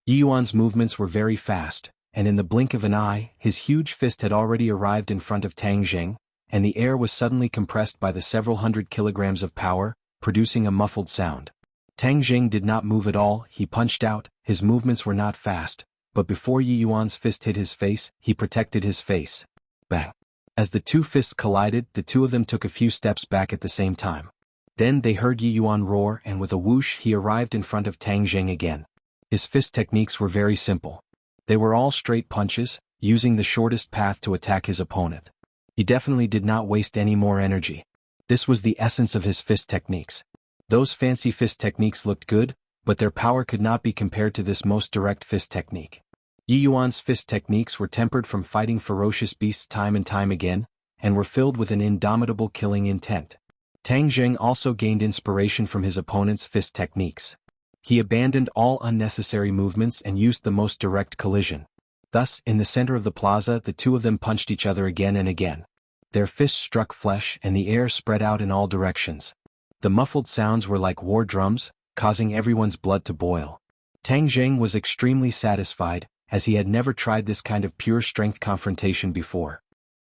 Yuan's movements were very fast, and in the blink of an eye, his huge fist had already arrived in front of Tang Jing, and the air was suddenly compressed by the several hundred kilograms of power, producing a muffled sound. Tang Jing did not move at all. He punched out. His movements were not fast, but before Yuan's fist hit his face, he protected his face. Bang! As the two fists collided, the two of them took a few steps back at the same time. Then they heard Yuan roar, and with a whoosh he arrived in front of Tang Jing again. His fist techniques were very simple. They were all straight punches, using the shortest path to attack his opponent. He definitely did not waste any more energy. This was the essence of his fist techniques. Those fancy fist techniques looked good, but their power could not be compared to this most direct fist technique. Yuan's fist techniques were tempered from fighting ferocious beasts time and time again, and were filled with an indomitable killing intent. Tang Jing also gained inspiration from his opponent's fist techniques. He abandoned all unnecessary movements and used the most direct collision. Thus, in the center of the plaza, the two of them punched each other again and again. Their fists struck flesh and the air spread out in all directions. The muffled sounds were like war drums, causing everyone's blood to boil. Tang Jing was extremely satisfied, as he had never tried this kind of pure strength confrontation before.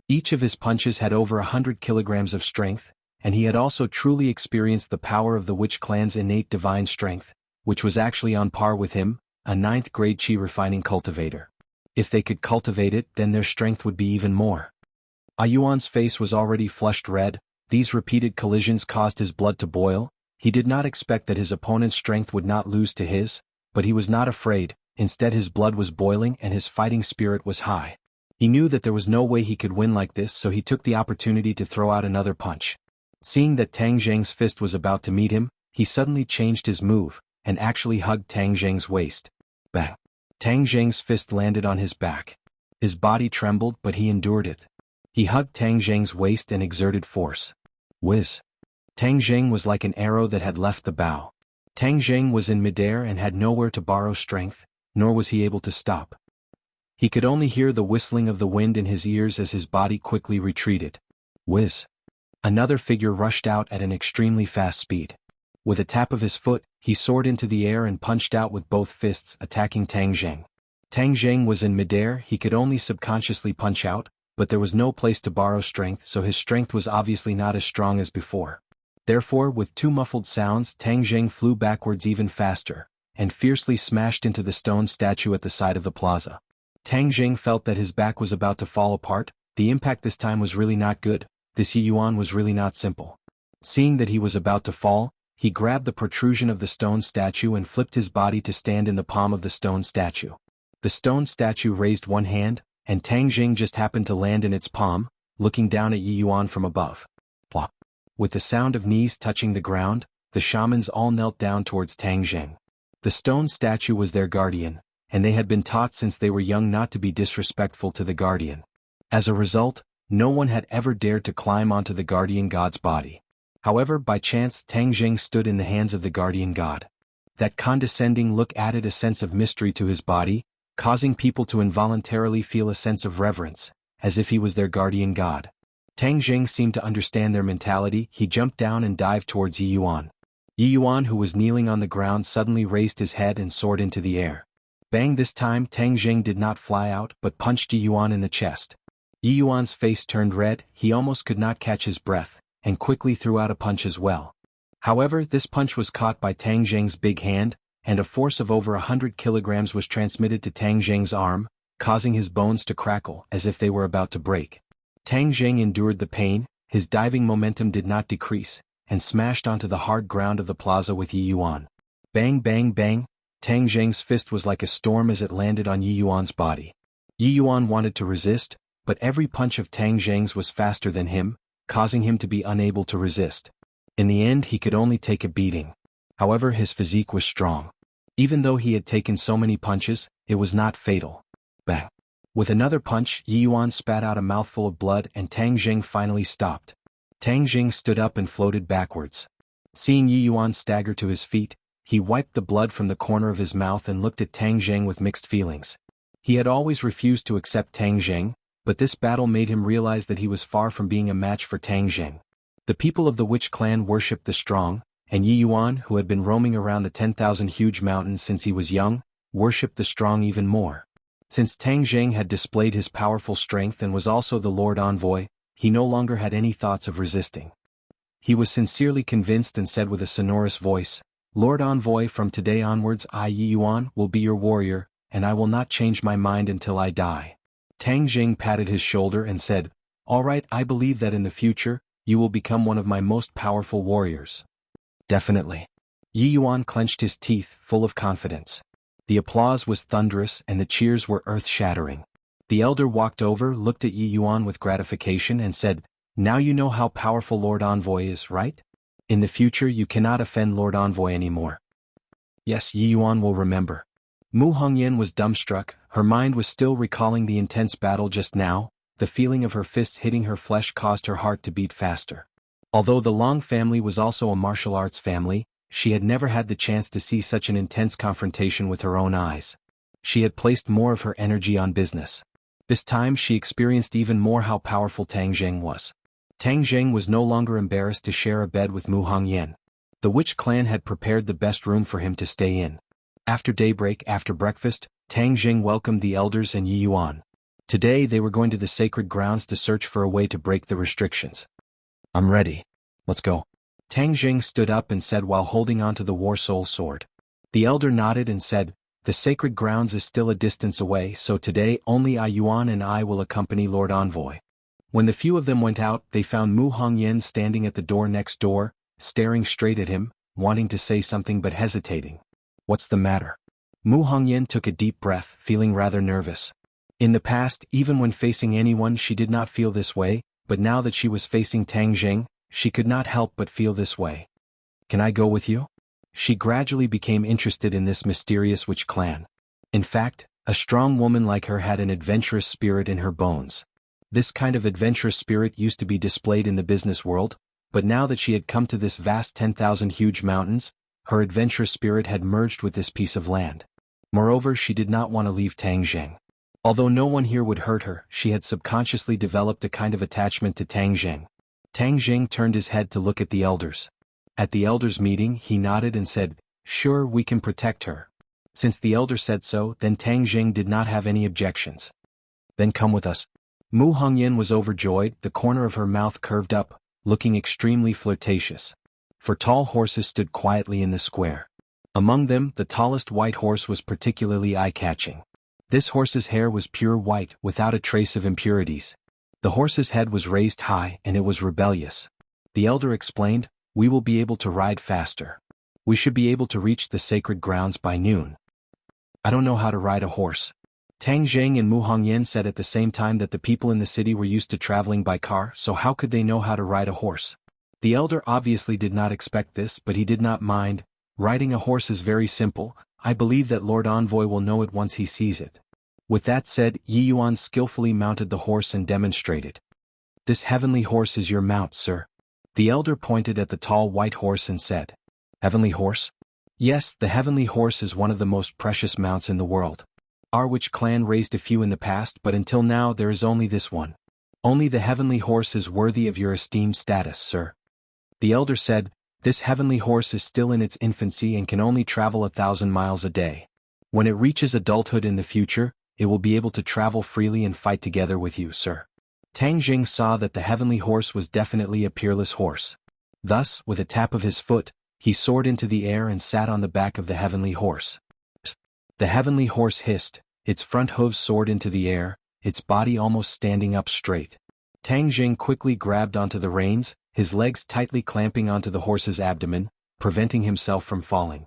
Each of his punches had over 100 kilograms of strength, and he had also truly experienced the power of the Witch Clan's innate divine strength, which was actually on par with him, a 9th grade chi refining cultivator. If they could cultivate it, then their strength would be even more. Yuan's face was already flushed red. These repeated collisions caused his blood to boil. He did not expect that his opponent's strength would not lose to his, but he was not afraid. Instead, his blood was boiling and his fighting spirit was high. He knew that there was no way he could win like this, so he took the opportunity to throw out another punch. Seeing that Tang Jing's fist was about to meet him, he suddenly changed his move, and actually hugged Tang Jing's waist. Bang! Tang Jing's fist landed on his back. His body trembled, but he endured it. He hugged Tang Jing's waist and exerted force. Whiz! Tang Jing was like an arrow that had left the bow. Tang Jing was in midair and had nowhere to borrow strength, nor was he able to stop. He could only hear the whistling of the wind in his ears as his body quickly retreated. Whiz! Another figure rushed out at an extremely fast speed. With a tap of his foot, he soared into the air and punched out with both fists, attacking Tang Jing. Tang Zheng was in midair, he could only subconsciously punch out, but there was no place to borrow strength, so his strength was obviously not as strong as before. Therefore, with two muffled sounds, Tang Zheng flew backwards even faster, and fiercely smashed into the stone statue at the side of the plaza. Tang Zheng felt that his back was about to fall apart. The impact this time was really not good. This Yuan was really not simple. Seeing that he was about to fall, he grabbed the protrusion of the stone statue and flipped his body to stand in the palm of the stone statue. The stone statue raised one hand, and Tang Zheng just happened to land in its palm, looking down at Yuan from above. Plop. With the sound of knees touching the ground, the shamans all knelt down towards Tang Zheng. The stone statue was their guardian, and they had been taught since they were young not to be disrespectful to the guardian. As a result, no one had ever dared to climb onto the guardian god's body. However, by chance Tang Zheng stood in the hands of the guardian god. That condescending look added a sense of mystery to his body, causing people to involuntarily feel a sense of reverence, as if he was their guardian god. Tang Zheng seemed to understand their mentality. He jumped down and dived towards Yuan. Yuan, who was kneeling on the ground, suddenly raised his head and soared into the air. Bang! This time Tang Zheng did not fly out but punched Yuan in the chest. Yuan's face turned red, he almost could not catch his breath, and quickly threw out a punch as well. However, this punch was caught by Tang Zheng's big hand, and a force of over 100 kilograms was transmitted to Tang Zheng's arm, causing his bones to crackle as if they were about to break. Tang Zheng endured the pain, his diving momentum did not decrease, and smashed onto the hard ground of the plaza with Yuan. Bang bang bang, Tang Zheng's fist was like a storm as it landed on Yuan's body. Yuan wanted to resist, but every punch of Tang Zheng's was faster than him, causing him to be unable to resist. In the end he could only take a beating. However, his physique was strong. Even though he had taken so many punches, it was not fatal. Bang! With another punch, Yuan spat out a mouthful of blood and Tang Zheng finally stopped. Tang Zheng stood up and floated backwards. Seeing Yuan stagger to his feet, he wiped the blood from the corner of his mouth and looked at Tang Zheng with mixed feelings. He had always refused to accept Tang Zheng, but this battle made him realize that he was far from being a match for Tang Zheng. The people of the Witch clan worshipped the strong, and Yuan, who had been roaming around the 10,000 huge mountains since he was young, worshipped the strong even more. Since Tang Zheng had displayed his powerful strength and was also the Lord Envoy, he no longer had any thoughts of resisting. He was sincerely convinced and said with a sonorous voice, "Lord Envoy, from today onwards I, Yuan, will be your warrior, and I will not change my mind until I die." Tang Zheng patted his shoulder and said, "All right, I believe that in the future, you will become one of my most powerful warriors." "Definitely." Yuan clenched his teeth, full of confidence. The applause was thunderous and the cheers were earth-shattering. The elder walked over, looked at Yuan with gratification and said, "Now you know how powerful Lord Envoy is, right? In the future you cannot offend Lord Envoy anymore." "Yes, Yuan will remember." Mu Hongyan was dumbstruck, her mind was still recalling the intense battle just now. The feeling of her fists hitting her flesh caused her heart to beat faster. Although the Long family was also a martial arts family, she had never had the chance to see such an intense confrontation with her own eyes. She had placed more of her energy on business. This time she experienced even more how powerful Tang Zheng was. Tang Zheng was no longer embarrassed to share a bed with Mu Hongyan. The Witch clan had prepared the best room for him to stay in. After daybreak, after breakfast, Tang Zheng welcomed the elders and Yuan. Today they were going to the sacred grounds to search for a way to break the restrictions. "I'm ready. Let's go." Tang Zheng stood up and said while holding onto the War Soul sword. The elder nodded and said, "The sacred grounds is still a distance away, so today only Yuan and I will accompany Lord Envoy." When the few of them went out, they found Mu Hongyan standing at the door next door, staring straight at him, wanting to say something but hesitating. "What's the matter?" Mu Hongyan took a deep breath, feeling rather nervous. In the past, even when facing anyone she did not feel this way, but now that she was facing Tang Zheng, she could not help but feel this way. "Can I go with you?" She gradually became interested in this mysterious witch clan. In fact, a strong woman like her had an adventurous spirit in her bones. This kind of adventurous spirit used to be displayed in the business world, but now that she had come to this vast 10,000 huge mountains, her adventurous spirit had merged with this piece of land. Moreover, she did not want to leave Tang Zheng. Although no one here would hurt her, she had subconsciously developed a kind of attachment to Tang Zheng. Tang Zheng turned his head to look at the elders. At the elders' meeting, he nodded and said, "Sure, we can protect her." Since the elder said so, then Tang Jing did not have any objections. Then come with us. Mu Hongyan was overjoyed, the corner of her mouth curved up, looking extremely flirtatious. 4 tall horses stood quietly in the square. Among them, the tallest white horse was particularly eye-catching. This horse's hair was pure white, without a trace of impurities. The horse's head was raised high, and it was rebellious. The elder explained, "We will be able to ride faster. We should be able to reach the sacred grounds by noon." "I don't know how to ride a horse." Tang Jing and Mu Hongyan said at the same time that the people in the city were used to traveling by car, so how could they know how to ride a horse? The elder obviously did not expect this, but he did not mind. "Riding a horse is very simple. I believe that Lord Envoy will know it once he sees it." With that said, Yi Yuan skillfully mounted the horse and demonstrated. "This heavenly horse is your mount, sir." The elder pointed at the tall white horse and said, "Heavenly horse?" "Yes, the heavenly horse is one of the most precious mounts in the world. Our witch clan raised a few in the past, but until now there is only this one. Only the heavenly horse is worthy of your esteemed status, sir." The elder said, "This heavenly horse is still in its infancy and can only travel 1,000 miles a day. When it reaches adulthood in the future, it will be able to travel freely and fight together with you, sir." Tang Jing saw that the heavenly horse was definitely a peerless horse. Thus, with a tap of his foot, he soared into the air and sat on the back of the heavenly horse. The heavenly horse hissed, its front hooves soared into the air, its body almost standing up straight. Tang Jing quickly grabbed onto the reins, his legs tightly clamping onto the horse's abdomen, preventing himself from falling.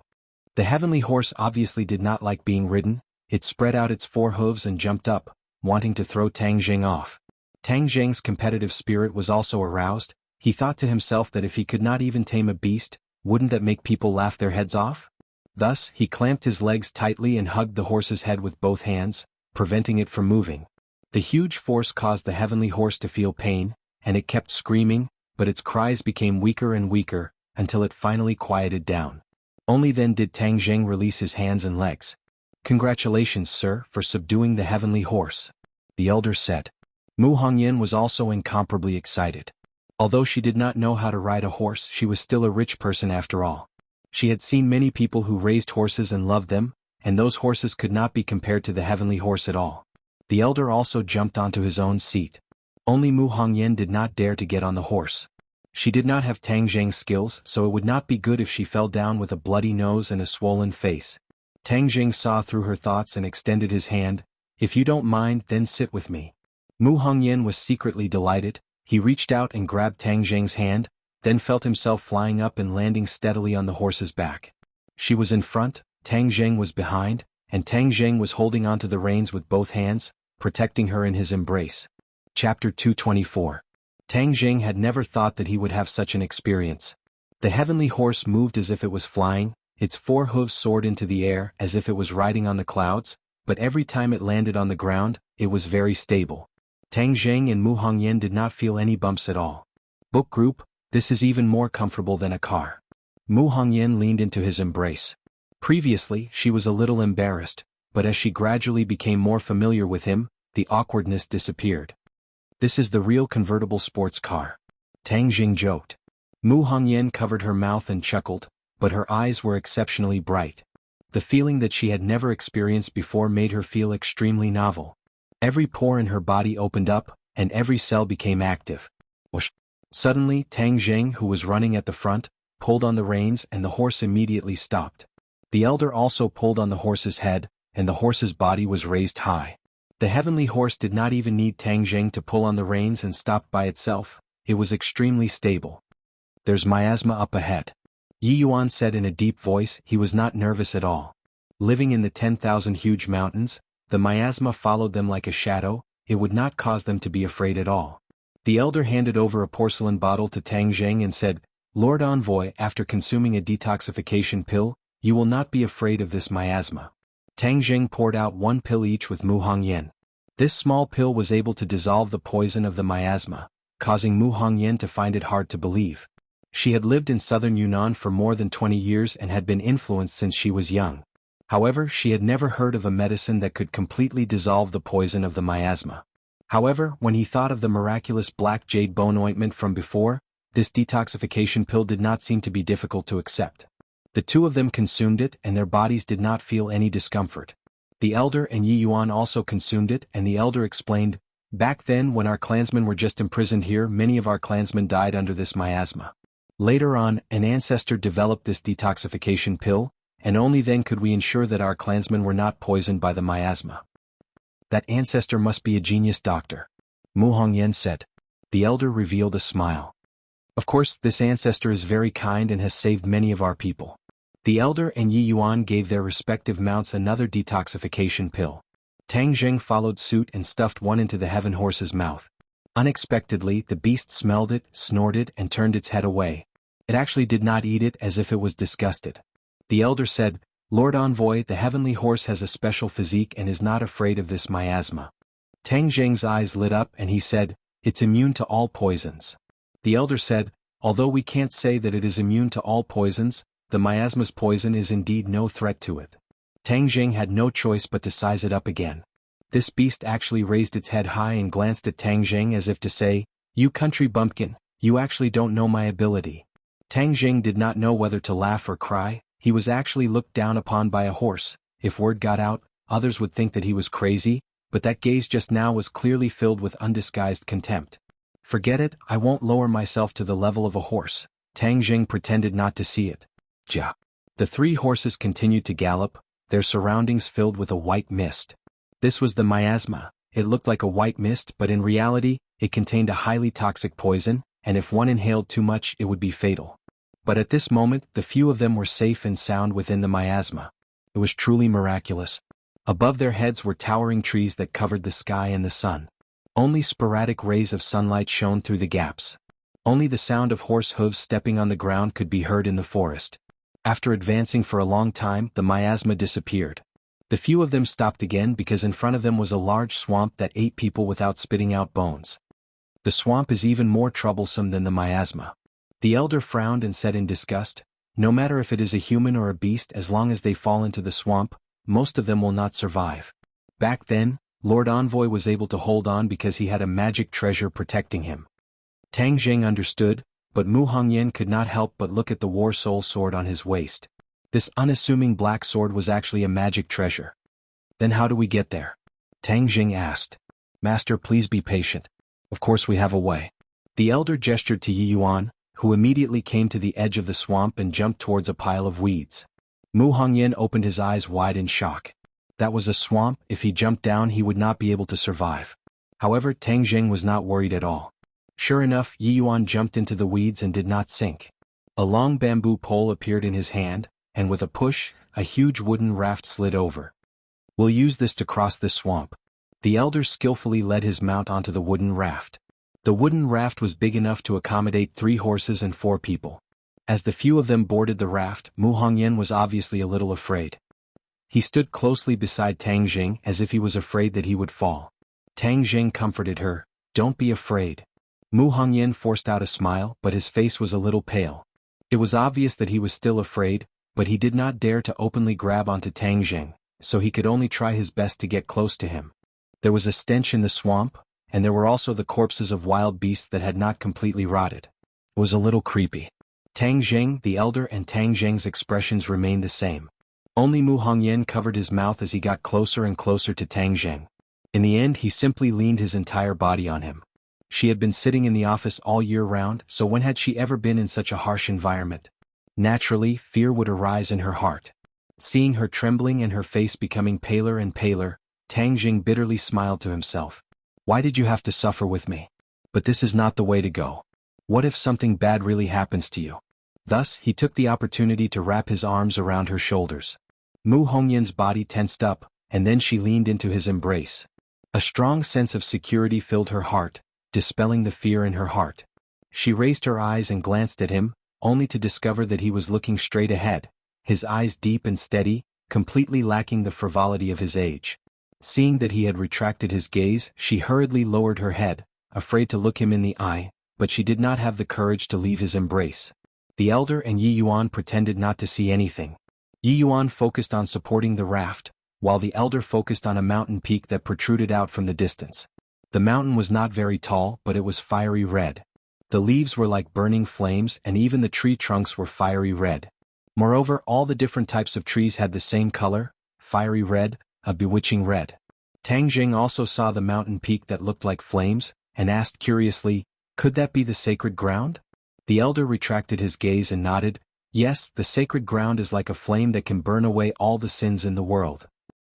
The heavenly horse obviously did not like being ridden. It spread out its 4 hooves and jumped up, wanting to throw Tang Jing off. Tang Jing's competitive spirit was also aroused. He thought to himself that if he could not even tame a beast, wouldn't that make people laugh their heads off? Thus, he clamped his legs tightly and hugged the horse's head with both hands, preventing it from moving. The huge force caused the heavenly horse to feel pain, and it kept screaming, but its cries became weaker and weaker, until it finally quieted down. Only then did Tang Jing release his hands and legs. "Congratulations, sir, for subduing the heavenly horse," the elder said. Mu Hongyan was also incomparably excited. Although she did not know how to ride a horse, she was still a rich person after all. She had seen many people who raised horses and loved them, and those horses could not be compared to the heavenly horse at all. The elder also jumped onto his own seat. Only Mu Hongyan did not dare to get on the horse. She did not have Tang Jing's skills, so it would not be good if she fell down with a bloody nose and a swollen face. Tang Jing saw through her thoughts and extended his hand. "If you don't mind, then sit with me." Mu Hongyan was secretly delighted. He reached out and grabbed Tang Jing's hand, then felt himself flying up and landing steadily on the horse's back. She was in front, Tang Jing was behind, and Tang Jing was holding onto the reins with both hands, protecting her in his embrace. Chapter 224. Tang Jing had never thought that he would have such an experience. The heavenly horse moved as if it was flying, its 4 hooves soared into the air as if it was riding on the clouds, but every time it landed on the ground, it was very stable. Tang Jing and Mu Hongyan did not feel any bumps at all. Book group, this is even more comfortable than a car. Mu Hongyan leaned into his embrace. Previously, she was a little embarrassed, but as she gradually became more familiar with him, the awkwardness disappeared. "This is the real convertible sports car," Tang Jing joked. Mu Hongyan covered her mouth and chuckled, but her eyes were exceptionally bright. The feeling that she had never experienced before made her feel extremely novel. Every pore in her body opened up, and every cell became active. Whoosh! Suddenly, Tang Jing, who was running at the front, pulled on the reins and the horse immediately stopped. The elder also pulled on the horse's head, and the horse's body was raised high. The heavenly horse did not even need Tang Jing to pull on the reins and stop by itself. It was extremely stable. "There's miasma up ahead," Yi Yuan said in a deep voice. He was not nervous at all. Living in the 10,000 huge mountains, the miasma followed them like a shadow. It would not cause them to be afraid at all. The elder handed over a porcelain bottle to Tang Jing and said, "Lord Envoy, after consuming a detoxification pill, you will not be afraid of this miasma." Tang Jing poured out 1 pill each with Mu Hongyan. This small pill was able to dissolve the poison of the miasma, causing Mu Hongyan to find it hard to believe. She had lived in southern Yunnan for more than 20 years and had been influenced since she was young. However, she had never heard of a medicine that could completely dissolve the poison of the miasma. However, when he thought of the miraculous black jade bone ointment from before, this detoxification pill did not seem to be difficult to accept. The two of them consumed it and their bodies did not feel any discomfort. The elder and Yi Yuan also consumed it and the elder explained, "Back then when our clansmen were just imprisoned here, many of our clansmen died under this miasma. Later on, an ancestor developed this detoxification pill, and only then could we ensure that our clansmen were not poisoned by the miasma." "That ancestor must be a genius doctor," Mu Hongyan said. The elder revealed a smile. "Of course, this ancestor is very kind and has saved many of our people." The elder and Yi Yuan gave their respective mounts another detoxification pill. Tang Jing followed suit and stuffed one into the heaven horse's mouth. Unexpectedly, the beast smelled it, snorted, and turned its head away. It actually did not eat it as if it was disgusted. The elder said, "Lord Envoy, the heavenly horse has a special physique and is not afraid of this miasma." Tang Jing's eyes lit up and he said, "It's immune to all poisons." The elder said, "Although we can't say that it is immune to all poisons, the miasma's poison is indeed no threat to it." Tang Jing had no choice but to size it up again. This beast actually raised its head high and glanced at Tang Jing as if to say, "You country bumpkin, you actually don't know my ability." Tang Jing did not know whether to laugh or cry. He was actually looked down upon by a horse. If word got out, others would think that he was crazy, but that gaze just now was clearly filled with undisguised contempt. "Forget it, I won't lower myself to the level of a horse." Tang Jing pretended not to see it. Ja. The three horses continued to gallop, their surroundings filled with a white mist. This was the miasma. It looked like a white mist, but in reality, it contained a highly toxic poison, and if one inhaled too much it would be fatal. But at this moment, the few of them were safe and sound within the miasma. It was truly miraculous. Above their heads were towering trees that covered the sky and the sun. Only sporadic rays of sunlight shone through the gaps. Only the sound of horse hooves stepping on the ground could be heard in the forest. After advancing for a long time, the miasma disappeared. The few of them stopped again because in front of them was a large swamp that ate people without spitting out bones. The swamp is even more troublesome than the miasma. The elder frowned and said in disgust, "No matter if it is a human or a beast, as long as they fall into the swamp, most of them will not survive." Back then, Lord Envoy was able to hold on because he had a magic treasure protecting him. Tang Jing understood, but Mu Hongyan could not help but look at the war soul sword on his waist. This unassuming black sword was actually a magic treasure. "Then how do we get there?" Tang Jing asked. "Master, please be patient. Of course we have a way." The elder gestured to Yi Yuan, who immediately came to the edge of the swamp and jumped towards a pile of weeds. Mu Hongyan opened his eyes wide in shock. That was a swamp. If he jumped down he would not be able to survive. However, Tang Jing was not worried at all. Sure enough, Yi Yuan jumped into the weeds and did not sink. A long bamboo pole appeared in his hand, and with a push, a huge wooden raft slid over. "We'll use this to cross this swamp." The elder skillfully led his mount onto the wooden raft. The wooden raft was big enough to accommodate 3 horses and 4 people. As the few of them boarded the raft, Mu Hongyan was obviously a little afraid. He stood closely beside Tang Jing as if he was afraid that he would fall. Tang Jing comforted her, "Don't be afraid." Mu Hongyan forced out a smile, but his face was a little pale. It was obvious that he was still afraid, but he did not dare to openly grab onto Tang Jing, so he could only try his best to get close to him. There was a stench in the swamp, and there were also the corpses of wild beasts that had not completely rotted. It was a little creepy. Tang Jing, the elder, and Tang Jing's expressions remained the same. Only Mu Hongyan covered his mouth as he got closer and closer to Tang Jing. In the end, he simply leaned his entire body on him. She had been sitting in the office all year round, so when had she ever been in such a harsh environment? Naturally, fear would arise in her heart. Seeing her trembling and her face becoming paler and paler, Tang Jing bitterly smiled to himself. "Why did you have to suffer with me? But this is not the way to go. What if something bad really happens to you?" Thus, he took the opportunity to wrap his arms around her shoulders. Mu Hongyan's body tensed up, and then she leaned into his embrace. A strong sense of security filled her heart, dispelling the fear in her heart. She raised her eyes and glanced at him, only to discover that he was looking straight ahead, his eyes deep and steady, completely lacking the frivolity of his age. Seeing that he had retracted his gaze, she hurriedly lowered her head, afraid to look him in the eye, but she did not have the courage to leave his embrace. The elder and Yi Yuan pretended not to see anything. Yi Yuan focused on supporting the raft, while the elder focused on a mountain peak that protruded out from the distance. The mountain was not very tall, but it was fiery red. The leaves were like burning flames and even the tree trunks were fiery red. Moreover, all the different types of trees had the same color, fiery red, a bewitching red. Tang Jing also saw the mountain peak that looked like flames, and asked curiously, could that be the sacred ground? The elder retracted his gaze and nodded, yes, the sacred ground is like a flame that can burn away all the sins in the world.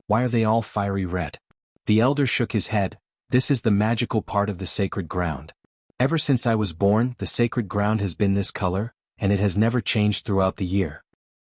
Why are they all fiery red? The elder shook his head, this is the magical part of the sacred ground. Ever since I was born, the sacred ground has been this color, and it has never changed throughout the year.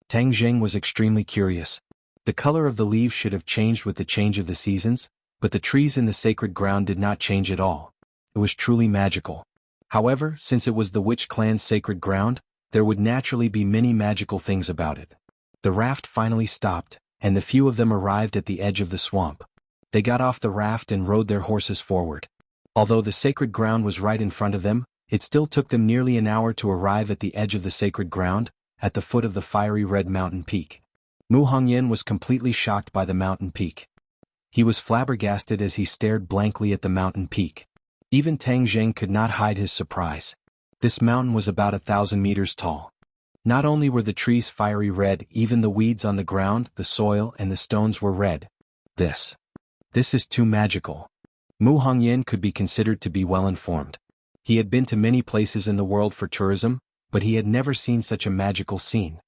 Tang Jing was extremely curious. The color of the leaves should have changed with the change of the seasons, but the trees in the sacred ground did not change at all. It was truly magical. However, since it was the witch clan's sacred ground, there would naturally be many magical things about it. The raft finally stopped, and the few of them arrived at the edge of the swamp. They got off the raft and rode their horses forward. Although the sacred ground was right in front of them, it still took them nearly an hour to arrive at the edge of the sacred ground, at the foot of the fiery red mountain peak. Mu Hongyan was completely shocked by the mountain peak. He was flabbergasted as he stared blankly at the mountain peak. Even Tang Jing could not hide his surprise. This mountain was about 1,000 meters tall. Not only were the trees fiery red, even the weeds on the ground, the soil, and the stones were red. This is too magical. Mu Hongyan could be considered to be well-informed. He had been to many places in the world for tourism, but he had never seen such a magical scene.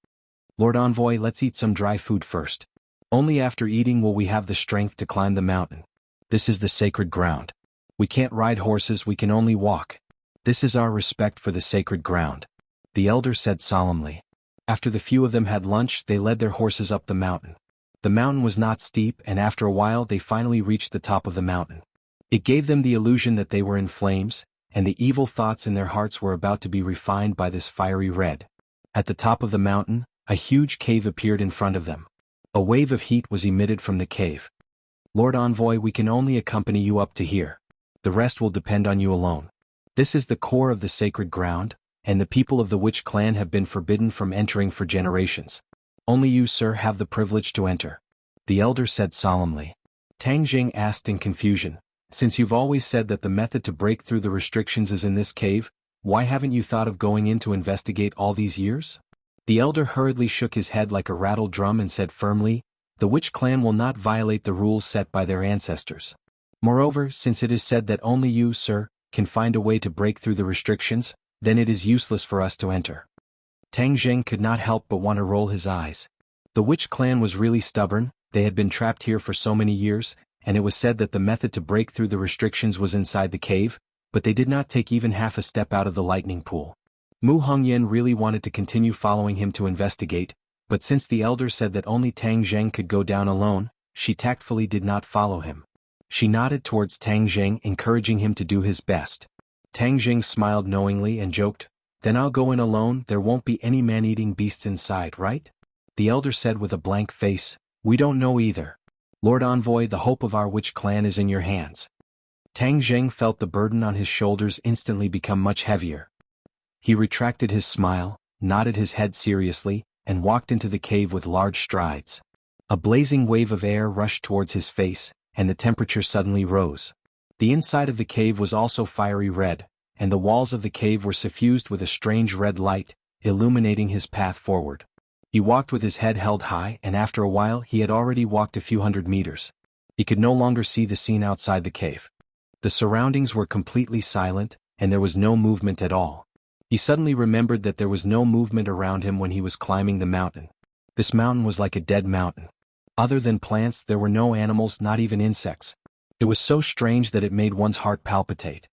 Lord Envoy, let's eat some dry food first. Only after eating will we have the strength to climb the mountain. This is the sacred ground. We can't ride horses, we can only walk. This is our respect for the sacred ground. The elder said solemnly. After the few of them had lunch, they led their horses up the mountain. The mountain was not steep, and after a while they finally reached the top of the mountain. It gave them the illusion that they were in flames, and the evil thoughts in their hearts were about to be refined by this fiery red. At the top of the mountain, a huge cave appeared in front of them. A wave of heat was emitted from the cave. Lord Envoy, we can only accompany you up to here. The rest will depend on you alone. This is the core of the sacred ground, and the people of the witch clan have been forbidden from entering for generations. Only you, sir, have the privilege to enter. The elder said solemnly. Tang Jing asked in confusion, since you've always said that the method to break through the restrictions is in this cave, why haven't you thought of going in to investigate all these years? The elder hurriedly shook his head like a rattled drum and said firmly, the witch clan will not violate the rules set by their ancestors. Moreover, since it is said that only you, sir, can find a way to break through the restrictions, then it is useless for us to enter. Tang Jing could not help but want to roll his eyes. The witch clan was really stubborn, they had been trapped here for so many years, and it was said that the method to break through the restrictions was inside the cave, but they did not take even half a step out of the lightning pool. Mu Hongyan really wanted to continue following him to investigate, but since the elder said that only Tang Jing could go down alone, she tactfully did not follow him. She nodded towards Tang Jing, encouraging him to do his best. Tang Jing smiled knowingly and joked, then I'll go in alone, there won't be any man-eating beasts inside, right? The elder said with a blank face, we don't know either. Lord Envoy, the hope of our witch clan is in your hands. Tang Jing felt the burden on his shoulders instantly become much heavier. He retracted his smile, nodded his head seriously, and walked into the cave with large strides. A blazing wave of air rushed towards his face, and the temperature suddenly rose. The inside of the cave was also fiery red, and the walls of the cave were suffused with a strange red light, illuminating his path forward. He walked with his head held high, and after a while he had already walked a few hundred meters. He could no longer see the scene outside the cave. The surroundings were completely silent, and there was no movement at all. He suddenly remembered that there was no movement around him when he was climbing the mountain. This mountain was like a dead mountain. Other than plants, there were no animals, not even insects. It was so strange that it made one's heart palpitate.